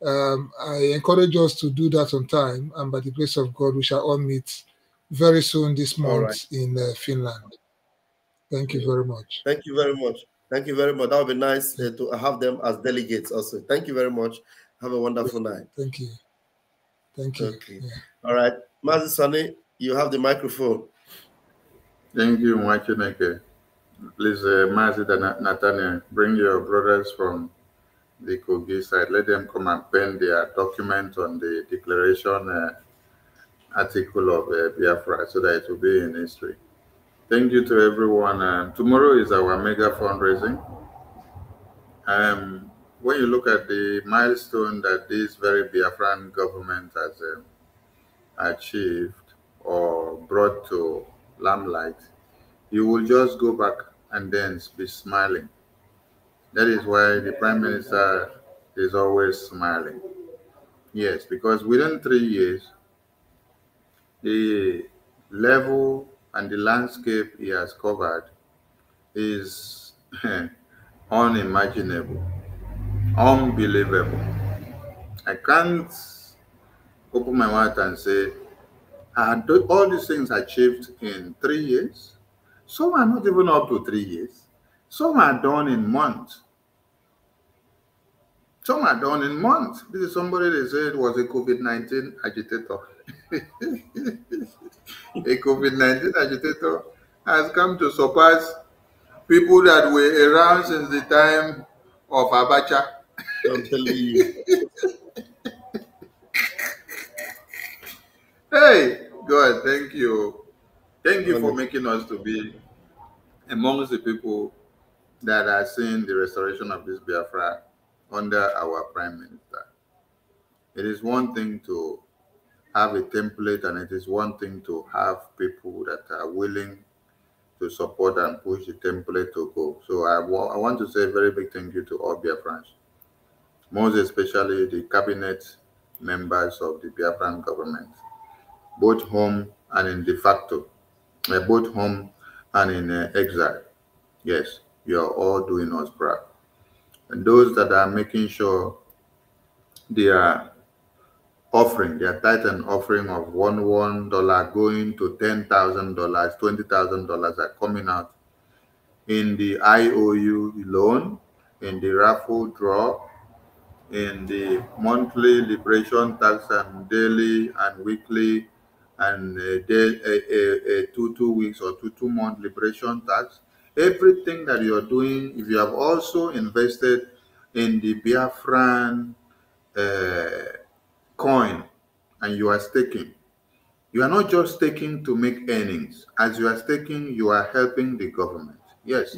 I encourage us to do that on time, and by the grace of God, we shall all meet very soon this month in Finland. Thank you very much. Thank you very much. Thank you very much. That would be nice to have them as delegates also. Thank you very much. Have a wonderful night. Thank you. Thank you. Okay. Yeah. All right. Mazi Sani, you have the microphone. Thank you, MNK. Please, Mazi Nathaniel, bring your brothers from the Kogi side. Let them come and pen their document on the declaration article of Biafra so that it will be in history. Thank you to everyone. Tomorrow is our mega fundraising. When you look at the milestone that this very Biafran government has achieved or brought to limelight, you will just go back and then be smiling. That is why the Prime Minister is always smiling. Yes, because within 3 years, the level and the landscape he has covered is unimaginable, unbelievable. I can't open my mouth and say, all these things achieved in 3 years? Some are not even up to 3 years. Some are done in months. Some are done in months. This is somebody they said was a COVID-19 agitator. A COVID-19 agitator has come to surpass people that were around since the time of Abacha. I'm telling you. Hey, God, thank you. Thank you for making us to be amongst the people that are seeing the restoration of this Biafra under our Prime Minister. It is one thing to have a template, and it is one thing to have people that are willing to support and push the template to go. So I want to say a very big thank you to all Biafrans, most especially the cabinet members of the Biafran government, both home and in de facto, both home and in exile. Yes, you are all doing us proud. and those that are making sure they are offering their tithe and offering of $1 going to $10,000, $20,000 are coming out in the IOU loan, in the raffle draw, in the monthly liberation tax and daily and weekly and a 2 weeks or 2 month liberation tax. Everything that you're doing, if you have also invested in the Biafran coin and you are staking, you are not just staking to make earnings. As you are staking, you are helping the government. Yes.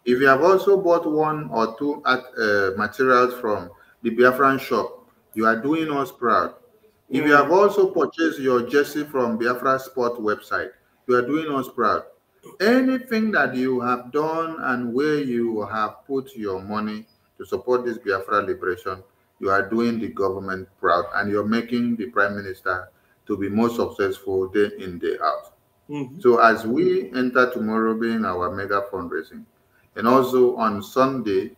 If you have also bought 1 or 2 materials from the Biafran shop, you are doing us proud. If you have also purchased your jersey from Biafra Sport website, you are doing us proud. Anything that you have done and where you have put your money to support this Biafra liberation, you are doing the government proud, and you're making the Prime Minister to be more successful day in, day out. So as we enter tomorrow being our mega fundraising, and also on Sunday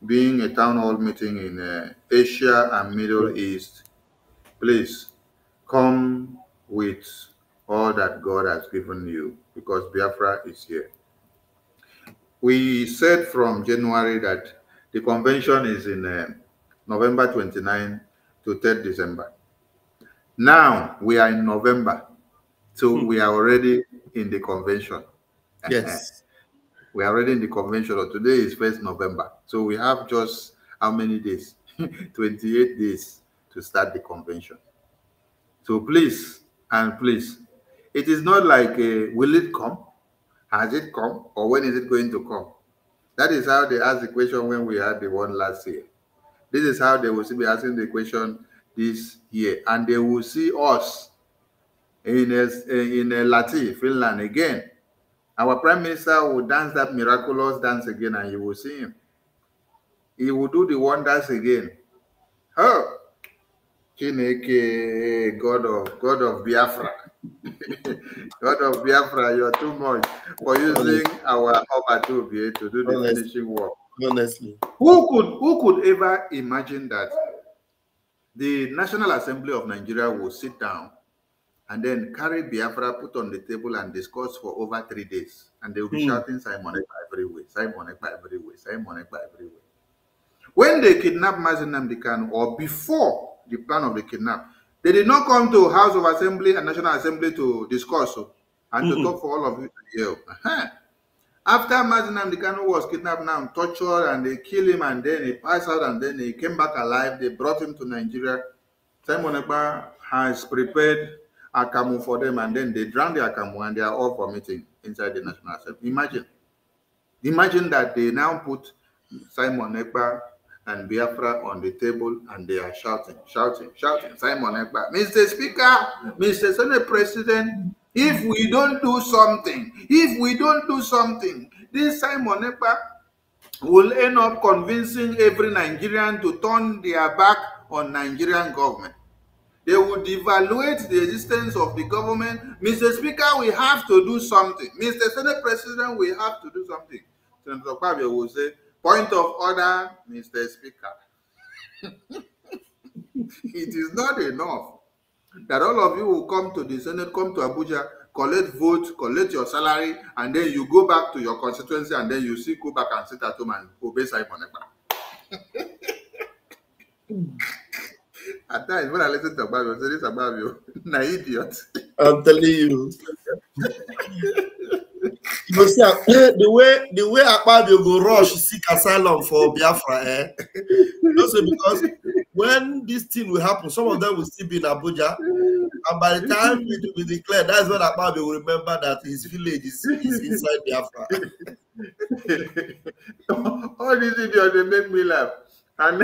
being a town hall meeting in Asia and Middle East, please come with all that God has given you, because Biafra is here. We said from January that the convention is in November 29 to 3rd December. Now we are in November, so we are already in the convention. Yes. We are already in the convention. Today is 1st November. So we have just how many days? 28 days to start the convention. So please, and please, it is not like, will it come? Has it come? Or when is it going to come? That is how they asked the question when we had the one last year. This is how they will be asking the question this year. And they will see us in Lati, Finland again. Our Prime Minister will dance that miraculous dance again, and you will see him. He will do the wonders again. Oh, Chineke, God of Biafra. God of Biafra, you're too much for using our Obatubie to do the finishing work. Honestly. Who could ever imagine that the National Assembly of Nigeria will sit down and then carry Biafra, put on the table and discuss for over 3 days. And they will be shouting Simon Ekpa everywhere, Simon Ekpa everywhere, Simon Ekpa everywhere. When they kidnapped Mazi Nnamdi Kanu, or before the plan of the kidnap, they did not come to House of Assembly and National Assembly to discuss and to talk for all of you to hear. After Mazi Nnamdi Kanu was kidnapped now, tortured, and they killed him, and then he passed out, and then he came back alive, they brought him to Nigeria. Simon Ekpa has prepared Akamu for them, and then they drown the Akamu, and they are all for meeting inside the National Assembly. Imagine that they now put Simon Ekpa and Biafra on the table, and they are shouting, Simon Ekpa, Mr. Speaker, Mr. Senate President, if we don't do something, this Simon Ekpa will end up convincing every Nigerian to turn their back on Nigerian government. They will devaluate the existence of the government. Mr. Speaker, we have to do something. Mr. Senate President, we have to do something. Senator Kwabio will say, point of order, Mr. Speaker. It is not enough that all of you will come to the Senate, come to Abuja, collect votes, collect your salary, and then you go back to your constituency, and then you see, go back and sit at home and obey Simon Ekpa. At times, when I listen to Ababio, I say, this Ababio, na idiot. I'm telling you. You see, the way Akpabio go rush seek asylum for Biafra, also because when this thing will happen, some of them will still be in Abuja, and by the time it will be declared, that's when Akpabio will remember that his village is inside Biafra. All these idiots, they make me laugh. And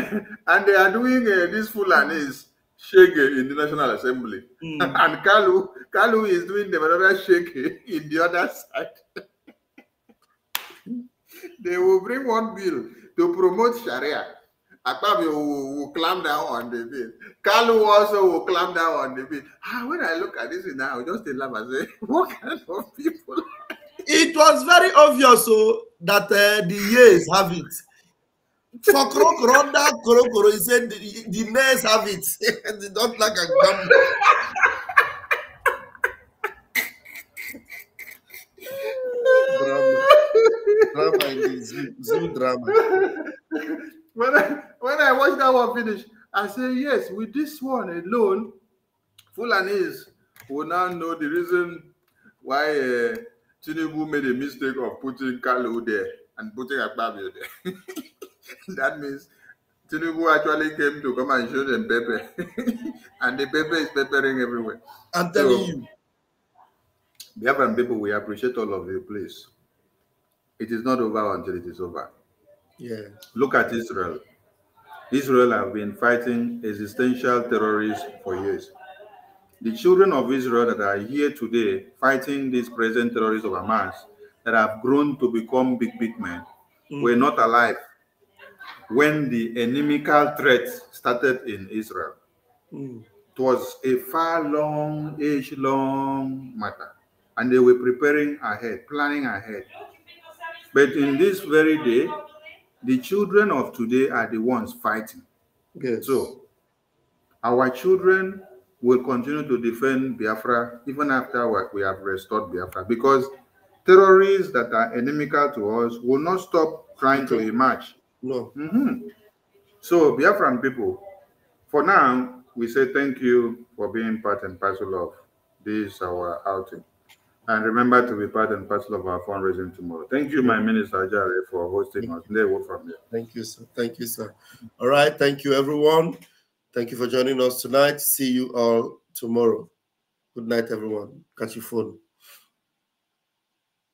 they are doing this Fulanis shege in the National Assembly. And Kalu is doing the another shege in the other side. They will bring one bill to promote Sharia. Akpabio will clamp down on the bill. Kalu also will clamp down on the bill. When I look at this now, I just laugh and say, what kind of people? It was very obvious that the years have it. For Koro, he said the nurse have it. They don't like a gum. Drama in the zoo drama. When I watched that one finish, I say yes, with this one alone, Fulanis will now know the reason why Tinubu made a mistake of putting Kalu there and putting Akpabio there. That means Tinubu actually came to come and show them pepper. And the pepper is peppering everywhere. I'm telling you. The African people, we appreciate all of you, please. It is not over until it is over. Yeah. Look at Israel. Israel have been fighting existential terrorists for years. The children of Israel that are here today fighting these present terrorists of Hamas that have grown to become big men were not alive when the inimical threat started in Israel. It was a far age-long matter. And they were preparing ahead, planning ahead. But in this very day, the children of today are the ones fighting. Yes. So, our children will continue to defend Biafra even after we have restored Biafra, because terrorists that are inimical to us will not stop trying to emerge. No. So, Biafran people, for now, we say thank you for being part and parcel of this, our outing. And remember to be part and parcel of our fundraising tomorrow. Thank you, my Minister Ajare, for hosting us. They will from here. Thank you, sir. Thank you, sir. All right. Thank you, everyone. Thank you for joining us tonight. See you all tomorrow. Good night, everyone. Catch your phone.